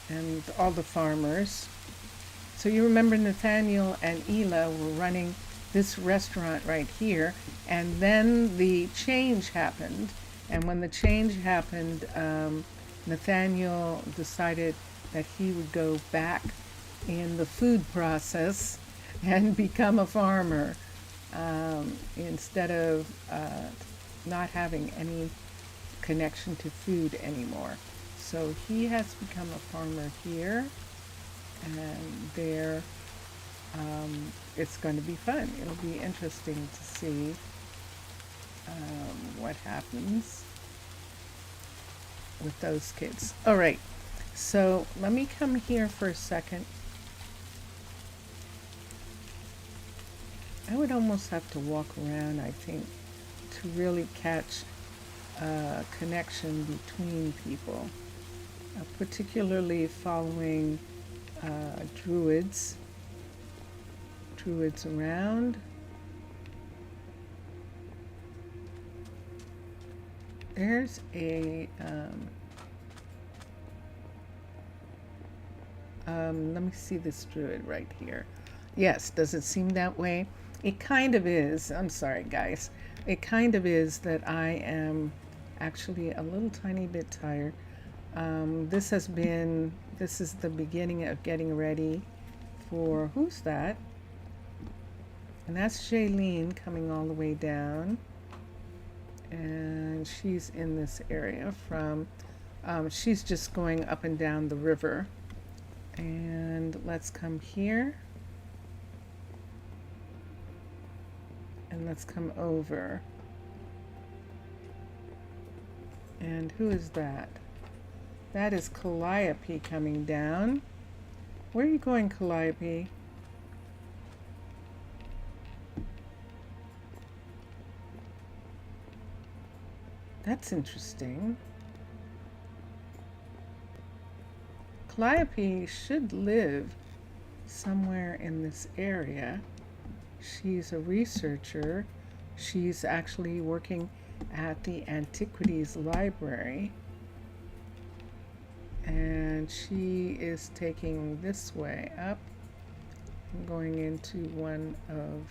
and all the farmers. So you remember Nathaniel and Ela were running this restaurant right here, and then the change happened. And when the change happened, Nathaniel decided that he would go back in the food process and become a farmer, instead of not having any connection to food anymore. So he has become a farmer here, and there it's going to be fun. It'll be interesting to see what happens with those kids. All right, so let me come here for a second. I would almost have to walk around, I think, to really catch a connection between people, particularly following druids around. There's a let me see this druid right here. Yes, does it seem that way? It kind of is. I'm sorry, guys. It kind of is that I am actually a little tiny bit tired. This is the beginning of getting ready for, who's that? And that's Jaylene coming all the way down. And she's in this area from, she's just going up and down the river. And let's come here. And let's come over. And who is that? That is Calliope coming down. Where are you going, Calliope? That's interesting. Calliope should live somewhere in this area. She's a researcher. She's actually working at the Antiquities Library. And she is taking this way up and going into one of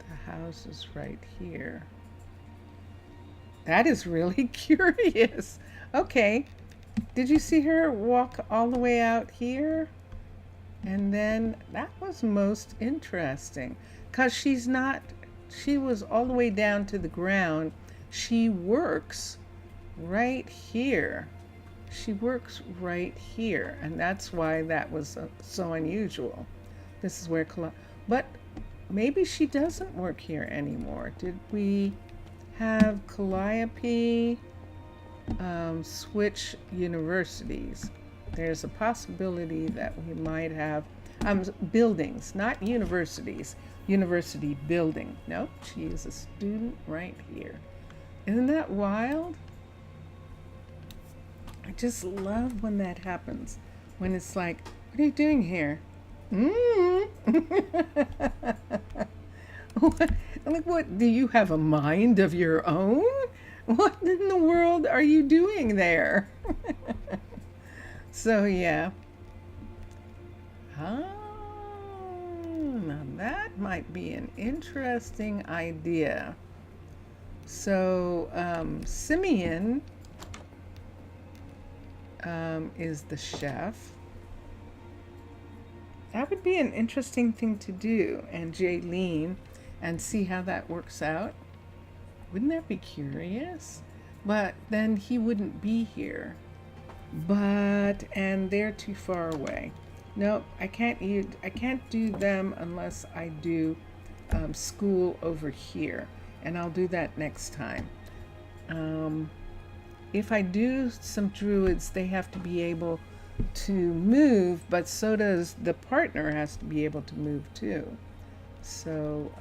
the houses right here. That is really curious. Okay, did you see her walk all the way out here? And then that was most interesting because she was all the way down to the ground. She works right here. She works right here. And that's why that was so unusual. This is where, but maybe she doesn't work here anymore. Did we have Calliope switch universities? There's a possibility that we might have buildings, not universities. University building. Nope, she is a student right here. Isn't that wild? I just love when that happens. When it's like, what are you doing here? What? Do you have a mind of your own? What in the world are you doing there? So yeah. Oh, now that might be an interesting idea. So Simeon is the chef. That would be an interesting thing to do, and Jaylene, and see how that works out. Wouldn't that be curious? But then he wouldn't be here. And they're too far away. Nope, I can't do them unless I do school over here, and I'll do that next time. If I do some druids, they have to be able to move, but so does the partner has to be able to move too. So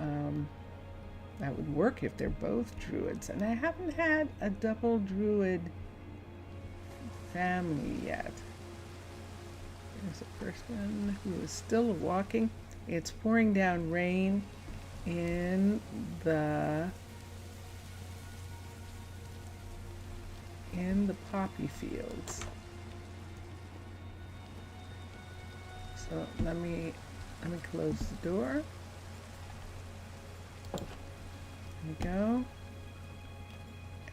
that would work if they're both druids. And I haven't had a double druid family yet. There's a person who is still walking. It's pouring down rain in the poppy fields. So let me close the door. There we go.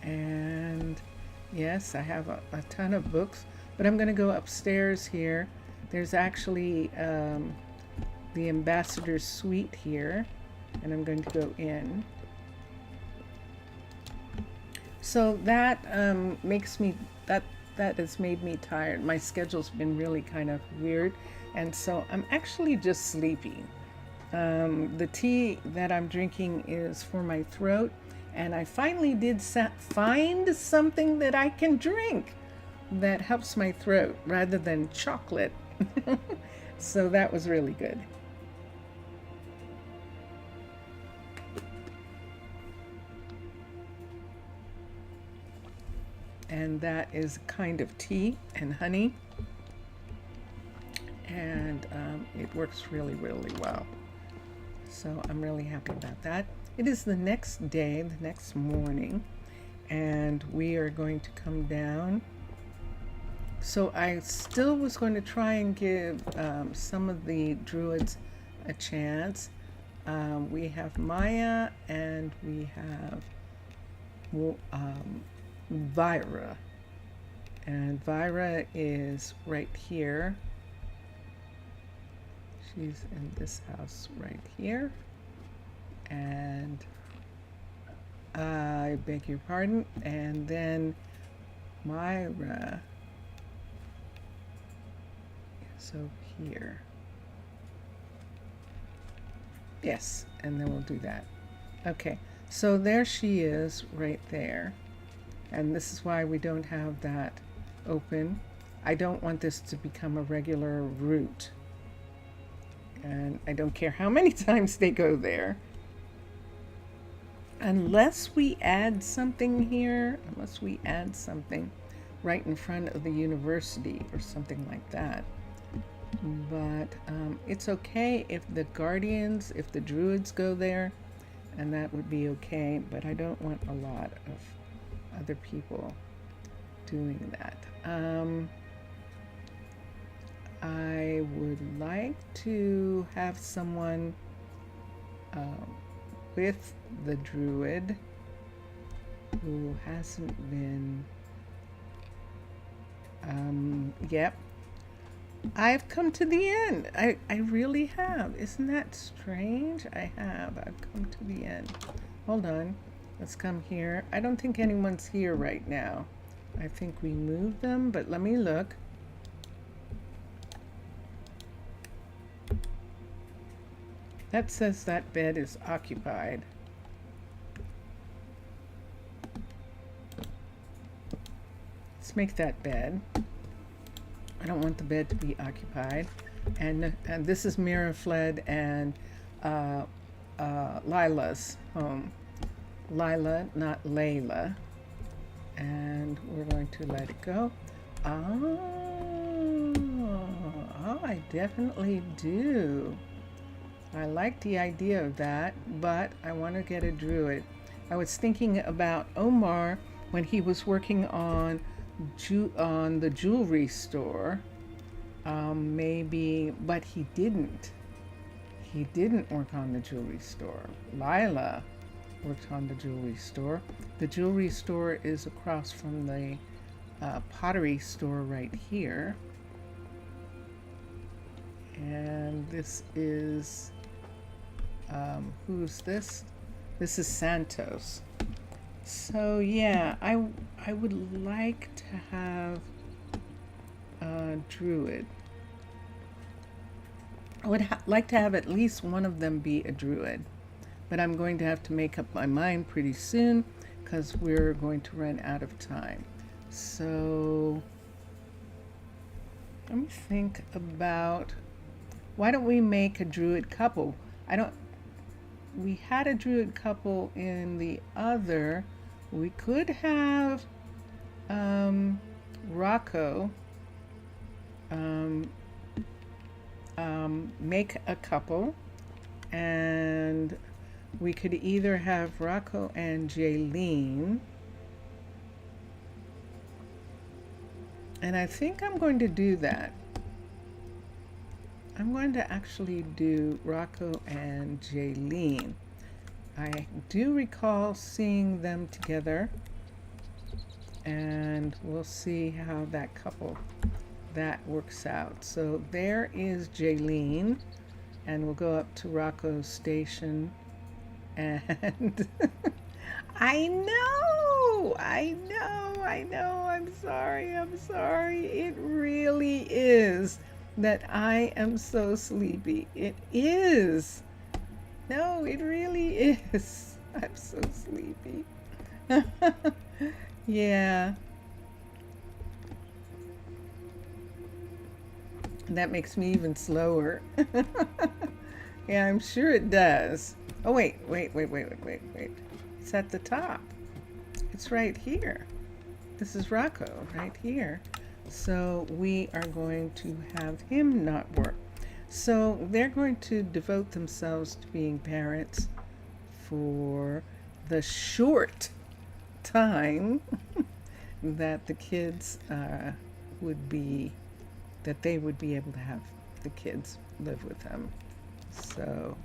And yes, I have a ton of books, but I'm going to go upstairs here. There's actually the ambassador's suite here, and I'm going to go in. So that that has made me tired. My schedule's been really kind of weird, and so I'm actually just sleepy. The tea that I'm drinking is for my throat, and I finally did find something that I can drink that helps my throat rather than chocolate. So that was really good. And that is a kind of tea and honey, and it works really, really well. So I'm really happy about that. It is the next day, the next morning, and we are going to come down. So I still was going to try and give some of the druids a chance. We have Maya and we have Vira. And Vira is right here. She's in this house right here. And I beg your pardon. And then Myra is over here. Yes, and then we'll do that. Okay, so there she is right there. And this is why we don't have that open. I don't want this to become a regular route. And I don't care how many times they go there. Unless we add something here, unless we add something right in front of the university or something like that. But it's okay if the guardians, if the druids go there, and that would be okay. But I don't want a lot of other people doing that. I would like to have someone with the druid who hasn't been Yep. I've come to the end. I really have. Isn't that strange? I have. I've come to the end. Hold on. Let's come here. I don't think anyone's here right now. I think we moved them, but let me look. That says that bed is occupied. Let's make that bed. I don't want the bed to be occupied. And this is Mirafled and Lila's home. Lila, not Layla. And we're going to let it go. Oh, I definitely do. I like the idea of that, but I want to get a druid. I was thinking about Omar when he was working on the jewelry store. Maybe, but he didn't. He didn't work on the jewelry store. Lila worked on the jewelry store. The jewelry store is across from the pottery store right here. And this is, who's this? This is Santos. So yeah, I would like to have a druid. I would like to have at least one of them be a druid. But I'm going to have to make up my mind pretty soon because we're going to run out of time. So let me think about, why don't we make a druid couple? We had a druid couple in the other. We could have Rocco make a couple, and we could either have Rocco and Jaylene. And I think I'm going to do that. I'm going to actually do Rocco and Jaylene. I do recall seeing them together, and we'll see how that works out. So there is Jaylene, and we'll go up to Rocco's station, and I know, I'm sorry. It really is that I am so sleepy. It is. No, it really is. I'm so sleepy. Yeah. That makes me even slower. Yeah, I'm sure it does. Oh, wait. It's at the top. It's right here. This is Rocco right here. So we are going to have him not work. So they're going to devote themselves to being parents for the short time that the kids would be able to have the kids live with them. So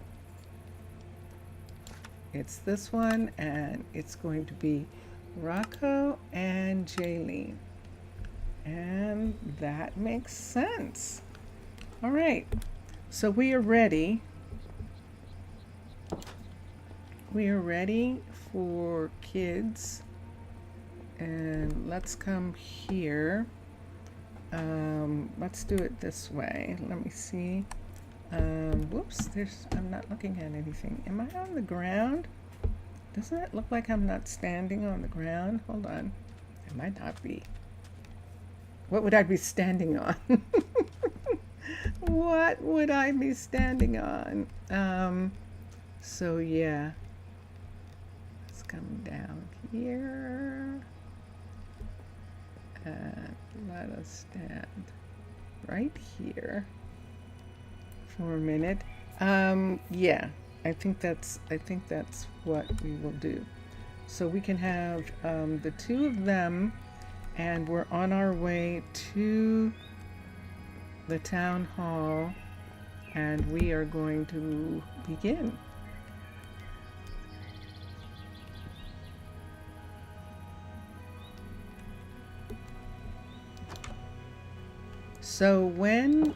it's this one, and it's going to be Rocco and Jaylene. And that makes sense. All right, so we are ready. We are ready for kids. And let's come here. Let's do it this way. Let me see. Whoops, I'm not looking at anything. Am I on the ground? Doesn't it look like I'm not standing on the ground? Hold on. I might not be. What would I be standing on? What would I be standing on? So yeah. Let's come down here. And let us stand right here for a minute. Yeah, I think that's what we will do. So we can have the two of them, and we're on our way to the town hall, and we are going to begin. So when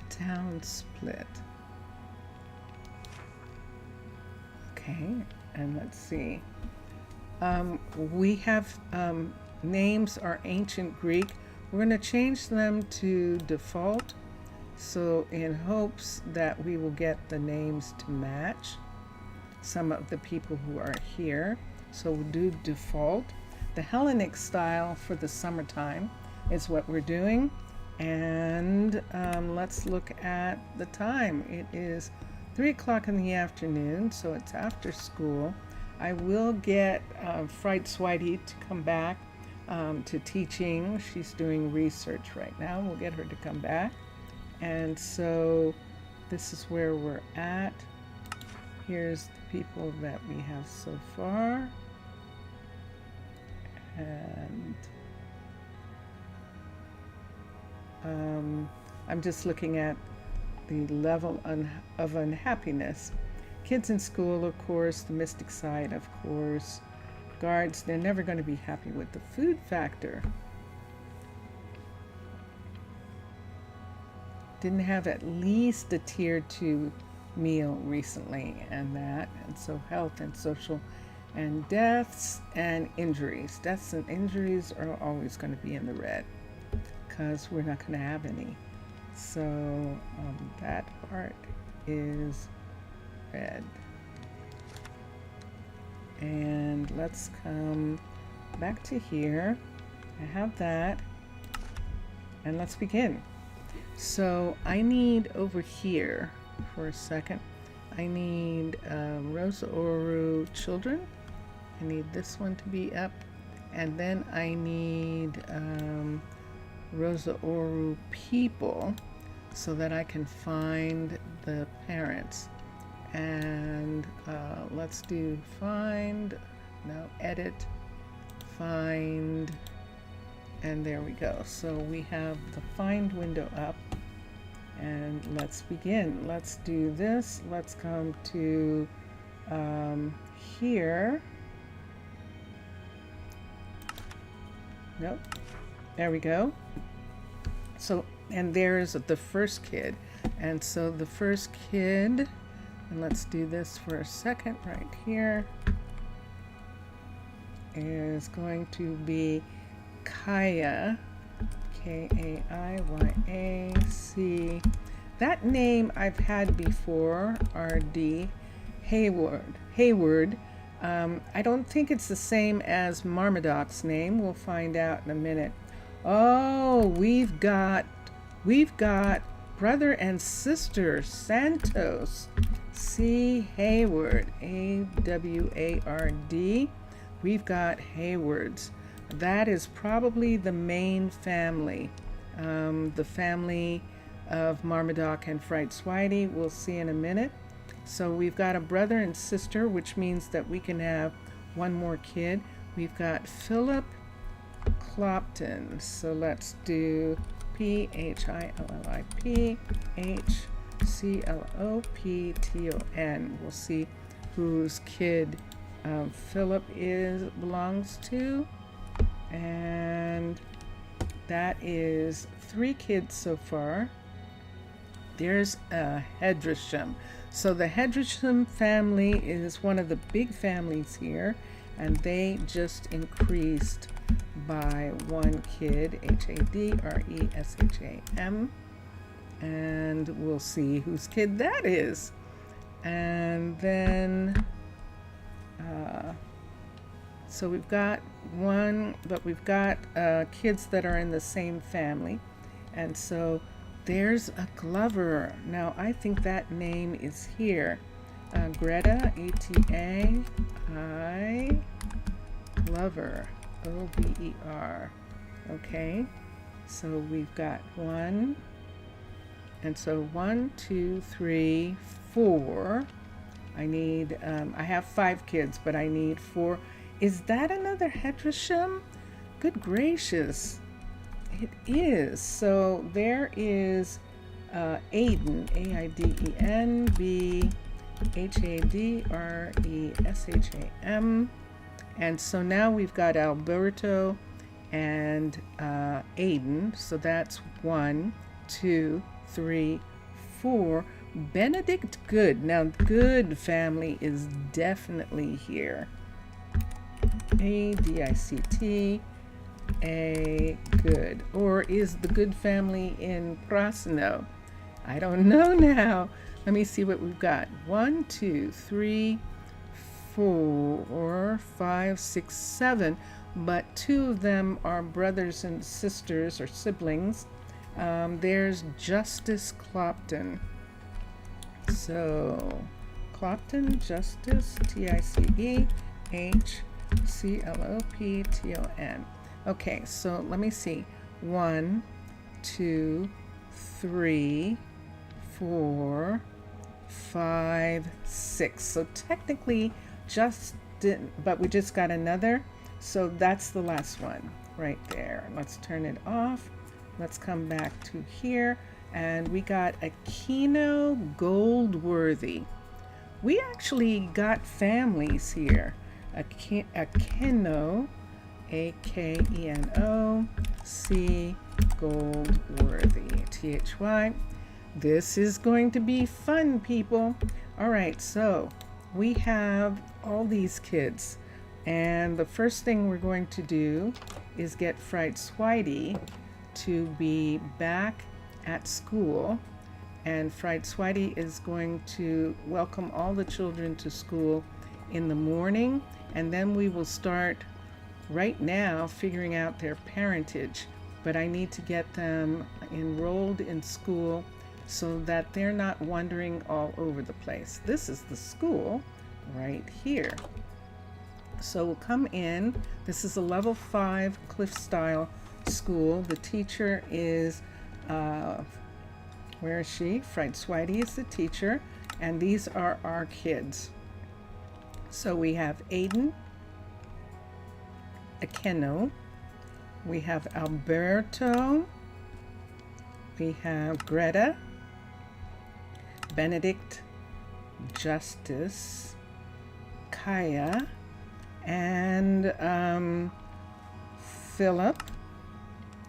town split, okay, and let's see. We have names are ancient Greek. We're going to change them to default, so in hopes that we will get the names to match some of the people who are here. So we'll do default. The Hellenic style for the summertime is what we're doing. And let's look at the time. It is 3 o'clock in the afternoon, so it's after school. I will get Fright Switey to come back to teaching. She's doing research right now. We'll get her to come back. And so this is where we're at. Here's the people that we have so far. And I'm just looking at the level of unhappiness. Kids in school, of course, the mystic side, of course. Guards, they're never going to be happy with the food factor. Didn't have at least a tier 2 meal recently, and so health and social, and deaths and injuries. Deaths and injuries are always going to be in the red because we're not going to have any. So that part is red. And let's come back to here. I have that, and let's begin. So I need over here for a second. I need Rosa Ouro children. I need this one to be up, and then I need Rosa Ouro people so that I can find the parents. And let's do find, no, edit, find, and there we go. So we have the find window up, and let's begin. Let's do this. Let's come to here. Nope, there we go. So, and there's the first kid, and so the first kid, and let's do this for a second right here, is going to be Kaya, K-A-I-Y-A-C. That name I've had before, R-D, Hayward. I don't think it's the same as Marmadoc's name. We'll find out in a minute. Oh, we've got brother and sister Santos. C. Hayward, A-W-A-R-D. We've got Haywards. That is probably the main family, the family of Marmadoc and Fright Switey. We'll see in a minute. So we've got a brother and sister, which means that we can have one more kid. We've got Philip Clopton. So let's do Phillipclopton. We'll see whose kid Philip belongs to. And that is 3 kids so far. There's a Hedresham. So the Hedresham family is one of the big families here, and they just increased by 1 kid, H-A-D-R-E-S-H-A-M, and we'll see whose kid that is. And then so we've got 1, but we've got kids that are in the same family, and so there's a Glover. Now I think that name is here. Greta, A-T-A-I, Glover, O-V-E-R. Okay, so we've got 1, and so 1, 2, 3, 4. I need, I have 5 kids, but I need 4. Is that another Hedresham? Good gracious. It is. So there is Aiden, A-I-D-E-N, B-H-A-D-R-E-S-H-A-M. And so now we've got Alberto and Aiden. So that's 1, 2, 3, 4. Benedict Good. Now, Good family is definitely here. Adict, a Good. Or is the Good family in Prasino? I don't know now. Let me see what we've got. 1, 2, 3, 4, 5, 6, 7. But 2 of them are brothers and sisters or siblings. There's Justice Clopton. So Clopton, Justice, Tichclopton. Okay, so let me see. 1, 2, 3, 4, 5, 6. So technically but we just got another. So that's the last one right there. Let's turn it off. Let's come back to here. And we got Aquino Goldworthy. We actually got families here. Aquino, Akeno, C, Goldworthy, Thy. This is going to be fun, people. All right, so we have all these kids. And the first thing we're going to do is get Fried Swidey to be back at school, and Fried Swidey is going to welcome all the children to school in the morning, and then we will start right now figuring out their parentage. But I need to get them enrolled in school so that they're not wandering all over the place. This is the school right here. So we'll come in. This is a level 5 cliff style school. The teacher is where is she? Fried Swidey is the teacher, and these are our kids. So we have Aiden, Aquino, we have Alberto, we have Greta, Benedict, Justice, Kaya, and Philip,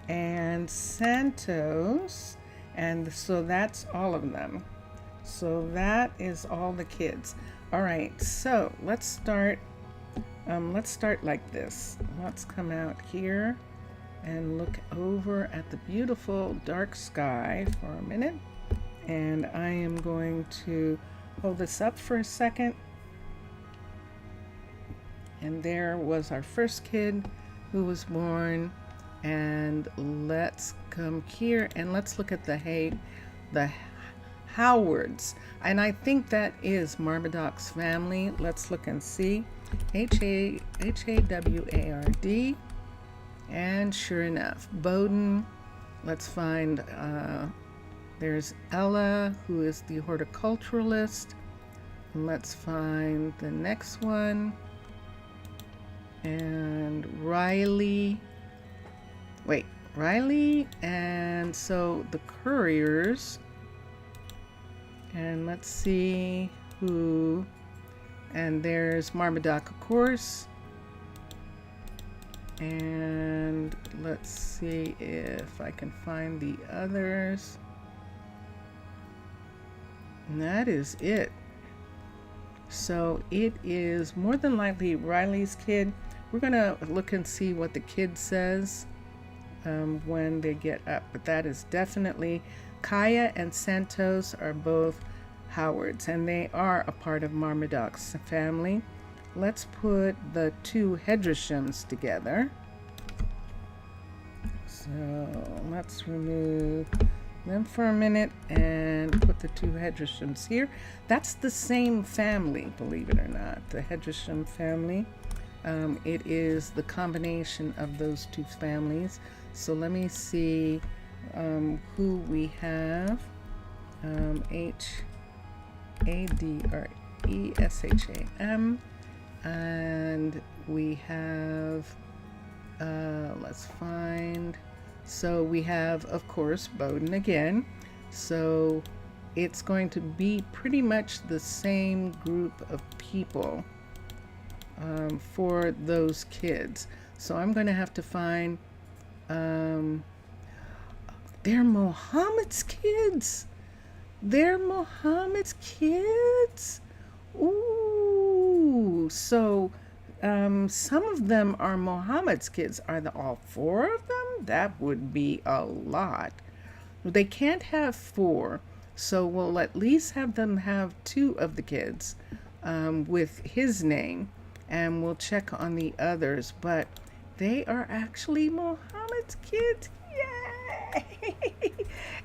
and Santos. And so that's all of them. So that is all the kids. All right, so let's start like this. Let's come out here and look over at the beautiful dark sky for a minute. And I am going to hold this up for a second. And there was our first kid who was born. And let's come here and let's look at the Howards. And I think that is Marmadoc's family. Let's look and see. Haward. And sure enough, Bowden. Let's find, there's Ella, who is the horticulturalist. Let's find the next one. And Riley, and so the couriers, and let's see who, and there's Marmadoc, of course, and let's see if I can find the others, and that is it. So it is more than likely Riley's kid. We're gonna look and see what the kid says when they get up, but that is definitely Kaya and Santos are both Howards, and they are a part of Marmadoc's family. Let's put the 2 Hedreshams together. So let's remove them for a minute and put the 2 Hedreshams here. That's the same family, believe it or not, the Hedresham family. It is the combination of those 2 families. So let me see who we have. Hadresham, and we have let's find, so we have, of course, Bowden again. So it's going to be pretty much the same group of people for those kids. So I'm going to have to find Um, they're Mohammed's kids. They're Mohammed's kids. Ooh, so some of them are Mohammed's kids. Are the all four of them? That would be a lot. They can't have four, so we'll at least have them have two of the kids with his name, and we'll check on the others. But they are actually Mohammed's kids. Yay!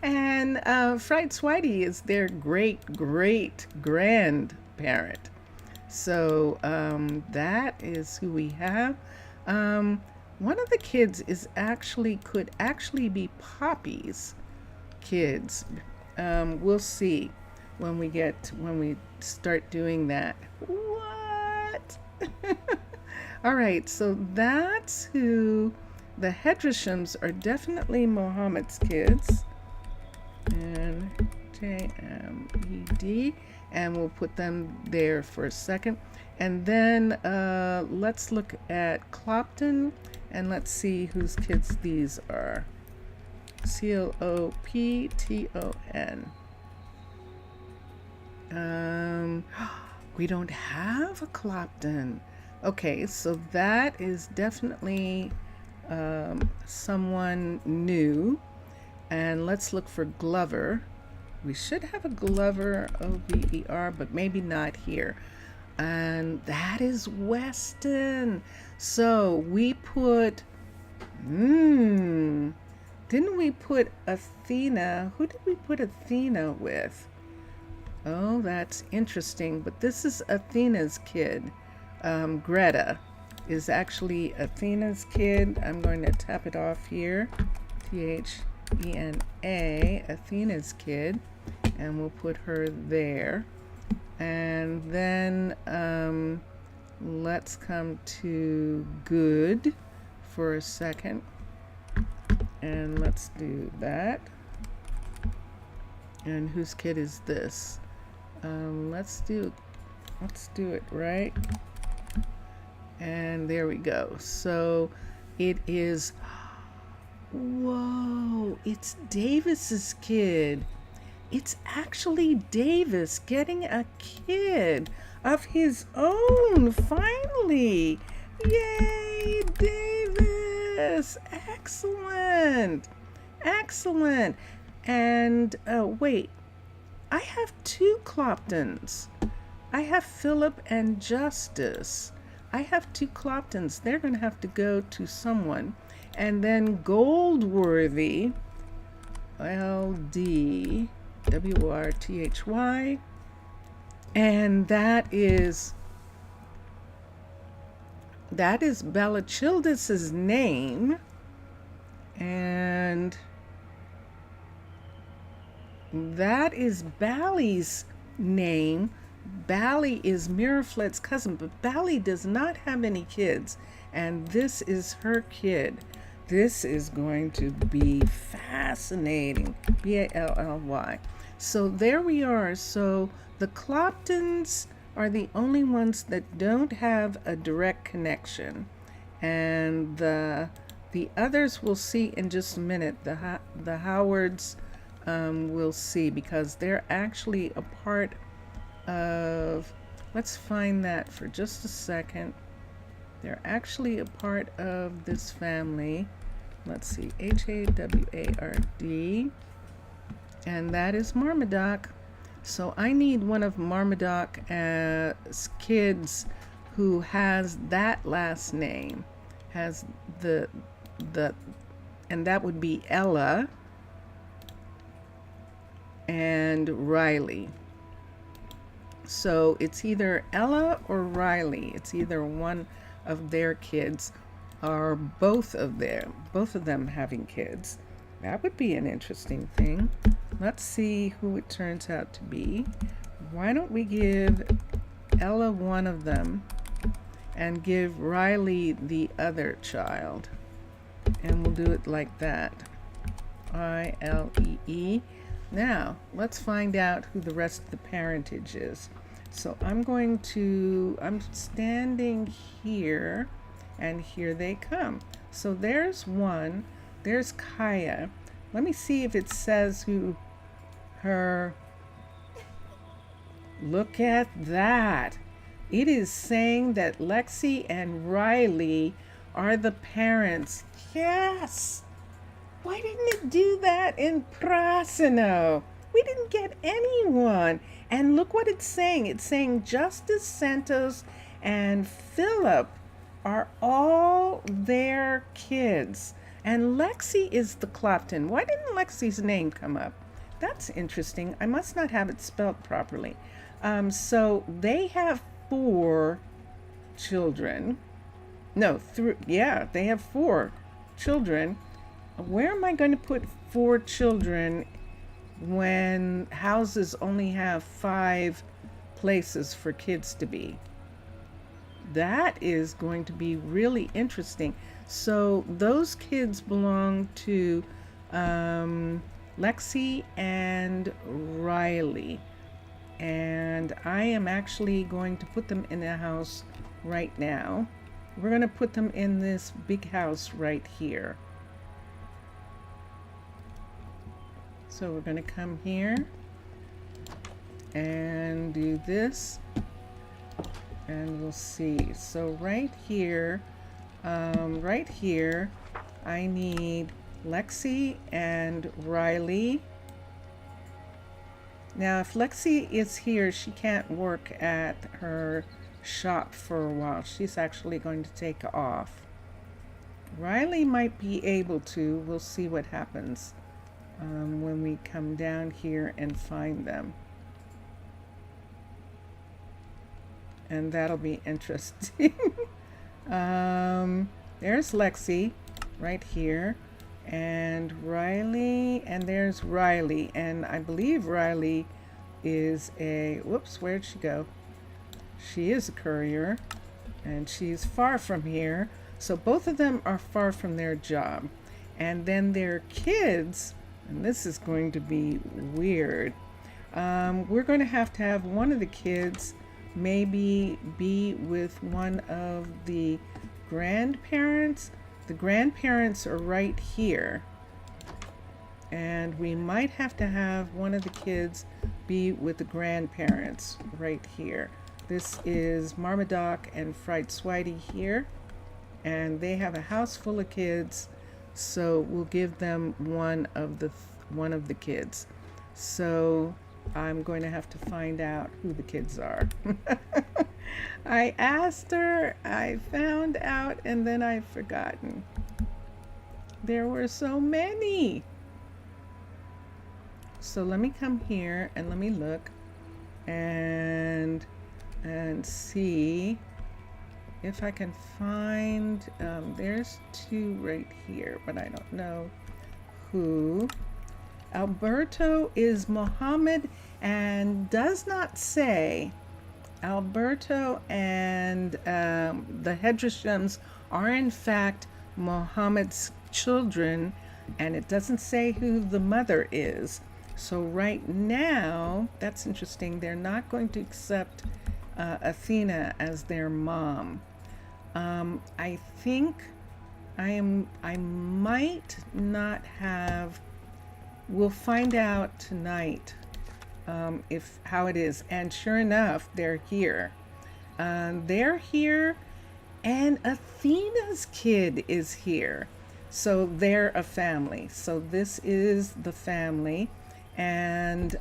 And Fried Switey is their great great grandparent. So that is who we have. One of the kids could actually be Poppy's kids. We'll see when we start doing that. What? All right, so that's who the Hedreshams are. Definitely Mohammed's kids. And JMED, and we'll put them there for a second. And then let's look at Clopton, and let's see whose kids these are. Clopton. We don't have a Clopton. Okay, so that is definitely someone new. And let's look for Glover. We should have a Glover, OVER, but maybe not here. And that is Weston. So we put, didn't we put Athena? Who did we put Athena with? Oh, that's interesting. But this is Athena's kid. Greta is actually Athena's kid. I'm going to tap it off here. THENA, Athena's kid. And we'll put her there. And then let's come to Good for a second. And let's do that. And whose kid is this? Let's do it right. And there we go. So it is, whoa, it's Davis's kid. It's actually Davis getting a kid of his own, finally. Yay, Davis. Excellent. Excellent. And wait, I have two Cloptons. I have Philip and Justice. I have two Cloptons. They're going to have to go to someone. And then Goldworthy, LDWRTHY, and that is Bella Childis's name, and that is Bally's name. Bally is Miraflet's cousin, but Bally does not have any kids, and this is her kid. This is going to be fascinating. Bally. So there we are. So the Cloptons are the only ones that don't have a direct connection, and the others we'll see in just a minute. The Howards we'll see, because they're actually a part of, let's find that for just a second. They're actually a part of this family. Let's see, Haward, and that is Marmaduke. So I need one of Marmaduke's kids who has that last name, has the and that would be Ella and Riley. So it's either Ella or Riley. It's either one of their kids or both of them having kids. That would be an interesting thing. Let's see who it turns out to be. Why don't we give Ella one of them and give Riley the other child? And we'll do it like that. ILEE. Now, let's find out who the rest of the parentage is. So I'm standing here, and here they come. So there's one. There's Kaya. Let me see if it says who her... Look at that. It is saying that Lexi and Riley are the parents. Yes. Why didn't it do that in Prasino? We didn't get anyone. And look what it's saying. It's saying Justice Santos and Philip are all their kids. And Lexi is the Clopton. Why didn't Lexi's name come up? That's interesting. I must not have it spelled properly. So they have 4 children. No, yeah, they have 4 children. Where am I going to put 4 children when houses only have 5 places for kids to be? That is going to be really interesting. So those kids belong to Lexi and Riley. And I am actually going to put them in a house right now. We're going to put them in this big house right here. So we're going to come here and do this, and we'll see. So right here, I need Lexi and Riley. Now, if Lexi is here, she can't work at her shop for a while. She's actually going to take off. Riley might be able to. We'll see what happens when we come down here and find them. And that'll be interesting. There's Lexi right here. And Riley, and there's Riley, and I believe Riley is a, whoops, where'd she go? She is a courier, and she's far from here, so both of them are far from their job. And then their kids, and this is going to be weird, we're going to have one of the kids maybe be with one of the grandparents. The grandparents are right here, and we might have to have one of the kids be with the grandparents right here. This is Marmaduke and Fried Swidey here, and they have a house full of kids, so we'll give them one of the kids. So I'm going to have to find out who the kids are. I asked her, I found out, and then I've forgotten. There were so many. So let me come here and let me look and see if I can find, there's 2 right here, but I don't know who. Alberto is Mohammed and does not say. Alberto and the Hedreshams are in fact Mohammed's children, and it doesn't say who the mother is. So right now, that's interesting, they're not going to accept Athena as their mom. I think I might not have, we'll find out tonight if how it is. And sure enough, they're here. They're here, and Athena's kid is here. So they're a family. So this is the family, and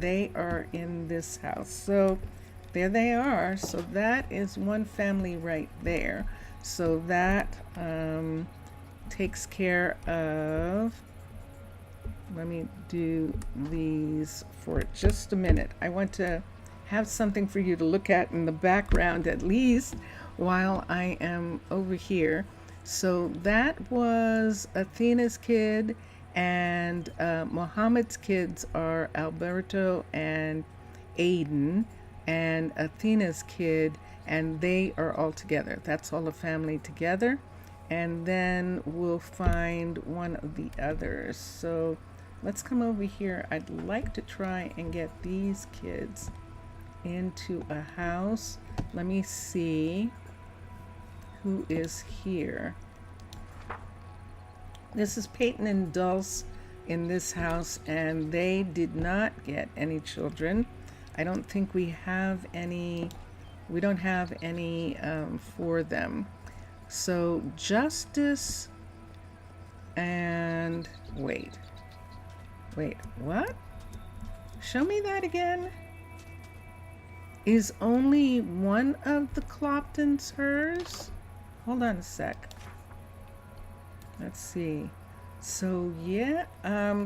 they are in this house. So there they are. So that is one family right there. So that takes care of, let me do these for just a minute. I want to have something for you to look at in the background at least while I am over here. So that was Athena's kid, and Mohammed's kids are Alberto and Aiden, and Athena's kid, and they are all together. That's all the family together. And then we'll find one of the others. So let's come over here. I'd like to try and get these kids into a house. Let me see who is here. This is Peyton and Dulce in this house, and they did not get any children. I don't think we have any, we don't have any for them. So Justice and wait, what? Show me that again. Is only one of the Cloptons hers? Hold on a sec. Let's see. So yeah,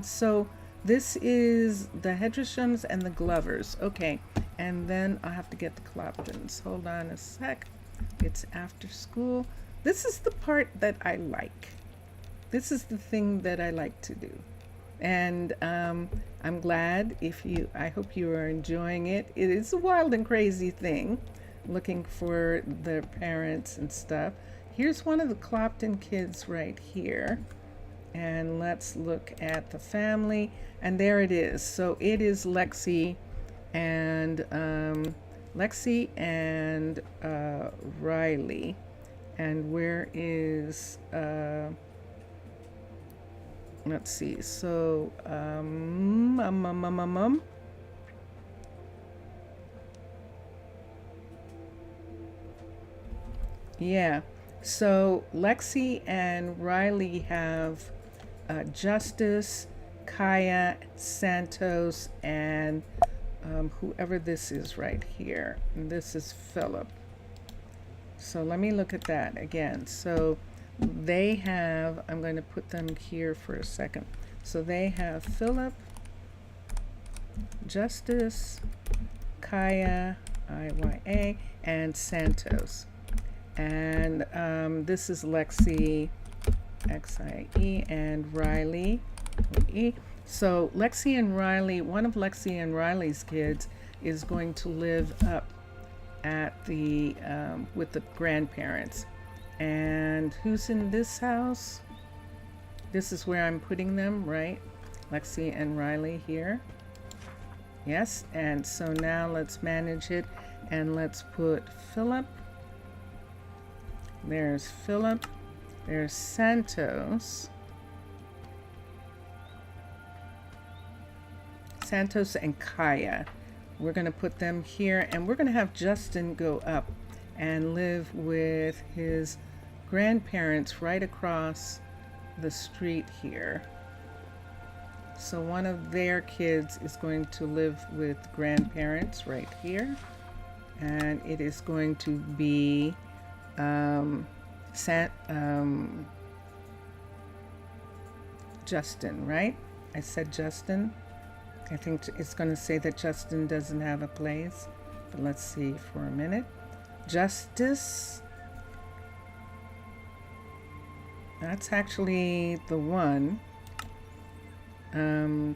so this is the Hedgershams and the Glovers. Okay, and then I'll have to get the Cloptons. Hold on a sec. It's after school. This is the part that I like. This is the thing that I like to do. And I'm glad I hope you are enjoying it. It is a wild and crazy thing, looking for their parents and stuff. Here's one of the Clopton kids right here. And let's look at the family. And there it is. So it is Lexi and Riley. And where is let's see. So yeah. So Lexi and Riley have Justice, Kaya, Santos, and whoever this is right here. And this is Philip. So let me look at that again. So they have, I'm going to put them here for a second. So they have Philip, Justice, Kaya, IYA, and Santos. And this is Lexi, XIE, and Riley, E. So Lexi and Riley, one of Lexi and Riley's kids is going to live up at the, with the grandparents. And who's in this house? This is where I'm putting them, right? Lexi and Riley here. Yes, and so now let's manage it and let's put Philip. There's Philip. There's Santos. Santos and Kaya. We're going to put them here, and we're going to have Justin go up and live with his grandparents right across the street here. So one of their kids is going to live with grandparents right here, and it is going to be Justin, right? I said Justin. I think it's going to say that Justin doesn't have a place, but let's see for a minute. Justice. That's actually the one.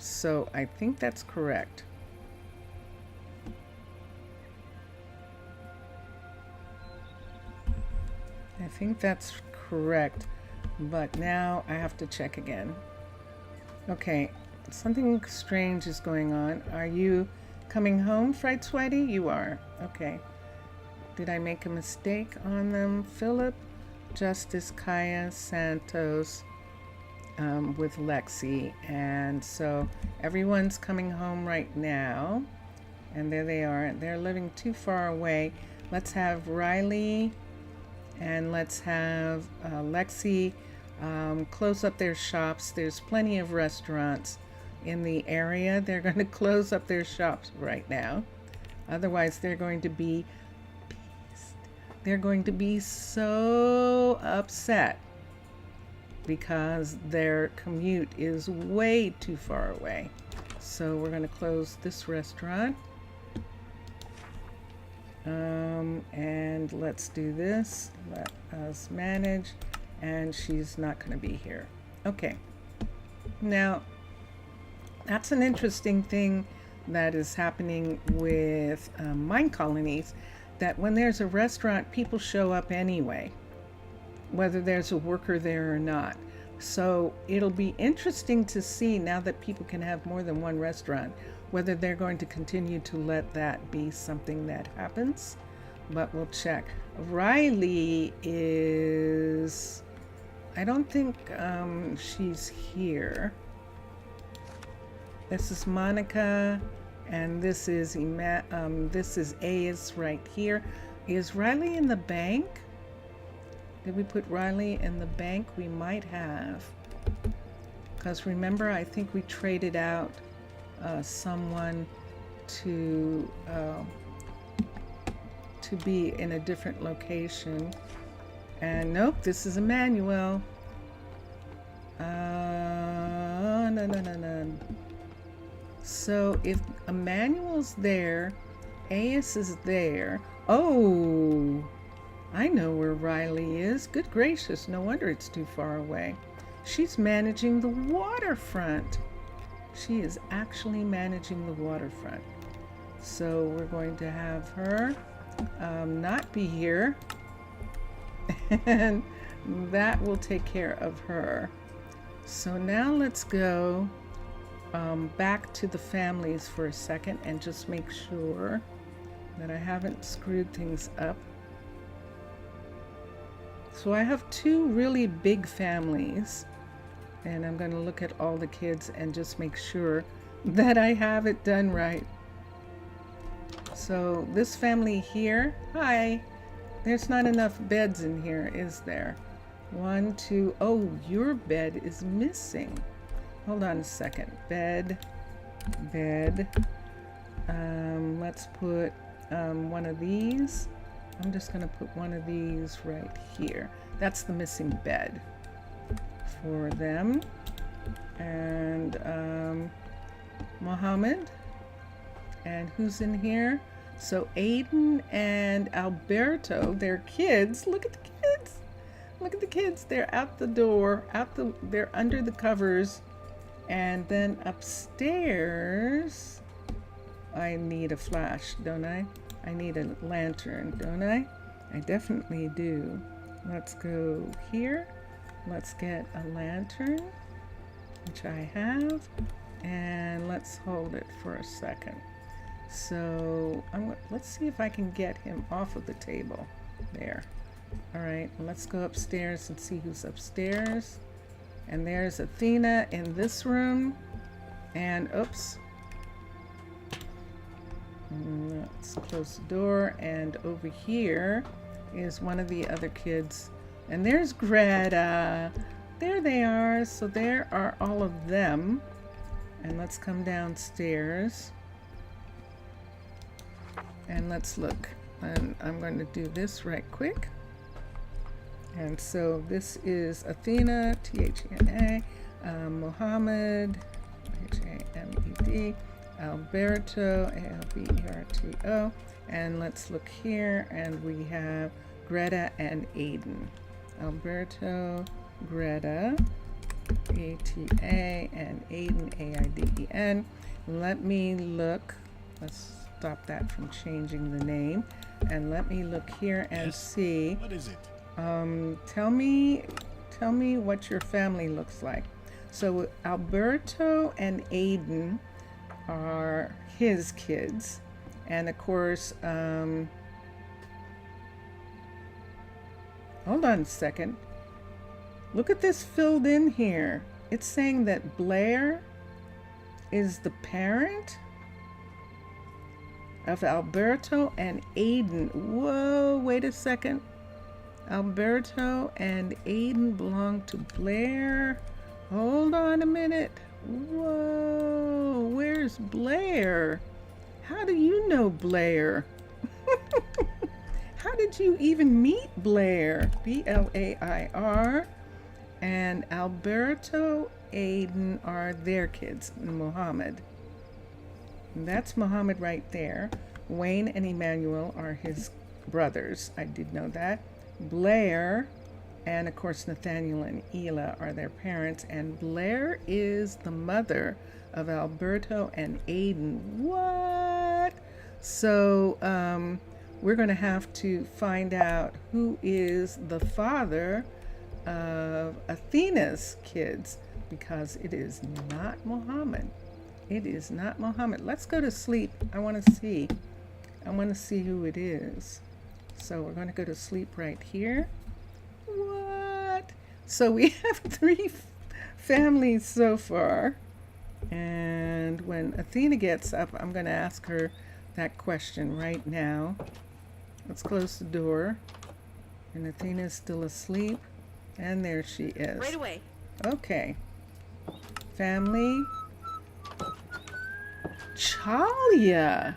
So I think that's correct. I think that's correct, but now I have to check again. Okay, something strange is going on. Are you coming home, Fright Sweaty? You are. Okay. Did I make a mistake on them? Philip, Justice, Kaya, Santos, with Lexi. And so everyone's coming home right now. And there they are. They're living too far away. Let's have Riley and let's have Lexi close up their shops. There's plenty of restaurants in the area. They're going to close up their shops right now. Otherwise, they're going to be pissed. They're going to be so upset because their commute is way too far away. So we're going to close this restaurant. And let's do this. Let us manage. And she's not going to be here. Okay. Now, that's an interesting thing that is happening with Minecolonies, that when there's a restaurant, people show up anyway, whether there's a worker there or not. So it'll be interesting to see, now that people can have more than one restaurant, whether they're going to continue to let that be something that happens. But we'll check. Riley is, I don't think she's here. This is Monica, and this is Ace right here. Is Riley in the bank? Did we put Riley in the bank? We might have. Because remember, I think we traded out someone to be in a different location. And nope, this is Emmanuel. No. So if Emmanuel's there, Ace is there. Oh, I know where Riley is. Good gracious, no wonder it's too far away. She's managing the waterfront. She is actually managing the waterfront. So we're going to have her not be here. And that will take care of her. So now let's go back to the families for a second and just make sure that I haven't screwed things up. So I have two really big families, and I'm going to look at all the kids and just make sure that I have it done right. So this family here, hi, there's not enough beds in here, is there? 1, 2, oh, your bed is missing. Hold on a second. Bed. Let's put one of these. I'm just going to put one of these right here. That's the missing bed for them. And Mohammed. And who's in here? So Aiden and Alberto, they're kids. Look at the kids. Look at the kids. They're out the door, they're under the covers. And then upstairs, I need a flash, don't I? I need a lantern, don't I? I definitely do. Let's go here. Let's get a lantern, which I have. And let's hold it for a second. So let's see if I can get him off of the table. There. All right, let's go upstairs and see who's upstairs. And there's Athena in this room. And oops. Let's close the door. And over here is one of the other kids. And there's Greta. There they are. So there are all of them. And let's come downstairs. And let's look. And I'm going to do this right quick. And so this is Athena, T-H-E-N-A, Mohammed, H-A-M-E-D, Alberto, A-L-B-E-R-T-O. And let's look here, and we have Greta and Aiden. Alberto, Greta, A-T-A, and Aiden, A-I-D-E-N. Let me look. Let's stop that from changing the name. And let me look here and see. What is it? Tell me what your family looks like. So Alberto and Aiden are his kids. And of course, hold on a second. Look at this filled in here. It's saying that Blair is the parent of Alberto and Aiden. Whoa, wait a second. Alberto and Aiden belong to Blair. Hold on a minute. Whoa, where's Blair? How do you know Blair? How did you even meet Blair? B-L-A-I-R. And Alberto, Aiden are their kids, Mohammed. And that's Mohammed right there. Wayne and Emmanuel are his brothers. I did know that. Blair and of course Nathaniel and Ela are their parents, and Blair is the mother of Alberto and Aiden. What? So we're going to have to find out who is the father of Athena's kids, because it is not Mohammed. It is not Mohammed. Let's go to sleep. I want to see who it is. So we're going to go to sleep right here. What? So we have three families so far. And when Athena gets up, I'm going to ask her that question right now. Let's close the door. And Athena's still asleep. And there she is. Right away. Okay. Family. Chalia.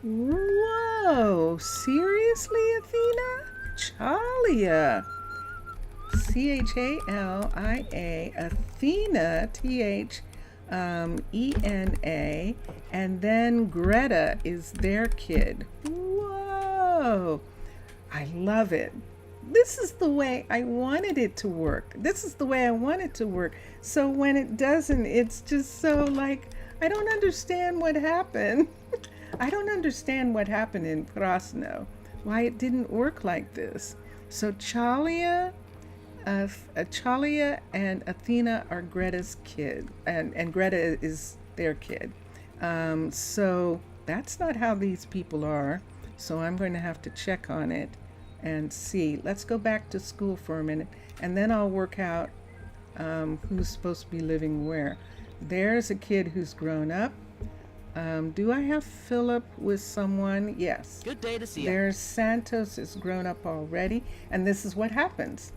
Whoa. Seriously, Athena? Chalia. Chalia. Athena. Thena. And then Greta is their kid. Whoa. I love it. This is the way I wanted it to work. This is the way I want it to work. So when it doesn't, it's just so like, I don't understand what happened. I don't understand what happened in Prasino, why it didn't work like this. So Chalia and Athena are Greta's kid, and Greta is their kid. So that's not how these people are. So I'm going to have to check on it and see. Let's go back to school for a minute, and then I'll work out who's supposed to be living where. There's a kid who's grown up. Do I have Philip with someone? Yes. Good day to see you. There's Santos is grown up already, and this is what happens.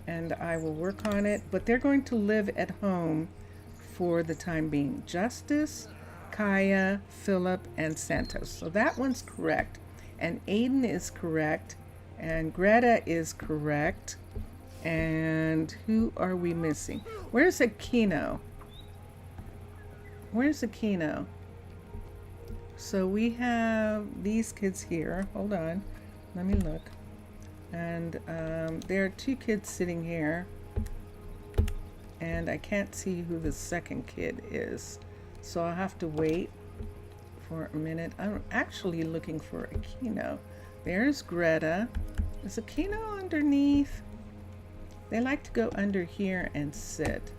And I will work on it, but they're going to live at home for the time being. Justice, Kaya, Philip, and Santos. So that one's correct. And Aiden is correct. And Greta is correct. And who are we missing? Where's Aquino? Where's Aquino? So we have these kids here. Hold on. Let me look. And there are two kids sitting here. And I can't see who the second kid is. So I'll have to wait for a minute. I'm actually looking for Aquino. There's Greta. Is Aquino underneath? They like to go under here and sit.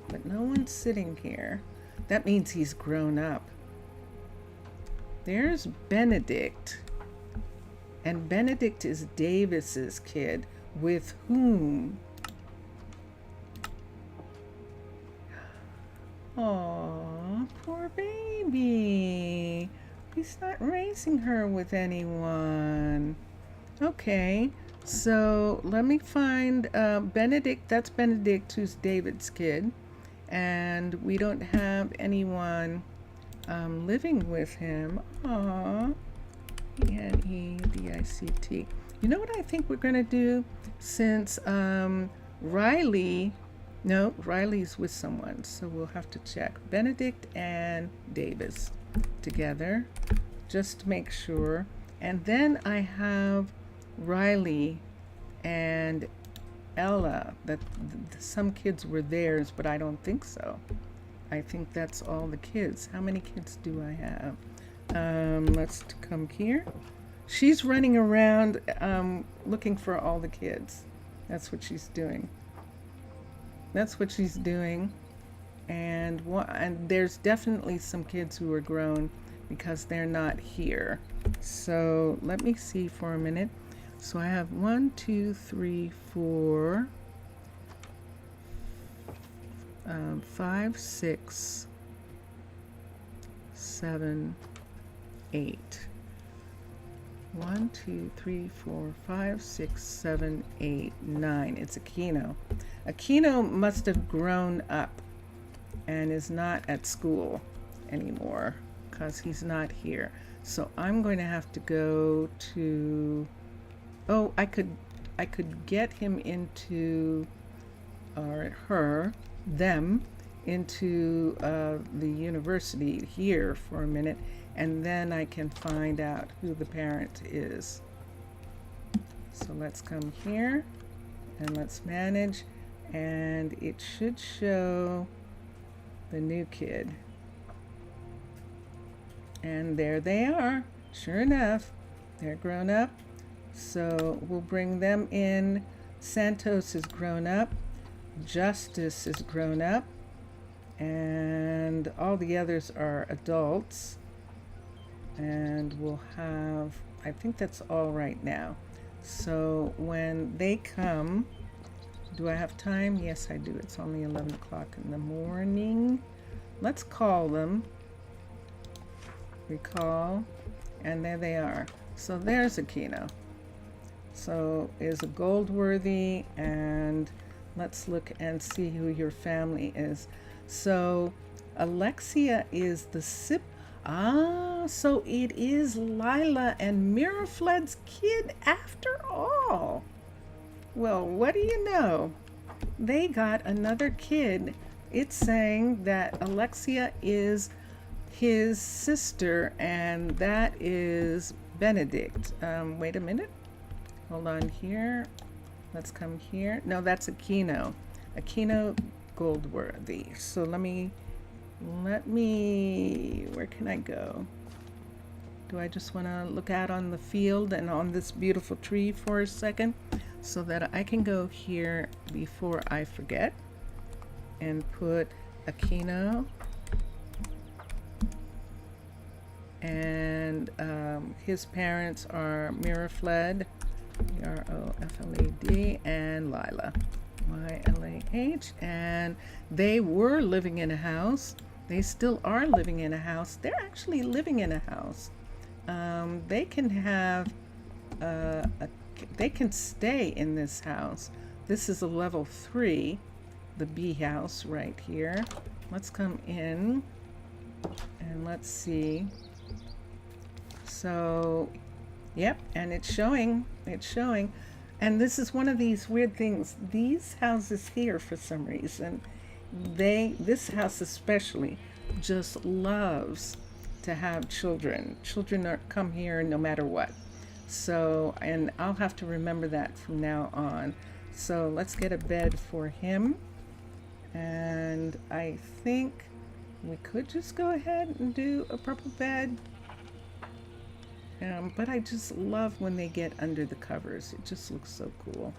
But no one's sitting here. That means he's grown up. There's Benedict. And Benedict is Davis's kid. With whom? Aw, poor baby. He's not raising her with anyone. Okay, so let me find Benedict. That's Benedict, who's David's kid. And we don't have anyone living with him. Aw. Benedict. You know what I think we're going to do? Since Riley's with someone, so we'll have to check. Benedict and Davis together, just to make sure. And then I have Riley and Ella. That some kids were theirs, but I don't think so. I think that's all the kids. How many kids do I have? Let's come here. She's running around looking for all the kids. That's what she's doing. And there's definitely some kids who are grown because they're not here. So let me see for a minute. So I have 1, 2, 3, 4, 5, 6, 7, 8. 1, 2, 3, 4, 5, 6, 7, 8, 9. It's Aquino. Aquino must have grown up and is not at school anymore because he's not here. So I'm going to have to go to, I could get him into, or them into the university here for a minute, and then I can find out who the parent is. So let's come here and let's manage, and it should show the new kid. And there they are. Sure enough, they're grown up. So we'll bring them in. Santos is grown up. Justice is grown up. And all the others are adults. And we'll have, I think that's all right now. So when they come, Do I have time? Yes, I do. It's only 11 o'clock in the morning. Let's call them. Recall. And there they are. So there's Aquino. So is a Goldworthy, and let's look and see who your family is. So Alexia is the sip. So it is Lila and Mirafled's kid after all. Well, what do you know? They got another kid. It's saying that Alexia is his sister, and that is Benedict. Wait a minute. Hold on here. Let's come here. No, that's Aquino. Aquino Goldworthy. So let me, where can I go? Do I just want to look out on the field and on this beautiful tree for a second so that I can go here before I forget and put Aquino and his parents are Mirafled, Mirofled, and Lila, Mylah, and they were living in a house. They still are living in a house. They're actually living in a house. They can have they can stay in this house. This is a level 3, the B house right here. Let's come in and let's see. So, yep, and it's showing. And this is one of these weird things. These houses here, for some reason, this house especially, just loves to have children. Children come here no matter what. So, and I'll have to remember that from now on. So let's get a bed for him. And I think we could just go ahead and do a purple bed. But I just love when they get under the covers. It just looks so cool.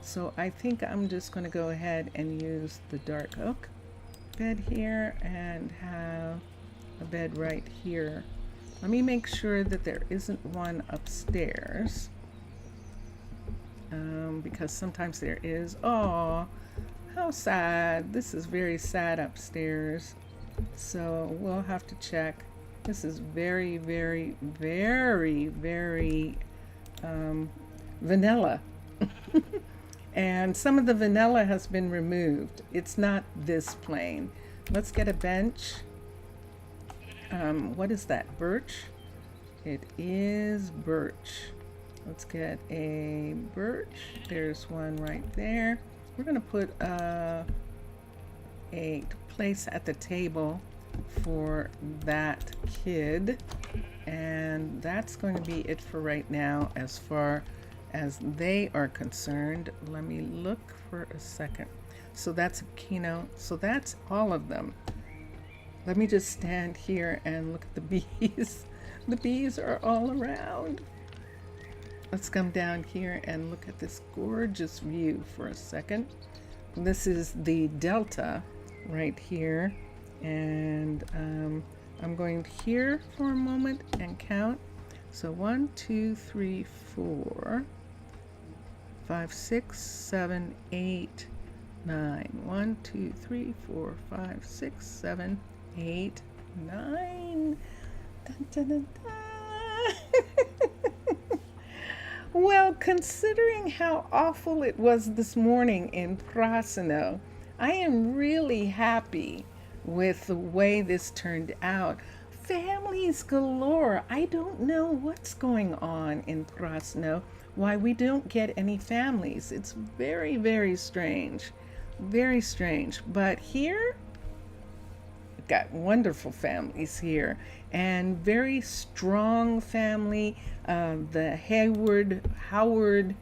So I think I'm just going to go ahead and use the dark oak bed here and have a bed right here. Let me make sure that there isn't one upstairs, because sometimes there is. Oh, how sad. This is very sad upstairs. So we'll have to check. This is very, very, very, very vanilla. And some of the vanilla has been removed. It's not this plain. Let's get a bench. What is that? Birch? It is birch. Let's get a birch. There's one right there. We're going to put a place at the table for that kid, and that's going to be it for right now as far as they are concerned. Let me look for a second. So that's Aquino. So that's all of them. Let me just stand here and look at the bees. The bees are all around. Let's come down here and look at this gorgeous view for a second. This is the delta right here. And I'm going here for a moment and count. So 1, 2, 3, 4, 5, 6, 7, 8, 9. 1, 2, 3, 4, 5, 6, 7, 8, 9. Dun, dun, dun, dun. Well, considering how awful it was this morning in Prasino, I am really happy with the way this turned out. Families galore. I don't know what's going on in Prasino, why we don't get any families. It's very, very strange. Very strange. But here, we've got wonderful families here and very strong family. The Howard,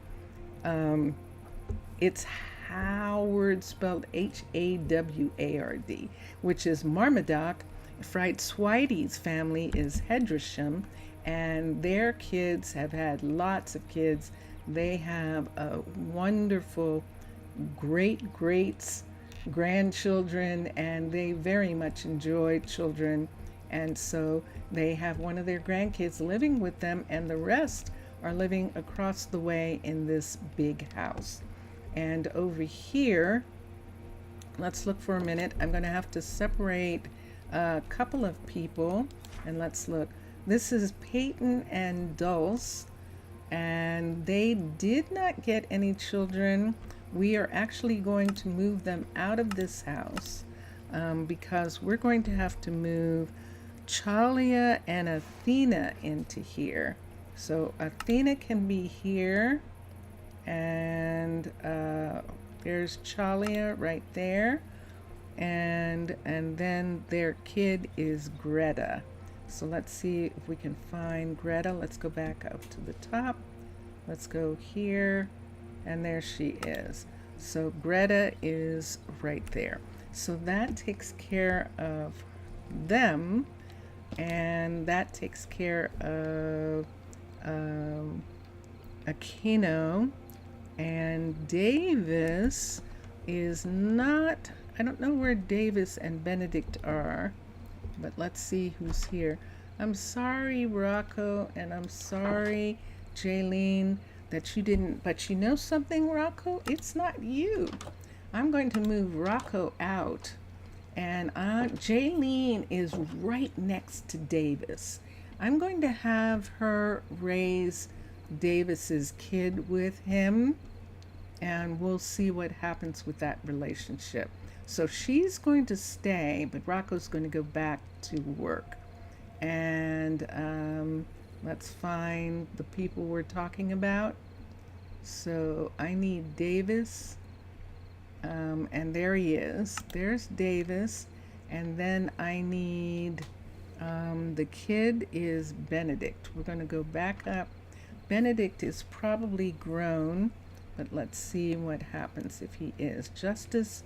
it's Howard, spelled Haward, which is Marmaduke. Fright Swidey's family is Hedresham, and their kids have had lots of kids. They have a wonderful greats, grandchildren, and they very much enjoy children. And so they have one of their grandkids living with them, and the rest are living across the way in this big house. And over here, let's look for a minute. I'm going to have to separate a couple of people, and let's look. This is Peyton and Dulce, and they did not get any children. We are actually going to move them out of this house because we're going to have to move Chalia and Athena into here. So Athena can be here, and there's Chalia right there, and then their kid is Greta. So let's see if we can find Greta. Let's go back up to the top. Let's go here, and there she is. So Greta is right there. So that takes care of them, and that takes care of Aquino. And Davis is not, I don't know where Davis and Benedict are, but let's see who's here. I'm sorry, Rocco, and I'm sorry, Jaylene, that you didn't, but you know something, Rocco? It's not you. I'm going to move Rocco out, and Jaylene is right next to Davis. I'm going to have her raise Davis's kid with him, and we'll see what happens with that relationship. So she's going to stay, but Rocco's going to go back to work. And let's find the people we're talking about. So I need Davis, and there he is. There's Davis, and then I need the kid is Benedict. We're going to go back up. Benedict is probably grown, but let's see what happens if he is. Justice,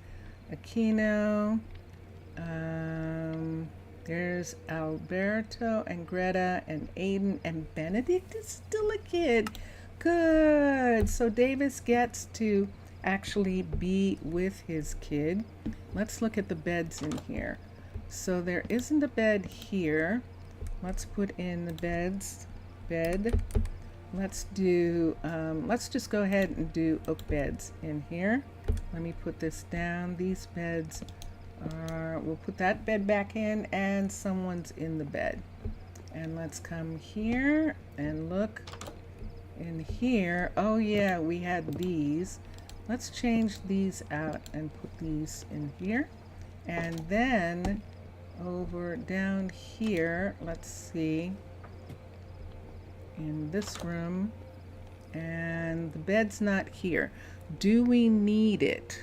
Aquino, there's Alberto and Greta and Aiden, and Benedict is still a kid. Good. So Davis gets to actually be with his kid. Let's look at the beds in here. So there isn't a bed here. Let's put in the bed. Let's do, let's just go ahead and do oak beds in here. Let me put this down. These beds are, we'll put that bed back in, and someone's in the bed. And let's come here and look in here. Oh yeah, we had these. Let's change these out and put these in here. And then over down here, let's see, in this room, and the bed's not here. Do we need it?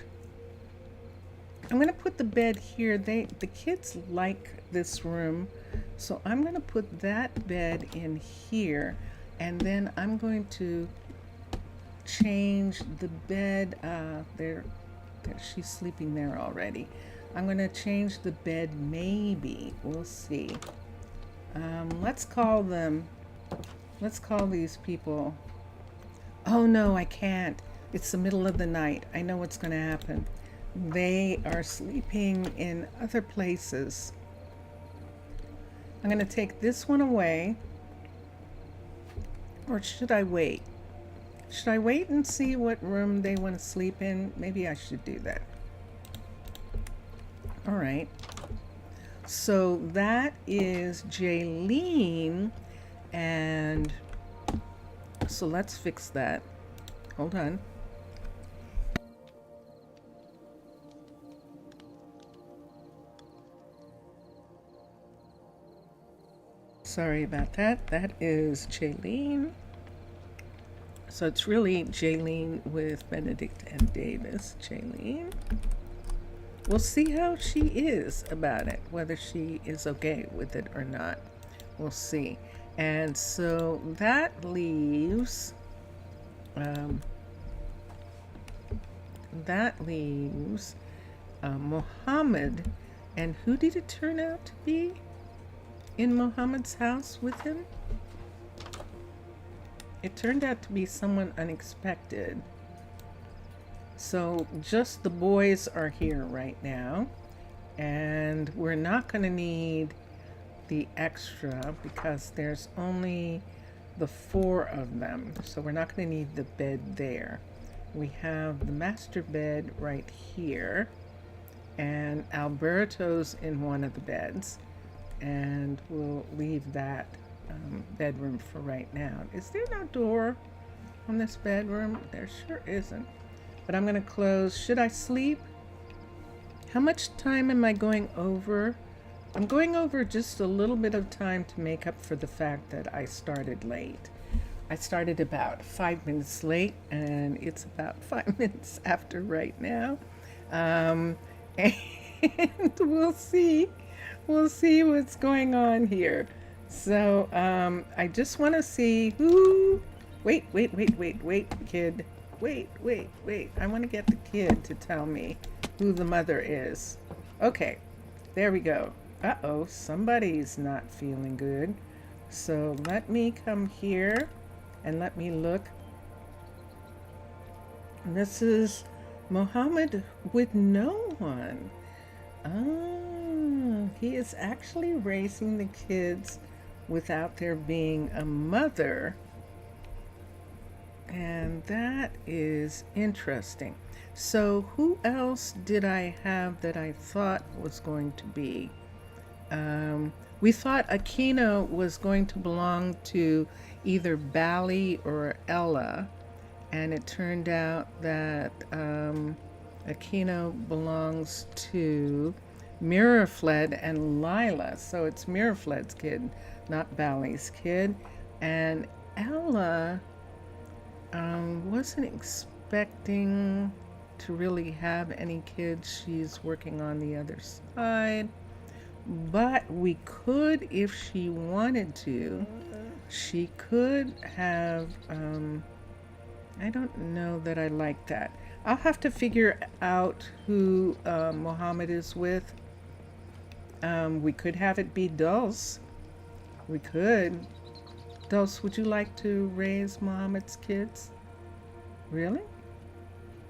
I'm going to put the bed here. The kids like this room, so I'm going to put that bed in here, and then I'm going to change the bed. There, she's sleeping there already. I'm going to change the bed, maybe. We'll see. Let's call these people. Oh no, I can't. It's the middle of the night. I know what's going to happen. They are sleeping in other places. I'm going to take this one away. Or should I wait? Should I wait and see what room they want to sleep in? Maybe I should do that. All right. So that is Jaylene. And so let's fix that. Hold on. Sorry about that. That is Jaylene. So it's really Jaylene with Benedict and Davis. Jaylene. We'll see how she is about it, whether she is okay with it or not. We'll see. And so that leaves Mohammed. And who did it turn out to be in Mohammed's house with him? It turned out to be someone unexpected. So just the boys are here right now, and we're not going to need the extra because there's only the 4 of them, so we're not going to need the bed there. We have the master bed right here, and Alberto's in one of the beds, and we'll leave that bedroom for right now. Is there no door on this bedroom? There sure isn't. But I'm going to close. Should I sleep? How much time am I going over? I'm going over just a little bit of time to make up for the fact that I started late. I started about 5 minutes late, and it's about 5 minutes after right now. And we'll see what's going on here. So I just want to see who. Wait, kid. Wait. I want to get the kid to tell me who the mother is. Okay, there we go. Uh-oh, somebody's not feeling good. So let me come here and let me look. This is Mohammed with no one. Oh, he is actually raising the kids without there being a mother. And that is interesting. So who else did I have that I thought was going to be? We thought Aquino was going to belong to either Bally or Ella, and it turned out that Aquino belongs to Mirafled and Lila. So it's Mirafled's kid, not Bally's kid. And Ella wasn't expecting to really have any kids. She's working on the other side. But we could, if she wanted to, she could have, I don't know that I like that. I'll have to figure out who Mohammed is with. We could have it be Dulce. We could. Dulce, would you like to raise Mohammed's kids? Really?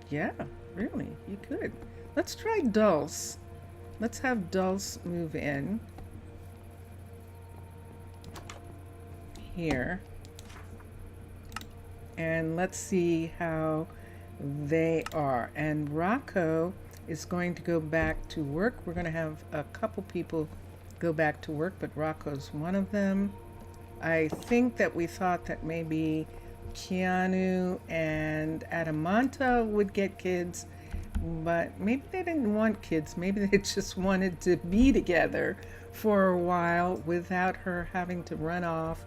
Yeah, really, you could. Let's try Dulce. Let's have Dulce move in here. And let's see how they are. And Rocco is going to go back to work. We're going to have a couple people go back to work, but Rocco's one of them. I think that we thought that maybe Keanu and Adamanta would get kids, but maybe they didn't want kids. Maybe they just wanted to be together for a while without her having to run off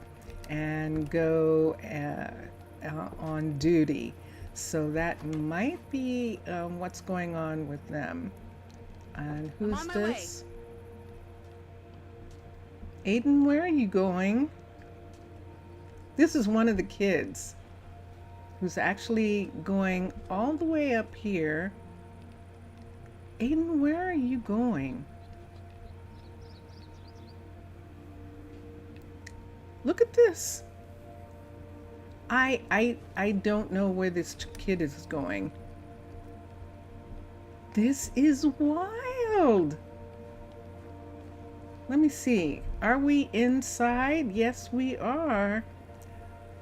and go on duty. So that might be what's going on with them. And who's this? Aiden, where are you going? This is one of the kids who's actually going all the way up here. Aiden, where are you going? Look at this. I don't know where this kid is going. This is wild. Let me see. Are we inside? Yes, we are.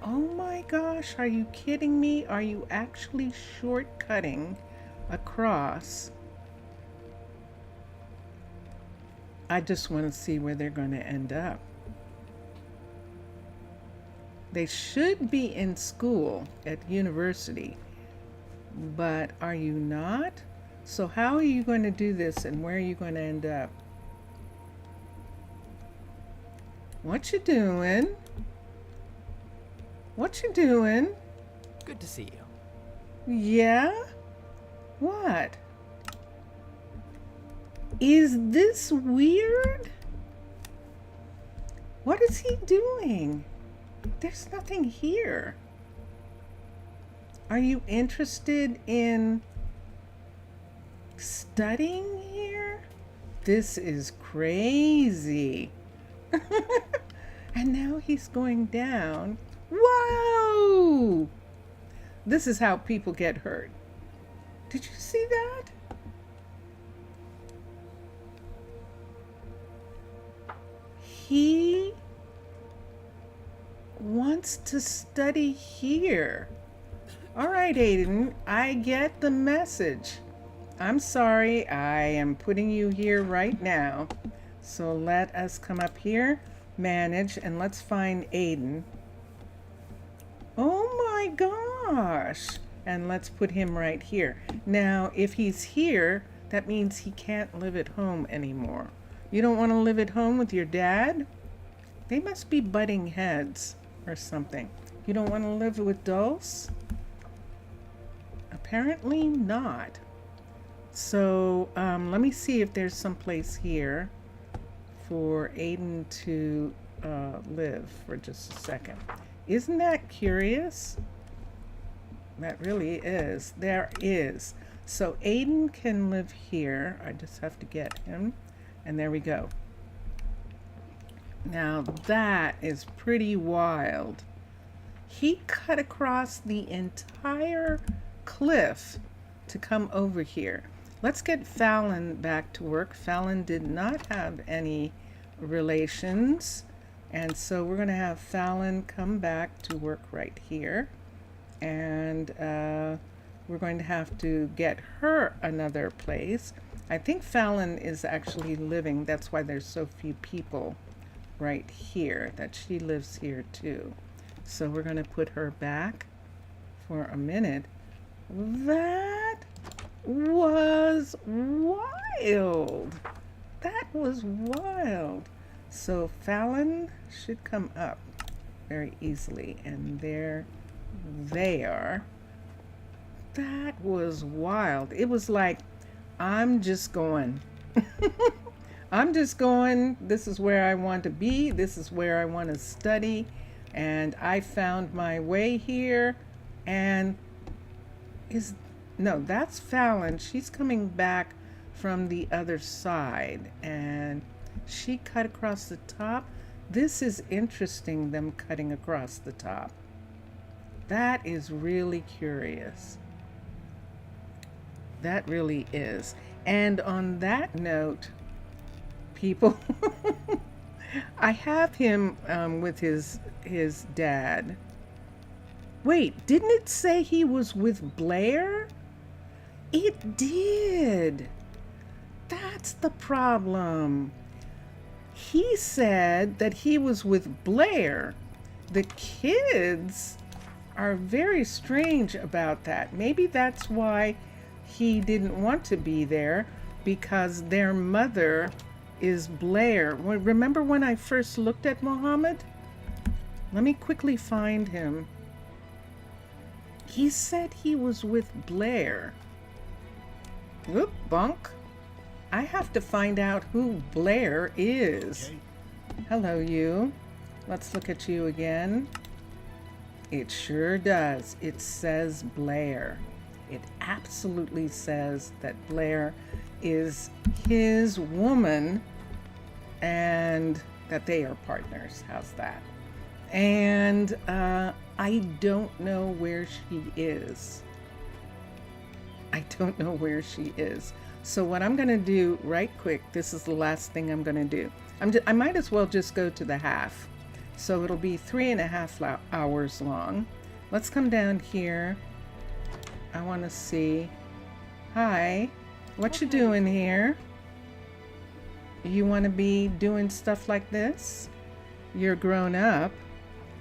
Oh my gosh, are you kidding me? Are you actually shortcutting across? I just want to see where they're going to end up. They should be in school at university, but are you not? So how are you going to do this, and where are you going to end up? What you doing? What you doing? Good to see you. Yeah? What? Is this weird? What is he doing? There's nothing here. Are you interested in studying here? This is crazy. And now he's going down. Whoa! This is how people get hurt. Did you see that? He wants to study here. All right, Aiden, I get the message. I'm sorry, I am putting you here right now. So let us come up here, manage, and let's find Aiden. Oh my gosh. And let's put him right here. Now, if he's here, that means he can't live at home anymore. You don't want to live at home with your dad? They must be butting heads or something. You don't want to live with Dulce? Apparently not. So let me see if there's some place here for Aiden to live for just a second. Isn't that curious? That really is. There is. So Aiden can live here. I just have to get him. And there we go. Now that is pretty wild. He cut across the entire cliff to come over here. Let's get Fallon back to work. Fallon did not have any relations. And so we're going to have Fallon come back to work right here. And we're going to have to get her another place. I think Fallon is actually living, that's why there's so few people right here, that she lives here too. So we're going to put her back for a minute. That was wild. That was wild. So Fallon should come up very easily, and there they are. That was wild. It was like, I'm just going. I'm just going. This is where I want to be. This is where I want to study. And I found my way here. And no, that's Fallon. She's coming back from the other side. And she cut across the top. This is interesting, them cutting across the top. That is really curious. That really is. And on that note, people, I have him with his dad. Wait, didn't it say he was with Blair? It did. That's the problem. He said that he was with Blair. The kids are very strange about that. Maybe that's why he didn't want to be there, because their mother is Blair. Remember when I first looked at Muhammad? Let me quickly find him. He said he was with Blair. Whoop, bunk. I have to find out who Blair is. Okay. Hello, you. Let's look at you again. It sure does. It says Blair. It absolutely says that Blair is his woman and that they are partners. How's that? And I don't know where she is. I don't know where she is. So what I'm going to do right quick, this is the last thing I'm going to do. I might as well just go to the half. So it'll be 3.5 hours long. Let's come down here. I want to see. Hi, what you doing here? You want to be doing stuff like this? You're grown up.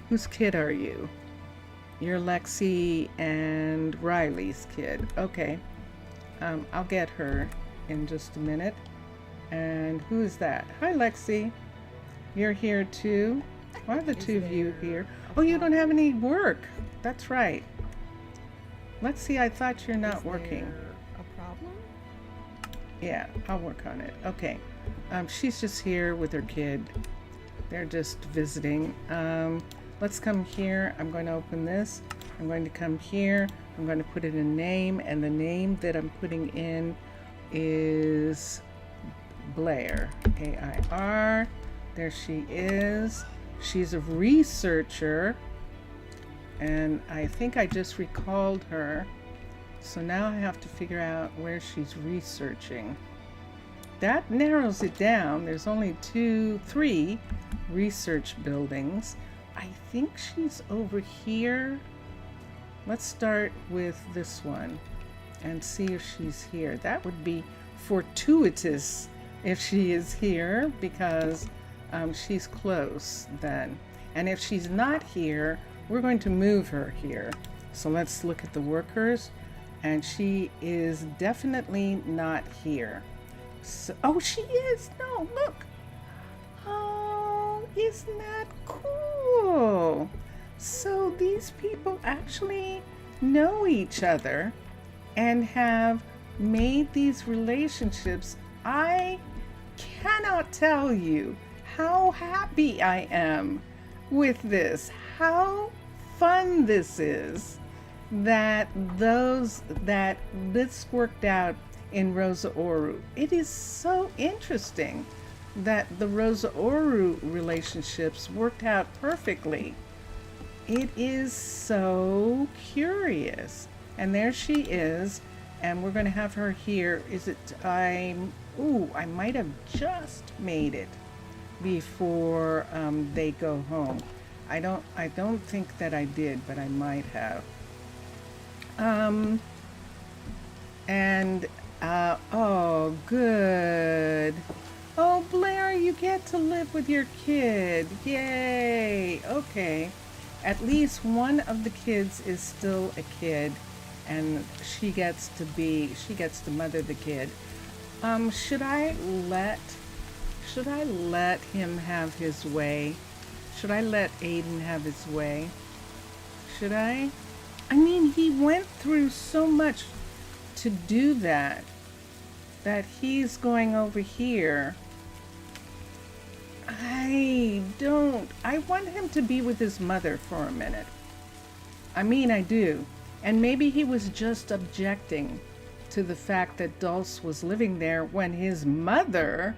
Whose kid are you? You're Lexi and Riley's kid. Okay. I'll get her in just a minute. And who is that? Hi, Lexi. You're here too? Why are the two of you here? Oh, you don't have any work. That's right. Let's see, I thought you're not working. A problem? Yeah, I'll work on it. Okay. She's just here with her kid. They're just visiting. Let's come here. I'm going to open this. I'm going to come here. I'm going to put in a name, and the name that I'm putting in is Blair. A-I-R. There she is. She's a researcher, and I think I just recalled her. So now I have to figure out where she's researching. That narrows it down. There's only 3 research buildings. I think she's over here. Let's start with this one and see if she's here. That would be fortuitous if she is here, because she's close then. And if she's not here, we're going to move her here. So let's look at the workers, and she is definitely not here. So, oh, she is. No, look. Oh, isn't that cool? So these people actually know each other and have made these relationships. I cannot tell you how happy I am with this, how fun this is, that this worked out in Rosa Ouro. It is so interesting that the Rosa Ouro relationships worked out perfectly. It is so curious. And there she is, and we're going to have her here. I might have just made it before they go home. I don't think that I did, but I might have. Oh, good. Oh, Blair, you get to live with your kid. Yay. Okay. At least one of the kids is still a kid, and she gets to mother the kid. Should I let him have his way? Should I let Aiden have his way? Should I? I mean, he went through so much to do that he's going over here. I want him to be with his mother for a minute. I mean, I do. And maybe he was just objecting to the fact that Dulce was living there when his mother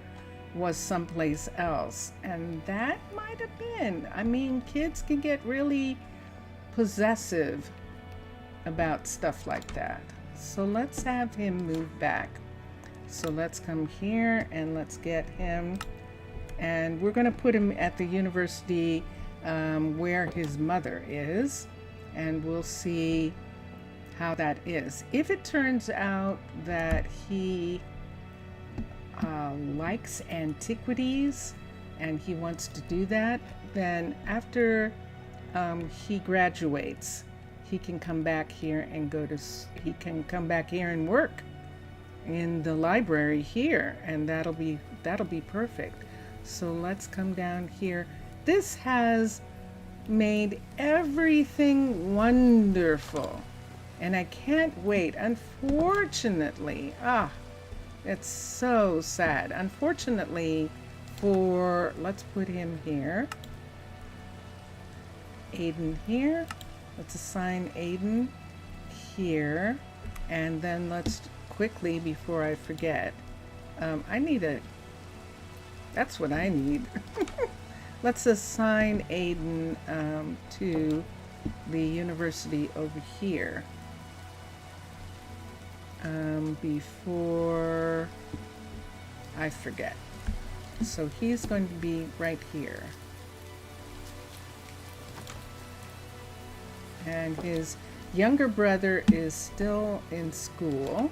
was someplace else. And that might have been. I mean, kids can get really possessive about stuff like that. So let's have him move back. So let's come here and let's get him. And we're going to put him at the university where his mother is. And we'll see how that is. If it turns out that he likes antiquities and he wants to do that, then after he graduates, he can come back here and work in the library here, and that'll be perfect. So let's come down here. This has made everything wonderful, and I can't wait. Unfortunately, it's so sad. Unfortunately let's put him here. Aiden here. Let's assign Aiden here. And then let's quickly, before I forget, that's what I need. Let's assign Aiden to the university over here. Before I forget. So he's going to be right here. And his younger brother is still in school,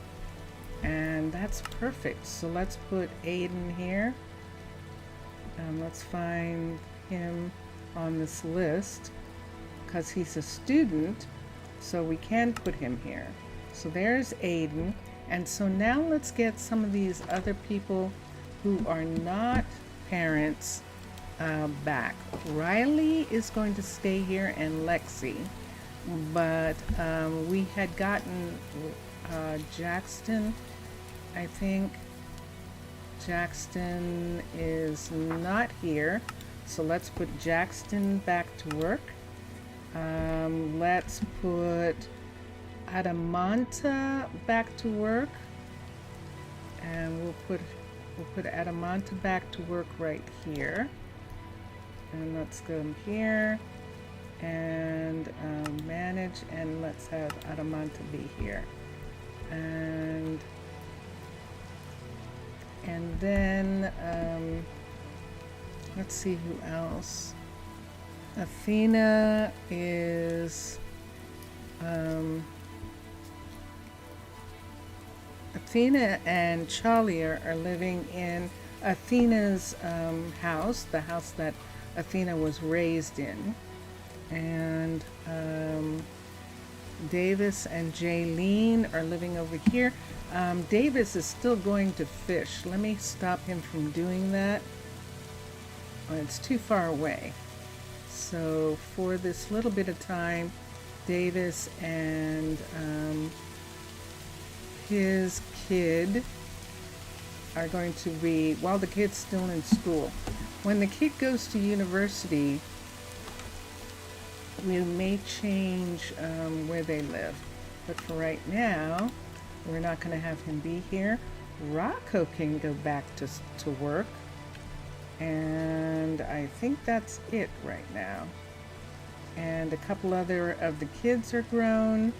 and that's perfect. So let's put Aiden here. Let's find him on this list because he's a student, so we can put him here. So there's Aiden. And so now let's get some of these other people who are not parents back. Riley is going to stay here, and Lexi. But we had gotten Jackson, I think. Jackson is not here, so let's put Jackson back to work. Let's put Adamanta back to work, and we'll put Adamanta back to work right here. And let's go here and manage, and let's have Adamanta be here. And then let's see who else. Athena is Athena and Shire are living in Athena's house, the house that Athena was raised in. And Davis and Jaylene are living over here. Davis is still going to fish. Let me stop him from doing that. Oh, it's too far away. So for this little bit of time, Davis and his kid are going to be, while the kid's still in school. When the kid goes to university, we may change where they live. But for right now, we're not going to have him be here. Rocco can go back to work. And I think that's it right now. And a couple other of the kids are grown,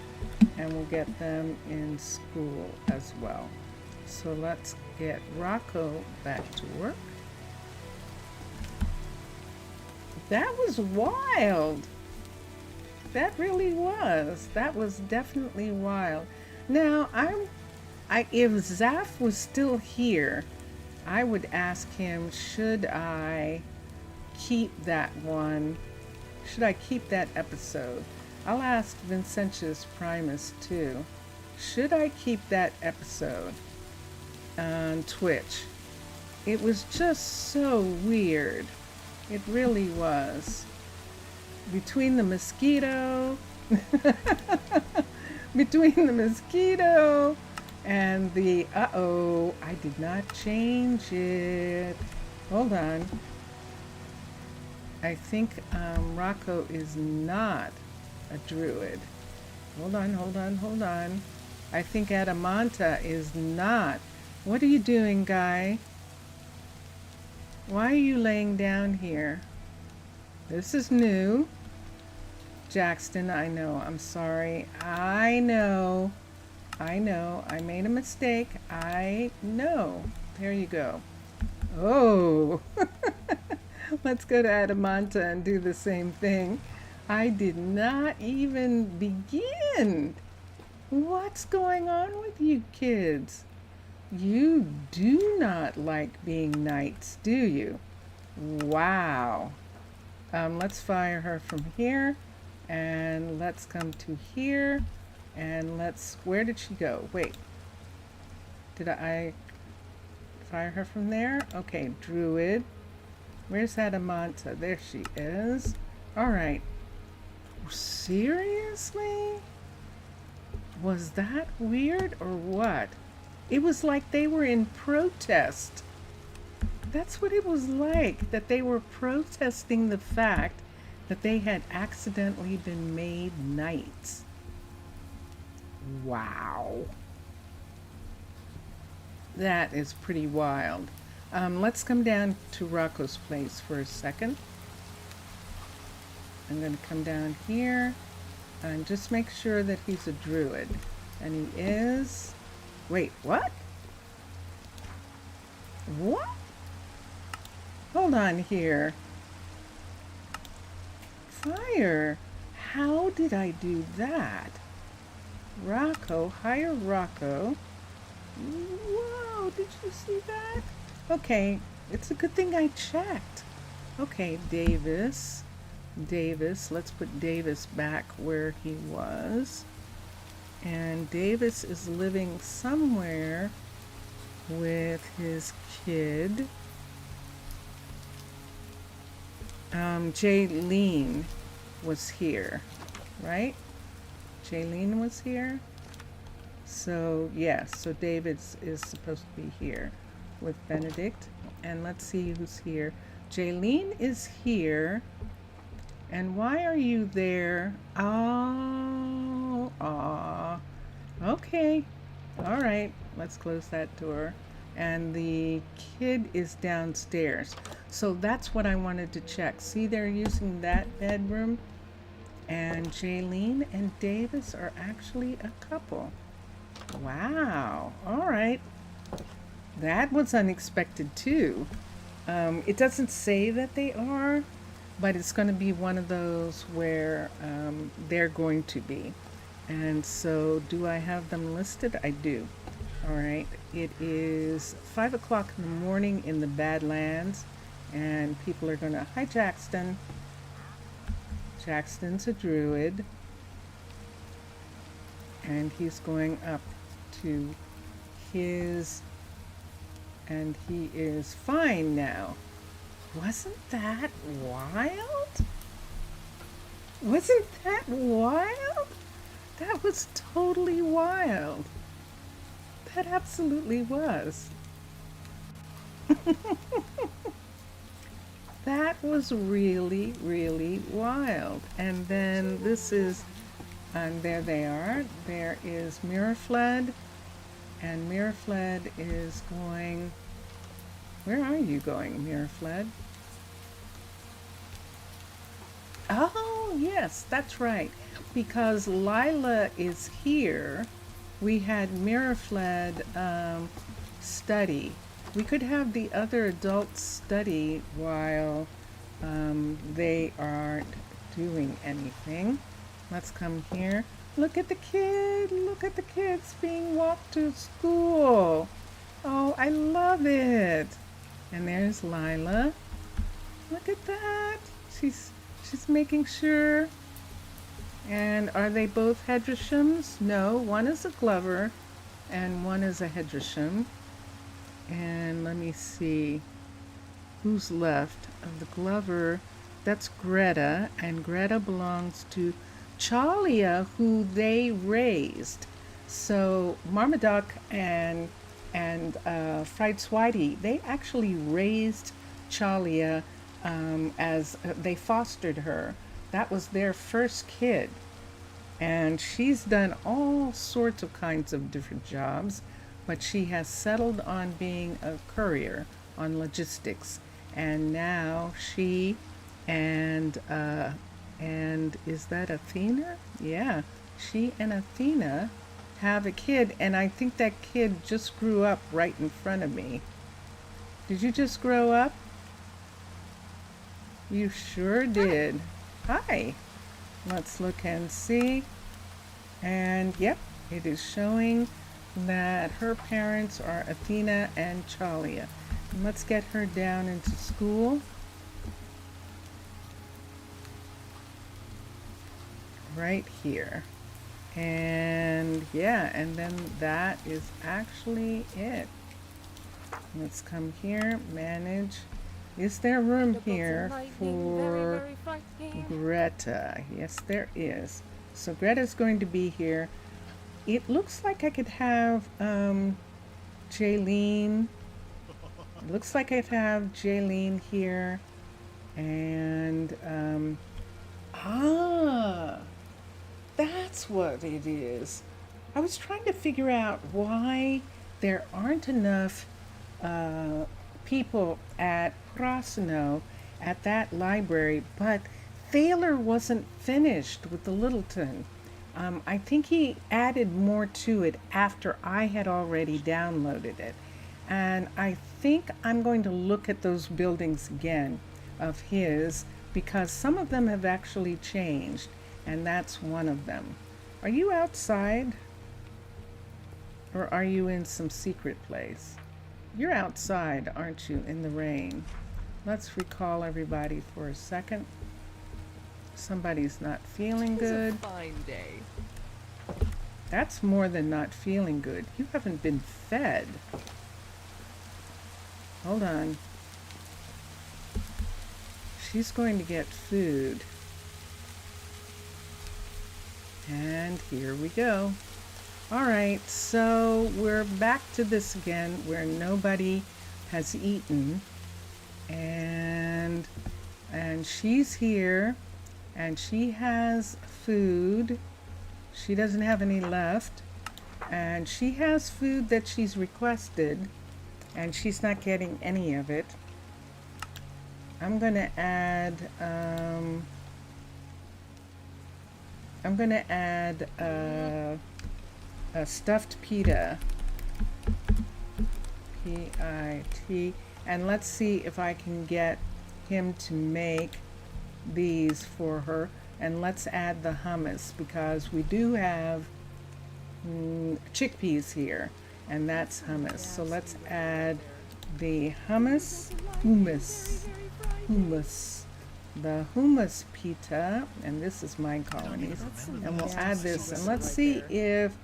and we'll get them in school as well. So let's get Rocco back to work. That was wild. That really was. That was definitely wild. Now, if Zaf was still here, I would ask him, should I keep that one? Should I keep that episode? I'll ask Vincentius Primus too. Should I keep that episode on Twitch? It was just so weird. It really was. Between the mosquito, and the, I did not change it. Hold on. I think Rocco is not a druid. Hold on. I think Adamanta is not. What are you doing, guy? Why are you laying down here? This is new. Jackson, I know. I'm sorry. I know. I made a mistake. I know. There you go. Oh. Let's go to Adamanta and do the same thing. I did not even begin. What's going on with you kids? You do not like being knights, do you? Wow. Let's fire her from here. And let's come to here. And where did she go? Wait. Did I fire her from there? Okay, druid. Where's Adamanta? There she is. All right. Seriously? Was that weird or what? It was like they were in protest. That's what it was like, that they were protesting the fact that they had accidentally been made knights. Wow. That is pretty wild. Let's come down to Rocco's place for a second. I'm going to come down here and just make sure that he's a druid. And he is... Wait, what? What? Hold on here. Fire. How did I do that? Rocco, hire Rocco. Whoa, did you see that? Okay, it's a good thing I checked. Okay, Davis, let's put Davis back where he was. And Davis is living somewhere with his kid. Jaylene was here, right? Jaylene was here. So, yes, so David is supposed to be here with Benedict. And let's see who's here. Jaylene is here. And why are you there? Oh, aw. Okay. All right. Let's close that door. And the kid is downstairs. So that's what I wanted to check. See, they're using that bedroom. And Jaylene and Davis are actually a couple. Wow. All right. That was unexpected too. It doesn't say that they are, but it's going to be one of those where they're going to be. And so do I have them listed? I do. All right, it is 5 o'clock in the morning in the Badlands, and people are gonna, hi Jackson. Jackson's a druid, and he's going up to his, and he is fine now. Wasn't that wild? Wasn't that wild? That was totally wild. That absolutely was. That was really, really wild. And then this is, and there they are. There is Mirafled, and Mirafled is going, where are you going, Mirafled? Oh, yes, that's right. Because Lila is here, we had Mirafled study. We could have the other adults study while they aren't doing anything. Let's come here. Look at the kid. Look at the kids being walked to school. Oh, I love it. And there's Lila. Look at that. She's making sure. And are they both Hedreshams? No, one is a Glover and one is a Hedresham. And let me see who's left of the Glover. That's Greta, and Greta belongs to Chalia, who they raised. So Marmaduke and Fried Swidey, they actually raised Chalia as they fostered her. That was their first kid. And she's done all sorts of kinds of different jobs, but she has settled on being a courier on logistics. And now she and is that Athena? Yeah, she and Athena have a kid, and I think that kid just grew up right in front of me. Did you just grow up? You sure did. Hi. Let's look and see. And yep, it is showing that her parents are Athena and Chalia. And let's get her down into school. Right here. And yeah, and then that is actually it. Let's come here, manage. Is there room here for Greta? Yes, there is. So Greta's going to be here. It looks like I could have Jaylene. It looks like I could have Jaylene here. And that's what it is. I was trying to figure out why there aren't enough people at Prasino at that library, but Thaler wasn't finished with the Littleton. I think he added more to it after I had already downloaded it. And I think I'm going to look at those buildings again of his, because some of them have actually changed, and that's one of them. Are you outside? Or are you in some secret place? You're outside, aren't you, in the rain? Let's recall everybody for a second. Somebody's not feeling good. It's a fine day. That's more than not feeling good. You haven't been fed. Hold on. She's going to get food. And here we go. All right, so we're back to this again where nobody has eaten. And she's here. And she has food. She doesn't have any left. And she has food that she's requested, and she's not getting any of it. I'm gonna add a stuffed pita. P-I-T. And let's see if I can get him to make these for her. And let's add the hummus, because we do have chickpeas here. and that's hummus. So let's add the hummus, the hummus pita, and this is Minecolonies, and we'll add this, and let's see if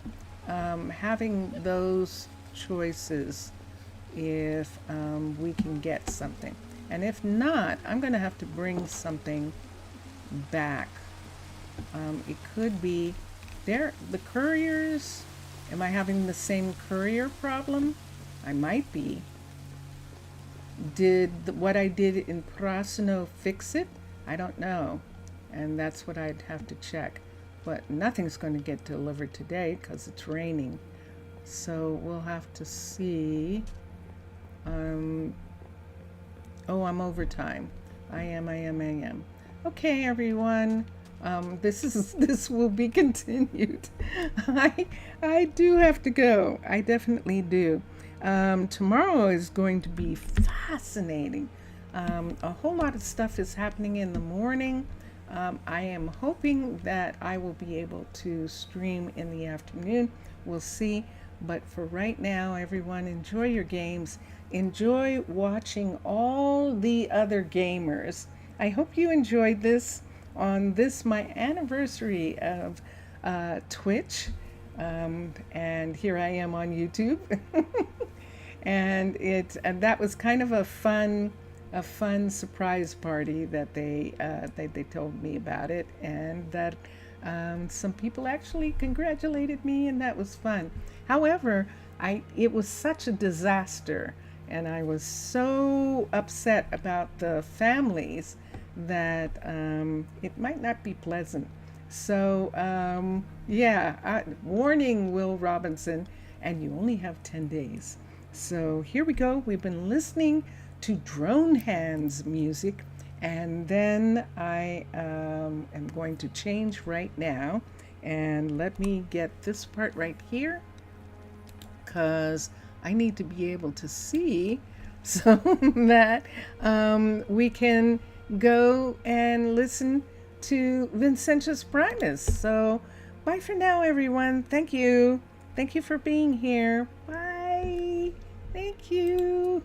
having those choices, if we can get something, and if not, I'm going to have to bring something back. It could be there, the couriers. Am I having the same courier problem? I might be. Did what I did in Prasino fix it? I don't know, and that's what I'd have to check. But nothing's going to get delivered today because it's raining, so we'll have to see. Oh, I'm overtime. I am. Okay, everyone. This will be continued. I do have to go. I definitely do. Tomorrow is going to be fascinating. A whole lot of stuff is happening in the morning. I am hoping that I will be able to stream in the afternoon. We'll see. But for right now, everyone, enjoy your games. Enjoy watching all the other gamers. I hope you enjoyed this on this, my anniversary of Twitch. And here I am on YouTube. And that was kind of a fun surprise party that they told me about it, and that some people actually congratulated me, and that was fun. However, it was such a disaster, and I was so upset about the families that it might not be pleasant. So warning, Will Robinson, and you only have 10 days. So here we go. We've been listening to Drone Hands music, and then I am going to change right now, and let me get this part right here, because I need to be able to see so that we can go and listen to Vincentius Primus. So bye for now, everyone. Thank you for being here. Bye. Thank you.